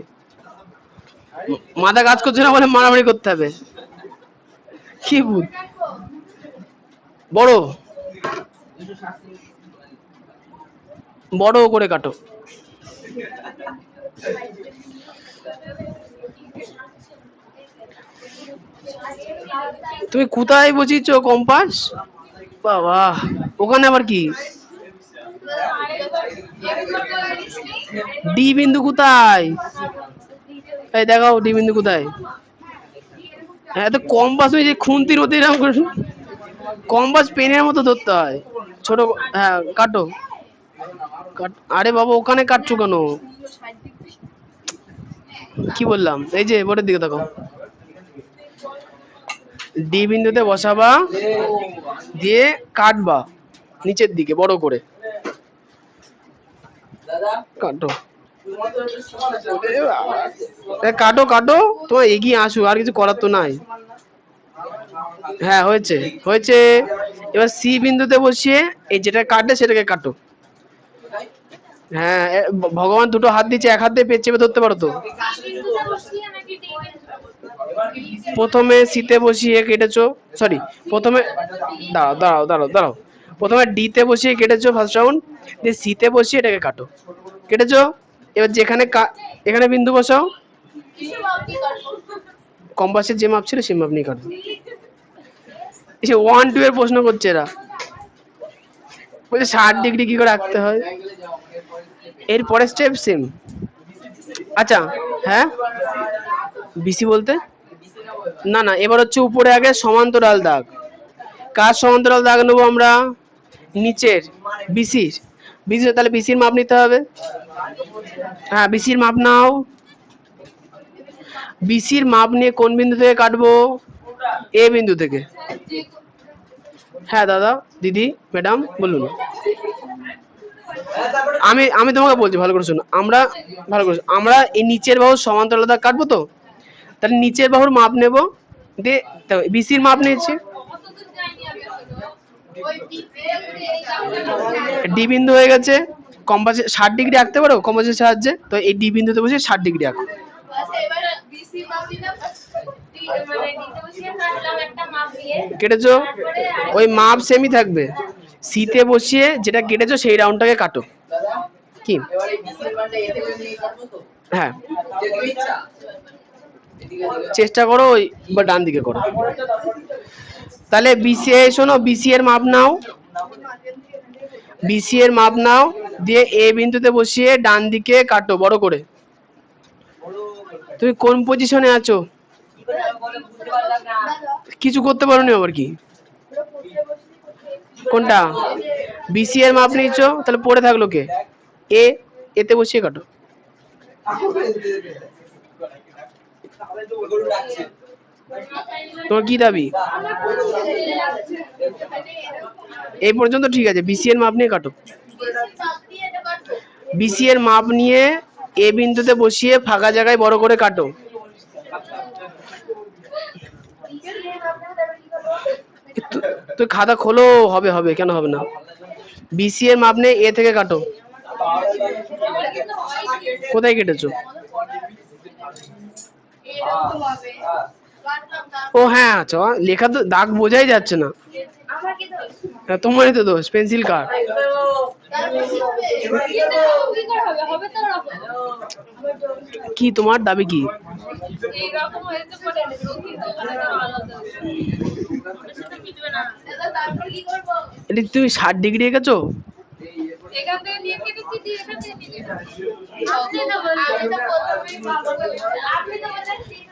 মাথা কাজ করছে না বলে মারামারি করতে হবে। কি বুঝ বড় বড় করে কাটো। তুমি কোথায় বসিয়েছো কম্পাস? বাবা, ওখানে আবার কি? ডি বিন্দু কোথায়? এই দেখাও ডি বিন্দু কোথায়? হ্যাঁ তো কম্পাস ওই যে খুন্তির ওতে এরকম করে, কম্পাস পেনের মতো ধরতে হয় ছোট। হ্যাঁ কাটো। আরে বাবা ওখানে কাটছো কেন? কি বললাম? এই যে বোর্ডের দিকে দেখো, ডি বিন্দুতে বসাবা, দিয়ে কাটবা নিচের দিকে বড় করে কাটো। কাটো কাটো, তোমার এগিয়ে আসো, আর কিছু করার তো নাই। হ্যাঁ হয়েছে হয়েছে। এবার সি বিন্দুতে বসিয়ে এই যেটা কাটে সেটাকে কাটো। হ্যাঁ ভগবান দুটো হাত দিচ্ছে, এক হাত দিয়ে পেট চেপে ধরতে পারো তো। প্রথমে সিতে বসিয়ে কেটেছো, সরি প্রথমে দাঁড়াও দাঁড়াও দাঁড়াও দাঁড়াও, প্রথমে ডিতে বসিয়ে কেটেছো ফার্স্ট রাউন্ড, দিয়ে সিতে বসিয়ে এটাকে কাটো। কেটেছো, এবার যেখানে এখানে বিন্দু বসাও, কম্পাসের যে মাপ ছিল সেই মাপ নিয়ে কাটো। এসে 1-2 এর প্রশ্ন করছে এরা, বলছে 60 ডিগ্রি কি করে রাখতে হয়। এর পরের স্টেপ সেম। আচ্ছা হ্যাঁ, বিসি বলতে না না, এবার হচ্ছে উপরে আগে সমান্তরাল দাগ। কার সমান্তরাল দাগ নেবো আমরা? নিচের বিসির। বিসি, তাহলে বিসির মাপ নিতে হবে। হ্যাঁ বিসির মাপ নাও। বিসির মাপ নিয়ে কোন বিন্দু থেকে কাটবো? এ বিন্দু থেকে। হ্যাঁ দাদা দিদি ম্যাডাম বলুন। আমি আমি তোমাকে বলছি ভালো করে শোনো, আমরা ভালো করে আমরা এই নিচের বাহুর সমান্তরাল দাগ কাটবো তো, তাহলে নিচের বাহুর মাপ নেব, দিয়ে বিসির মাপ নিয়েছি। ডি বিন্দু হয়ে গেছে। কম্পাসে 60 ডিগ্রি আঁকতে পারো কম্পাসের সাহায্যে, তো এই ডি বিন্দুতে বসে 60 ডিগ্রি আঁকো। কেটেছো, ওই মাপ সেমই থাকবে। সিতে বসিয়ে যেটা কেটেছো সেই রাউন্ডটাকে কাটো। কি হ্যাঁ চেষ্টা করো ওই বা ডান দিকে করো। তাহলে বিসি, শোনো বিসি এর মাপ নাও, বিসি এর মাপ নাও, দিয়ে এ বিন্দুতে বসিয়ে ডান দিকে কাটো বড় করে। তুমি কোন পজিশনে আছো? কিছু করতে পারোনি আবার কি? কোনটা? বিসি এর মাপ নিয়েছো, তাহলে পড়ে থাকলো কে? এ, এতে বসিয়ে কাটো। তোমার কি দাবি? এই পর্যন্ত ঠিক আছে, বিসি এর মাপ নিয়ে কাটো। বিসি এর মাপ নিয়ে এ বিন্দুতে বসিয়ে ফাঁকা জায়গায় বড় করে কাটো। তো খাতা খোলো, হবে হবে কেন হবে না। বিসি এর মাপ নিয়ে এ থেকে কাটো। কোথায় কেটেছো? ও হ্যাঁ আচ্ছা, লেখা তো দাগ বোঝাই যাচ্ছে না। তোমারই তো দোষ, পেন্সিল কার। কি তোমার দাবি কি? এটা তুমি 60 ডিগ্রি এঁকেছো?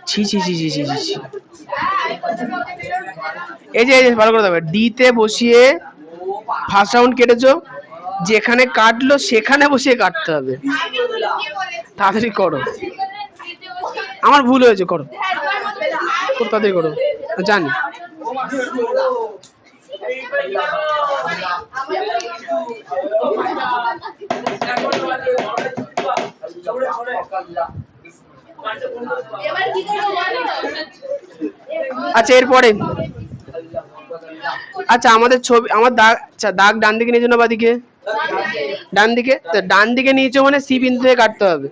ছি ছি ছি ছি ছি ছি। এই যে ভালো করে দেবে, ডি তে বসিয়ে ফার্স্ট রাউন্ড কেটেছো, যেখানে কাটলো সেখানে বসিয়ে কাটতে হবে। তাড়াতাড়ি করো, আমার ভুল হয়েছে, করো খুব তাড়াতাড়ি করো, জানি। আচ্ছা এরপরে, আচ্ছা আমাদের ছবি, আমার দাগ, আচ্ছা দাগ ডান দিকে নিয়ে যাও না বাদিকে? ডান দিকে নিয়েছো মানে সি বিন্দু থেকে কাটতে হবে।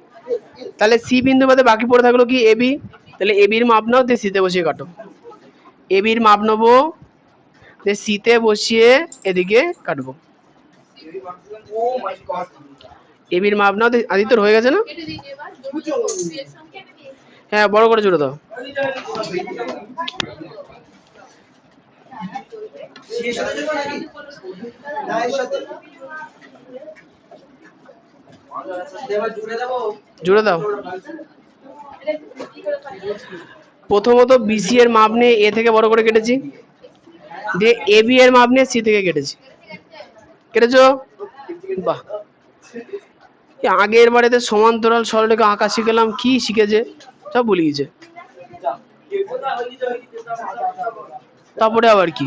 তাহলে সি বিন্দু বাদে বাকি পড়ে থাকলো কি এবি। তাহলে এবির মাপ নাও, দিয়ে সিতে বসিয়ে কাটো। এবির মাপ নেবো, দিয়ে সিতে বসিয়ে এদিকে কাটবো। এবির মাপ নাও, আদিত্যর হয়ে গেছে না? হ্যাঁ, বড় করে জুড়ে দাও। জুড়ে দাও। প্রথমত বিসি এর মাপ নিয়ে এ থেকে বড় করে কেটেছি, দিয়ে এবি এর মাপ নিয়ে সি থেকে কেটেছি। কেটেছো? বাহ, আগের বারেতে সমান্তরাল সরলরেখা আঁকা শিখলাম, কি শিখেছে সব ভুলে গেছে। তারপরে আবার কি?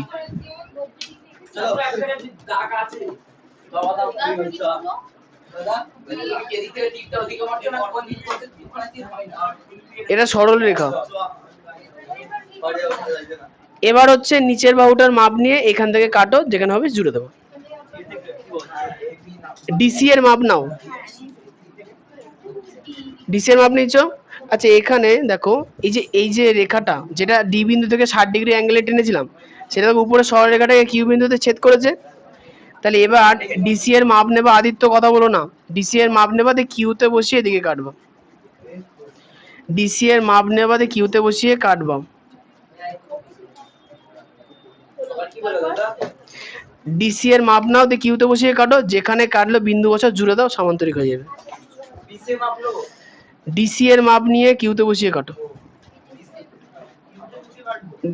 এটা সরল রেখা। এবার হচ্ছে নিচের বাহুটার মাপ নিয়ে এখান থেকে কাটো, যেখানে হবে জুড়ে দেবো। ডিসি এর মাপ নাও। ডিসি এর মাপ নিয়েছো? আচ্ছা, এখানে দেখো এই যে রেখাটা যেটা ডি বিন্দু থেকে 60 ডিগ্রি অ্যাঙ্গেলে টেনেছিলাম, সেটা উপরে সরলরেখাটাকে কিউ বিন্দুতে ছেদ করেছে। তাহলে এবার ডিসি এর মাপ নেবা। আদিত্য কথা বলো না। ডিসি এর মাপ নেবা, দিয়ে কিউতে বসিয়ে এদিকে কাটবো। ডিসি এর মাপ নেবা, দিয়ে কিউতে বসিয়ে কাটবো। ডিসি এর মাপ নাও, দিয়ে কিউতে বসিয়ে কাটো, যেখানে কাটলো বিন্দু বসাও, জুড়ে দাও, সামান্তরিক হয়ে যাবে। ডিসি এর মাপ নিয়ে কিউতে বসিয়ে কাটো,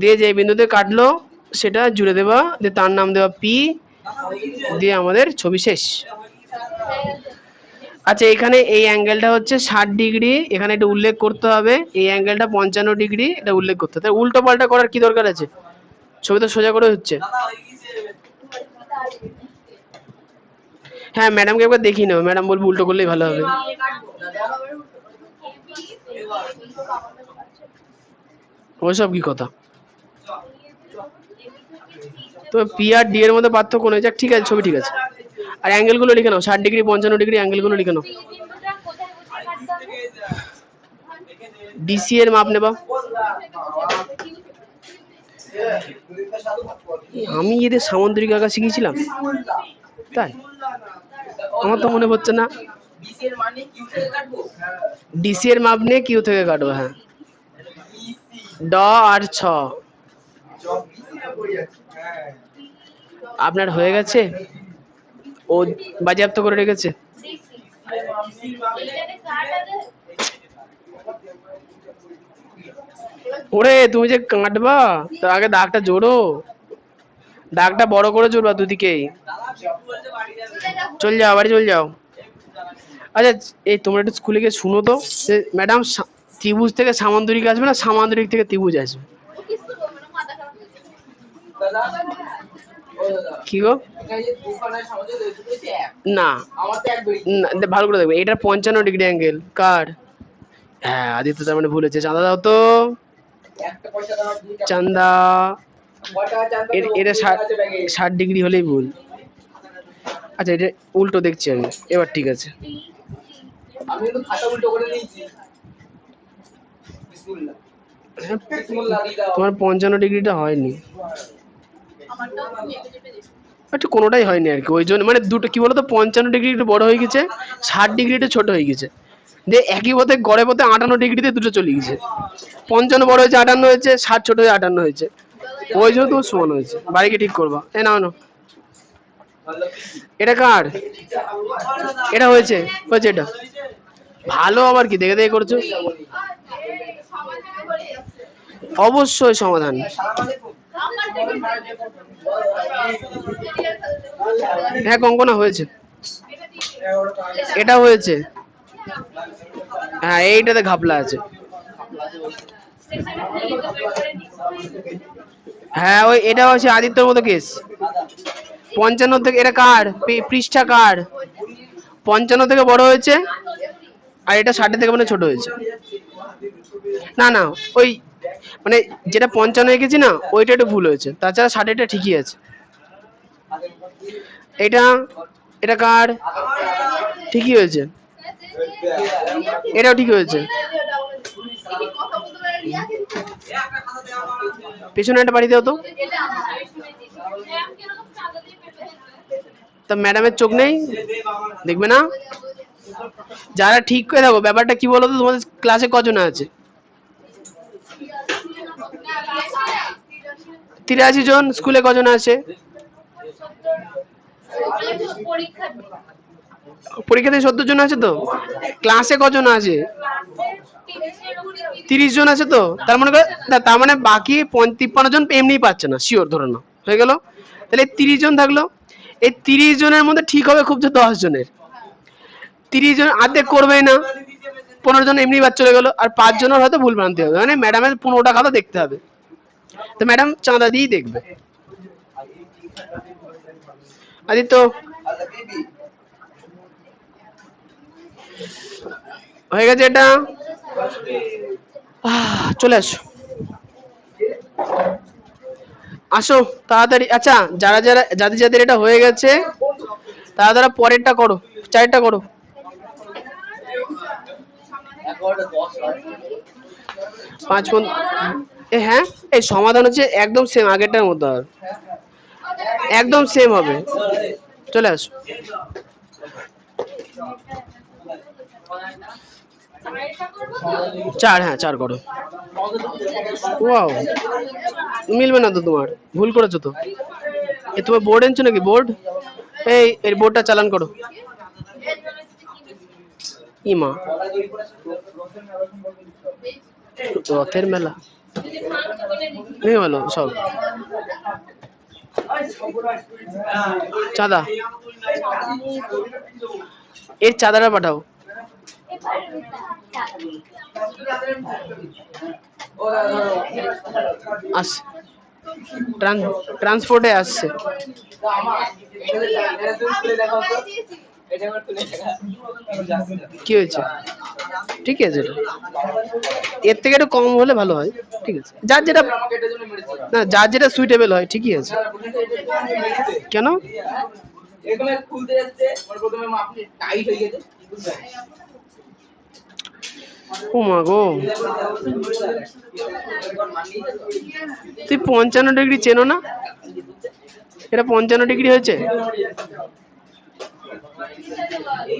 দিয়ে যে বিন্দুতে কাটলো সেটা জুড়ে দেবা, দিয়ে তার নাম দেওয়া পি, দিয়ে আমাদের ছবি শেষ। আচ্ছা, এখানে এই অ্যাঙ্গেলটা হচ্ছে 60 ডিগ্রি, এখানে এটা উল্লেখ করতে হবে। এই অ্যাঙ্গেলটা 55 ডিগ্রি, এটা উল্লেখ করতে হবে। উল্টো পাল্টা করার কি দরকার আছে? ছবি তো সোজা করে হচ্ছে। হ্যাঁ, ম্যাডামকে একবার দেখিয়ে নেবো, ম্যাডাম বলবো উল্টো করলেই ভালো হবে। ওইসব কি কথা? তো পি আর ডি এর মধ্যে পার্থক্য নেই। যাক, ঠিক আছে, ছবি ঠিক আছে। আর অ্যাঙ্গেল গুলো লিখে নাও, 60 ডিগ্রি 55 ডিগ্রি অ্যাঙ্গেল গুলো লিখে নাও। ডিসি এর মাপ নেবা। আমি এদের সামুদ্রিক আঁকা শিখিয়েছিলাম, তাই আমার তো মনে হচ্ছে না। ডিসি এর মাপ নিয়ে কিউ থেকে কাটবো। হ্যাঁ, ড আর ছ। আপনার হয়ে গেছে? ও বাজেয়াপ্ত করে রেখেছে। ওরে, তুমি যে কাটবা তার আগে দাগটা জোড়ো, দাগটা বড় করে জোড়বা দুদিকেই। চল যাও, বাড়ি চল যাও। আচ্ছা, এই তোমরা একটু স্কুলে গিয়ে শুনো তো, ম্যাডাম ত্রিভুজ থেকে সামান্তরিক আসবে না সামান্তরিক থেকে ত্রিভুজ আসবে? কি গো? না, ভালো করে দেখবে, এটা 55 ডিগ্রি অ্যাঙ্গেল কার? হ্যাঁ, আদিত্য তার মানে ভুলেছে। চাঁদা দাও তো, চান্দা। এটা 60 ডিগ্রি হলেই ভুল। আচ্ছা, এটা উল্টো দেখছি আমি, এবার ঠিক আছে। তোমার 55 ডিগ্রিটা হয়নি, একটু কোনোটাই হয়নি আর কি। ওই জন্য মানে দুটো কি বলতো, 55 ডিগ্রি একটু বড় হয়ে গেছে, 60 ডিগ্রি একটু ছোট হয়ে গেছে। দিয়ে একই পথে গড়ে পথে 58 ডিগ্রিতে দুটো চলে গেছে। 55 বড় হয়েছে 58 হয়েছে, 60 ছোট হয়ে 58 হয়েছে। ওই জন্য তোমার সমান হয়েছে। বাড়িকে ঠিক করবা। নাও নাও। এটা কার? এটা হয়েছে হয়েছে এটা ভালো। আবার কি দেখে দেখে করছো? অবশ্যই সমাধান। হ্যাঁ, কঙ্কনা হয়েছে, এটা হয়েছে। হ্যাঁ, এইটাতে ঘাপলা আছে। হ্যাঁ, ওই এটা হচ্ছে আদিত্যর মতো কেস। 55 থেকে এটা কার? পৃষ্ঠা কার? 55 থেকে বড় হয়েছে, আর এটা 60 থেকে মানে ছোট হয়েছে। না না, ওই মানে যেটা 55 এঁকেছি না, ওইটা একটু ভুল হয়েছে, তাছাড়া 60 ঠিকই আছে। এটা এটা কার? ঠিকই হয়েছে, এটাও ঠিক হয়েছে। পেছনে একটা বাড়ি দাও তো। তা ম্যাডামের চোখ নেই, দেখবে না? যারা ঠিক করে থাকো, ব্যাপারটা কি বলো তো, তোমাদের ক্লাসে কজন আছে? 83 জন। স্কুলে কজন আছে? পরীক্ষাতে 70 জন আছে তো। ক্লাসে কজন আছে? 30 জন আছে তো। তার মানে বাকি 53 জন এমনি পাচ্ছে না, শিওর ধরে নাও, হয়ে গেল। তাহলে 30 জন থাকলো। এই 30 জনের মধ্যে ঠিক হবে খুব জোর 10 জনের। 30 জন অর্ধেক করবেই না, 15 জন এমনি বাদ চলে গেল, আর 5 জনের হয়তো ভুল ভ্রান্তি হবে, মানে ম্যাডামের 15টা খাতা দেখতে হবে। তো ম্যাডাম চাঁদা দিয়েই দেখবে। আদিত্য, হয়ে গেছে এটা। চলে আসো, আসো তাড়াতাড়ি। আচ্ছা, যাদের যাদের এটা হয়ে গেছে তারা তারা পরেরটা করো, চারটা করো। 5 হ্যাঁ, এই সমাধান হচ্ছে একদম সেম আগেরটার মতো, আর একদম সেম হবে। চলে আসো। 4, হ্যাঁ 4 করো। ওয়াও, মিলবে না তো, তোমার ভুল করেছো তো। এ তোমার বোর্ড এনেছো নাকি? বোর্ড, এই এর বোর্ডটা চালান করো। ইমা, রথের মেলা ভেঙে গেল সব। চাঁদা, এর চাঁদাটা পাঠাও। আসছে, ট্রান্সপোর্টে আসছে। কি হয়েছে? ঠিক আছে, এর থেকে একটু কম হলে ভালো হয়। ঠিক আছে, যার যেটা, না যার যেটা সুইটেবল হয়, ঠিকই আছে। কেন? ও মা গো, তুই 55 ডিগ্রি চেনো না? এটা 55 ডিগ্রি হয়েছে।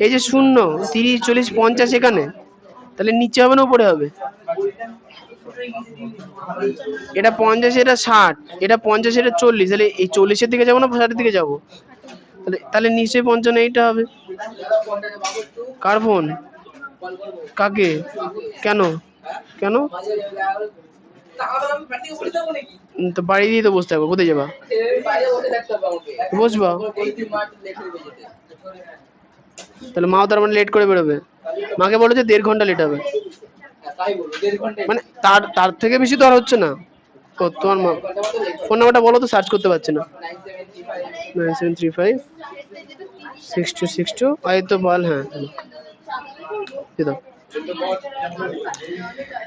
এই যে 0, 30, 40, 50 এখানে, তাহলে নিচে হবে না উপরে হবে? এটা 50, এটা 60, এটা 50, এটা 40, তাহলে এই 40-এর দিকে যাবো না 60-এর দিকে যাবো? তাহলে নিশ্চয়ই 55 এইটা হবে। কার ফোন? কাকে? কেন? কেন? তো বাড়ি দিয়ে তো বসতে হবে, কোথায় যাবা? বসবা। তাহলে মাও তার মানে লেট করে বেরোবে। মাকে বলো যে 1.5 ঘন্টা লেট হবে, মানে তার থেকে বেশি তো আর হচ্ছে না। ও তোমার মা, ফোন নাম্বারটা বলো তো, সার্চ করতে পারছি না। 97356262, এই তো বল। হ্যাঁ,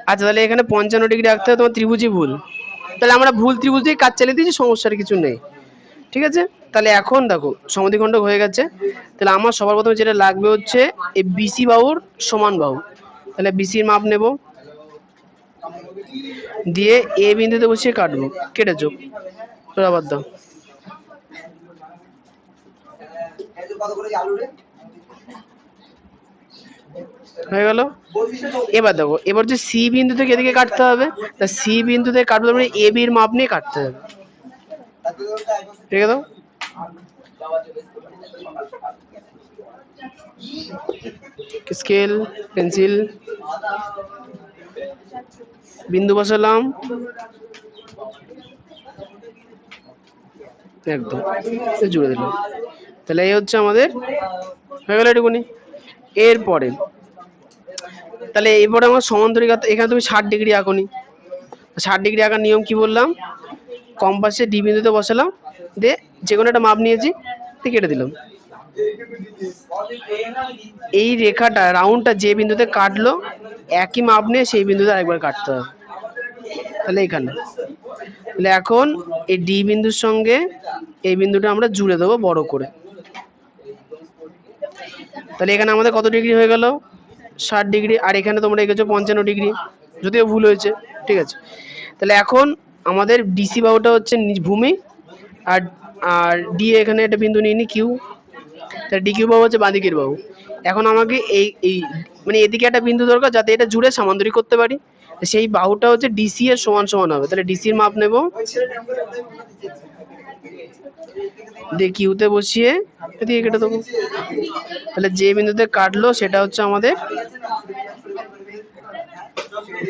আচ্ছা, তাহলে এখানে 55 ডিগ্রি রাখতে হবে, তোমার ত্রিভুজই ভুল। তাহলে আমরা ভুল ত্রিভুজ দিয়ে কাজ চালিয়ে দিয়েছি, সমস্যার কিছু নেই। ঠিক আছে, তাহলে এখন দেখো সমদ্বিখণ্ডক হয়ে গেছে। তাহলে আমার সবার প্রথমে যেটা লাগবে হচ্ছে এই বিসি বাহুর সমান বাহু। তাহলে বিসির মাপ নেব, দিয়ে এ বিন্দুতে বসিয়ে কাটবো। কেটেছো? আবার দাও। হয়ে গেল। এবার দেখো, এবার যে সি বিন্দু থেকে এদিকে কাটতে হবে, তা সি বিন্দু থেকে কাটবো মানে এ বির মাপ নিয়ে কাটতে হবে। ঠিক আছে, স্কেল, পেন্সিল, বিন্দু বসালাম, একদম জুড়ে দিলাম। তাহলে এই হচ্ছে আমাদের হয়ে গেল এটুকুনি। এরপরে তাহলে এরপরে আমার সমান্তরিক, এখানে তুমি 60 ডিগ্রি আঁকনি। 60 ডিগ্রি আঁকার নিয়ম কি বললাম? কম্পাসে ডি বিন্দুতে বসালাম, দিয়ে যে কোনো একটা মাপ নিয়েছি, কেটে দিলাম। এই রেখাটা, রাউন্ডটা যে বিন্দুতে কাটলো, একই মাপ নিয়ে সেই বিন্দুতে আরেকবার কাটতে হবে। তাহলে এখানে, তাহলে এখন এই ডি বিন্দুর সঙ্গে এই বিন্দুটা আমরা জুড়ে দেবো বড় করে। তাহলে এখানে আমাদের কত ডিগ্রি হয়ে গেল? 60 ডিগ্রি। আর এখানে তোমরা এঁকেছো 55 ডিগ্রি, যদিও ভুল হয়েছে, ঠিক আছে। তাহলে এখন আমাদের ডিসি বাহুটা হচ্ছে ভূমি, আর আর ডি এখানে একটা বিন্দু নিয়ে নি কিউ, তাহলে ডি কিউ বাহু হচ্ছে বাঁদিকের বাহু। এখন আমাকে এই এই মানে এদিকে একটা বিন্দু দরকার যাতে এটা জুড়ে সামান্তরিক করতে পারি, সেই বাহুটা হচ্ছে ডিসি এর সমান সমান হবে। তাহলে ডিসির মাপ নেব, দিয়ে কিউতে বসিয়ে এদিকে কেটে দেবো। তাহলে যে বিন্দুতে কাটলো সেটা হচ্ছে আমাদের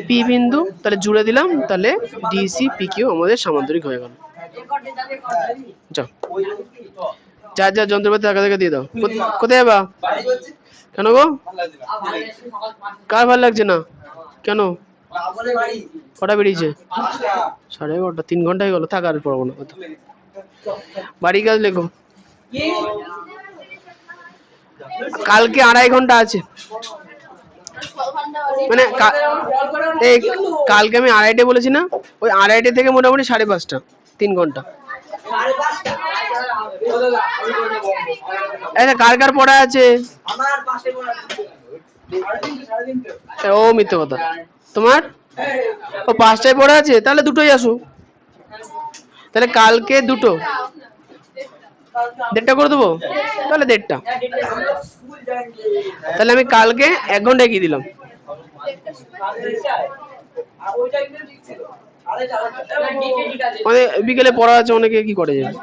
পি বিন্দু, তাহলে জুড়ে দিলাম, তাহলে ডিসি পি কিউ আমাদের সামান্তরিক হয়ে গেল। যাও, যার যার যন্ত্রপাতি টাকা থেকে দিয়ে দাও। কোথায় যাবা? কেন গো? কার ভালো লাগছে না? কেন? কটা বেরিয়েছে? 11:30। 3 ঘন্টা হয়ে গেল, থাক আর পড়বো না। বাড়ি কাজ লেখো। কালকে 2.5 ঘন্টা আছে, মানে এই কালকে আমি 2:30 বলেছি না, ওই 2:30 থেকে মোটামুটি 5:30, 3 ঘন্টা। আচ্ছা, কার কার পড়া আছে? ও মিথ্যে কথা, তোমার ও 5টায় পড়া আছে, তাহলে দুটোই আসো। তাহলে কালকে দুটো, 1:30 করে দেবো, তাহলে 1:30। তাহলে আমি কালকে 1 ঘন্টা এগিয়ে দিলাম। বিকেলে পড়া আছে, অনেকে কি করে যাবে।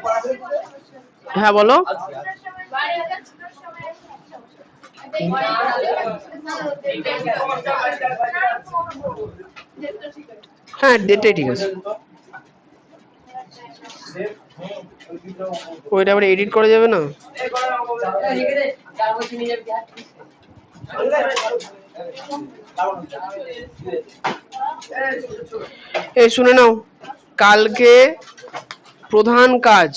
হ্যাঁ বলো। হ্যাঁ, ডেটটাই ঠিক আছে। ওইটা আবার এডিট করা যাবে না। এই শুনে নাও, কালকে প্রধান কাজ,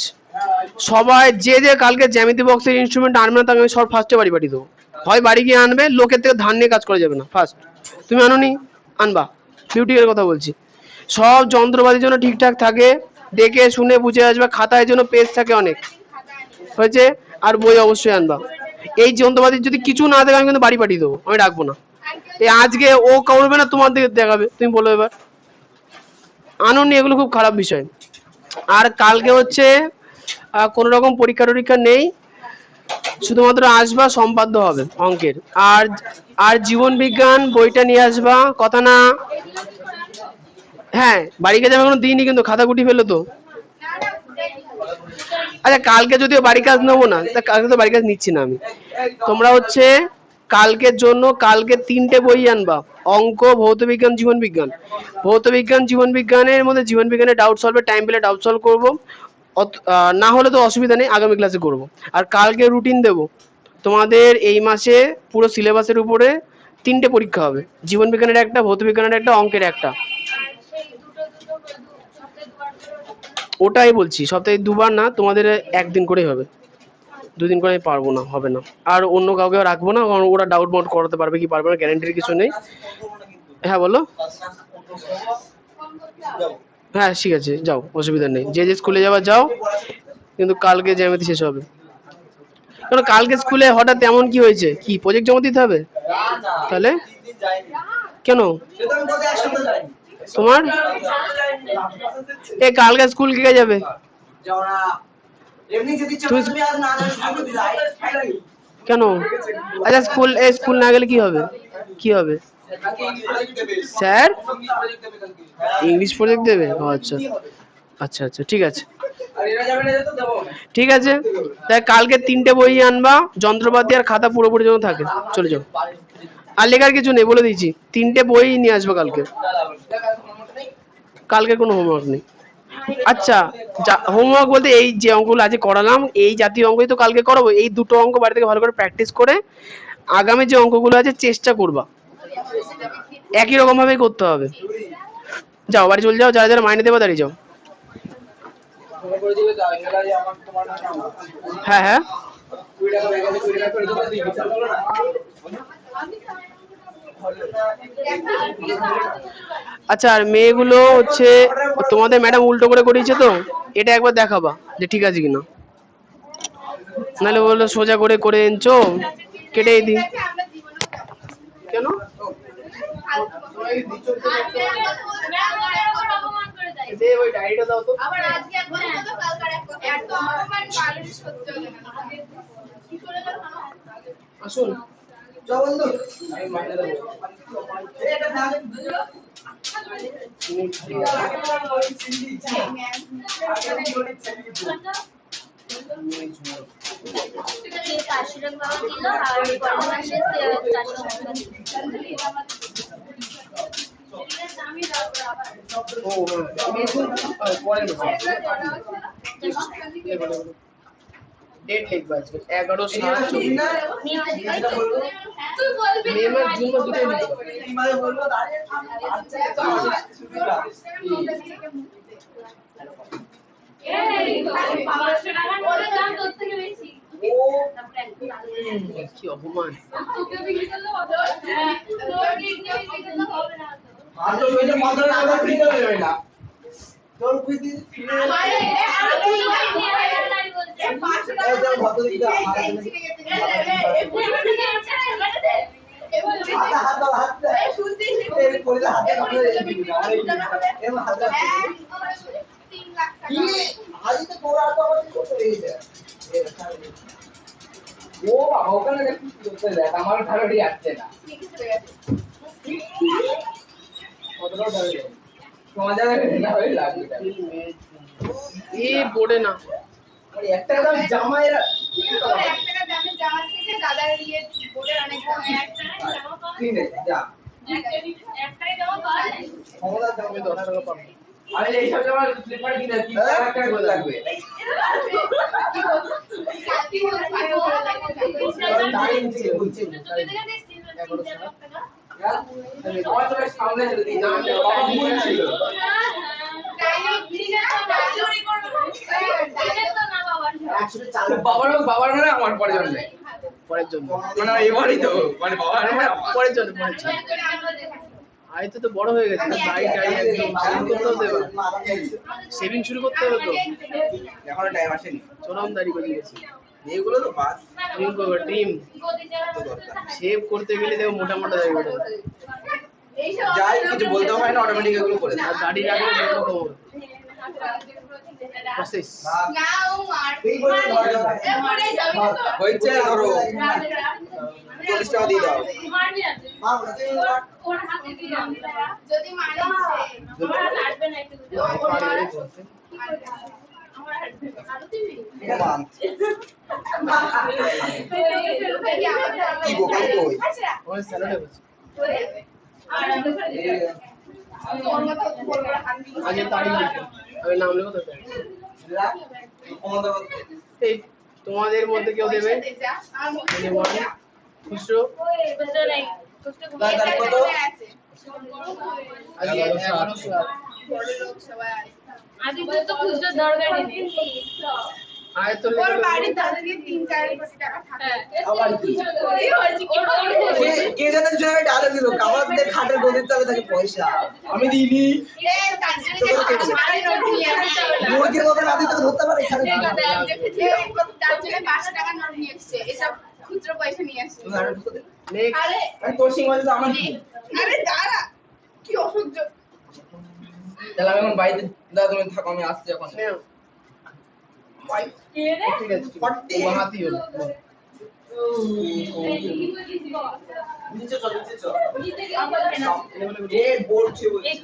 সবাই যে যে কালকে জ্যামিতি বক্সের ইনস্ট্রুমেন্ট আনবে না তাকে আমি সব ফার্স্টে বাড়ি পাঠিয়ে দেবো। হয় বাড়ি গিয়ে আনবে, লোকের থেকে ধান নিয়ে কাজ করা যাবে না। ফার্স্ট তুমি আনোনি, আনবা, বিউটির কথা বলছি। সব যন্ত্রপাতির জন্য ঠিকঠাক থাকে, দেখে শুনে বুঝে আসবে, খাতায় জন্য পেজ থাকে অনেক, হয়েছে। আর বই অবশ্যই আনবা। এই যন্ত্রপাতির যদি কিছু না থাকে আমি কিন্তু বাড়ি পাঠিয়ে দেবো, আমি রাখবো না। এই আজকে ও করবে না, তোমার দিকে দেখাবে, তুমি বলো এবার আনোনি, এগুলো খুব খারাপ বিষয়। আর কালকে হচ্ছে কোনো রকম পরীক্ষা টরীক্ষা নেই, শুধুমাত্র আসবা, সম্পাদ্য হবে অঙ্কের। আর আর জীবন বিজ্ঞান বইটা নিয়ে আসবা, কথা না। হ্যাঁ, বাড়ি কাজ আমি কোনো দিইনি, কিন্তু খাতা গুটি ফেলো তো। আচ্ছা, কালকে যদিও বাড়ি কাজ নেবো না, তা কালকে তো বাড়ি কাজ নিচ্ছি না আমি। তোমরা হচ্ছে কালকের জন্য কালকে 3টে বই আনবা, অঙ্ক, ভৌত বিজ্ঞান, জীবন বিজ্ঞান। ভৌত বিজ্ঞান, জীবন বিজ্ঞানের মধ্যে জীবন বিজ্ঞানের ডাউট সলভের টাইম পেলে ডাউট সলভ করবো, না হলে তো অসুবিধা নেই, আগামী ক্লাসে করব। আর কালকে রুটিন দেব তোমাদের। এই মাসে পুরো সিলেবাসের উপরে 3টে পরীক্ষা হবে, জীবন বিজ্ঞানের একটা, ভৌত বিজ্ঞানের একটা, অঙ্কের একটা। ওটাই বলছি, সপ্তাহে 2বার না, তোমাদের 1 দিন করেই হবে, 2 দিন করে আমি পারবো না, হবে না। আর অন্য কাউকে রাখবো না, কারণ ওরা ডাউট মাউট করাতে পারবে কি পারবে না, গ্যারান্টির কিছু নেই। হ্যাঁ বলো। হ্যাঁ ঠিক আছে, যাও, অসুবিধা নেই, যে যে স্কুলে যাবা যাও, কিন্তু কালকে জ্যামিতি শেষ হবে। কারণ কালকে স্কুলে হঠাৎ এমন কি হয়েছে, কি প্রজেক্ট জমা দিতে হবে? তাহলে কেন তোমার এ কালকে স্কুল কে যাবে? কেন? আচ্ছা, স্কুল না গেলে কি হবে? কি হবে? স্যার ইংলিশ প্রজেক্ট দেবে? আচ্ছা আচ্ছা আচ্ছা, ঠিক আছে ঠিক আছে। তাই কালকে 3টে বই আনবা, যন্ত্রপাতি আর খাতা পুরোপুরি যেন থাকে। চলে যাও, আর লেখার কিছু নেই, বলে দিয়েছি। 3টে বই নিয়ে আসবো কালকে। কালকে কোনো হোমওয়ার্ক নেই। আচ্ছা, হোমওয়ার্ক বলতে এই যে অঙ্কগুলো আজকে করালাম, এই জাতীয় অঙ্কই তো কালকে করাবো। এই দুটো অঙ্ক বাড়ি থেকে ভালো করে প্র্যাকটিস করে আগামী যে অঙ্কগুলো আছে চেষ্টা করবা একই রকম ভাবেই করতে হবে। যাও, বাড়ি চলে যাও, যারা যারা মাইনে দেবে দাঁড়িয়ে যাও। হ্যাঁ হ্যাঁ, আচ্ছা। আর মেয়েগুলো হচ্ছে তোমাদের ম্যাডাম উল্টো করে করিয়েছে তো, এটা একবার দেখাবা যে ঠিক আছে কিনা, নাহলে বললো সোজা করে করে এনেছো। কেটেই দিই। কেন? দে ওই ডায়েরিটা দাও তো। আসুন डेट लिखबा আজকে 11/7/24 মে মাস জুন মাস দুটোই লিখবো মানে বলবো দাঁড়িয়ে এই 500 টাকা করে দাম তোর থেকে বেশি ও কি অপমান তোকে বিক্রি করলে হবে তোর বিক্রি করলে হবে না আর তো ওইটা মাথায় আবার ফ্রি হবে না তোর বুঝি আরে আর তুই বলছিস 500 টাকা দাও কত দিতে ও বাবা ওখানে দেখতে দেখ আমার ধারণা আসছে না কতটা ধরে তোমাদের না হই লাগবে এই পড়ে না আরে 1 টাকা দাম জামা এরা 1 টাকা দামের জামা থেকে দাদার ইয়ে বোর্ডের অনেক দাম 1 টাকা জামা পাওয়া ঠিক আছে যা 1 টাকা জামা পাওয়া যায় কমলা দামে 10 টাকা পাবো আরে এই সব জামা স্লিপার কিনা 3 টাকা করে লাগবে কি বলছিস দাঁড়িয়ে নিচে বলছি তোকে দেখা দেখছিস 3 টাকা और तो सामने चल दी नाम तो बाबा ছিল বাবার মানে আমার পরের জন্য মানে এবারই তো মানে বাবার মানে পরের জন্য আই তো বড় হয়ে গেছে গাড়ি একদম করতেও দেবা সেভিং শুরু করতে হবে তো এখনো টাইম আসেনি চরম দাড়ি করে গেছে এগুলো তো বাস ট্রিম করবে ট্রিম শেভ করতে গেলে দেখো মোটা মোটা দাড়ি ওঠে যাই কিছু বলতে হয় না অটোমেটিক এগুলো করে আর দাড়ি রাখলে দেখো কম প্রসেস নাও মার এই বলে এবারে যাবি তো হইছে ধরো 40 টাকা দিয়ে দাও মারবি আছে ওর হাতে দিয়ে যদি মারিছে ওরা লাগবে না একটু আমার হাতে আরো দিবি মান কি বোকাল কই ওই স্যালাডে বসে আগে তারিখ লিখো আমি নাম লিখো তো এই তোমাদের মধ্যে কেউ দেবে খুশরো খুশরো নাই খুশরো কত আজকে 1100 আজকে তো খুশরো দরকার নেই আয় তো ওর বাড়ি দাদাকে 3-4 কোটি টাকা থাকে আবার কি কে জানেন যে ডালে দিল কাবাব দিয়ে খাটের গদির তলে থাকে পয়সা আমি দিইনি এ তাজরে মারি নোট নিয়ে আসছে মুরগির মতো রাতে তো ধরতে পারে এখানে তাজরে 500 টাকা নোট নিয়ে আসছে এসব খুচরো পয়সা নিয়ে আসছে আরে আমি তোর সিং বলতে আমার আরে দাঁড়া কি অসহ্য তাহলে আমি এখন বাইরে দাদা তুমি থাকো আমি আসছি এখন ঠিক আছে বাহাতি হলো নিচে চল নিচে এ বোর্ড ছে বলছিস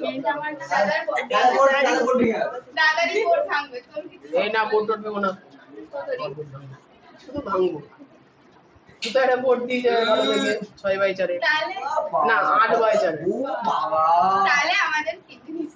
দাদার বোর্ড দাদারই বোর্ড ভাঙবে তোর কিছু এই না বোর্ড টটবে না শুধু ভাঙবো তুই তো একটা বোর্ড দিয়ে যাবে ভালো দেখে 6/4 তাহলে না 8/4 ও বাবা তাহলে আমাদের কি জিনিস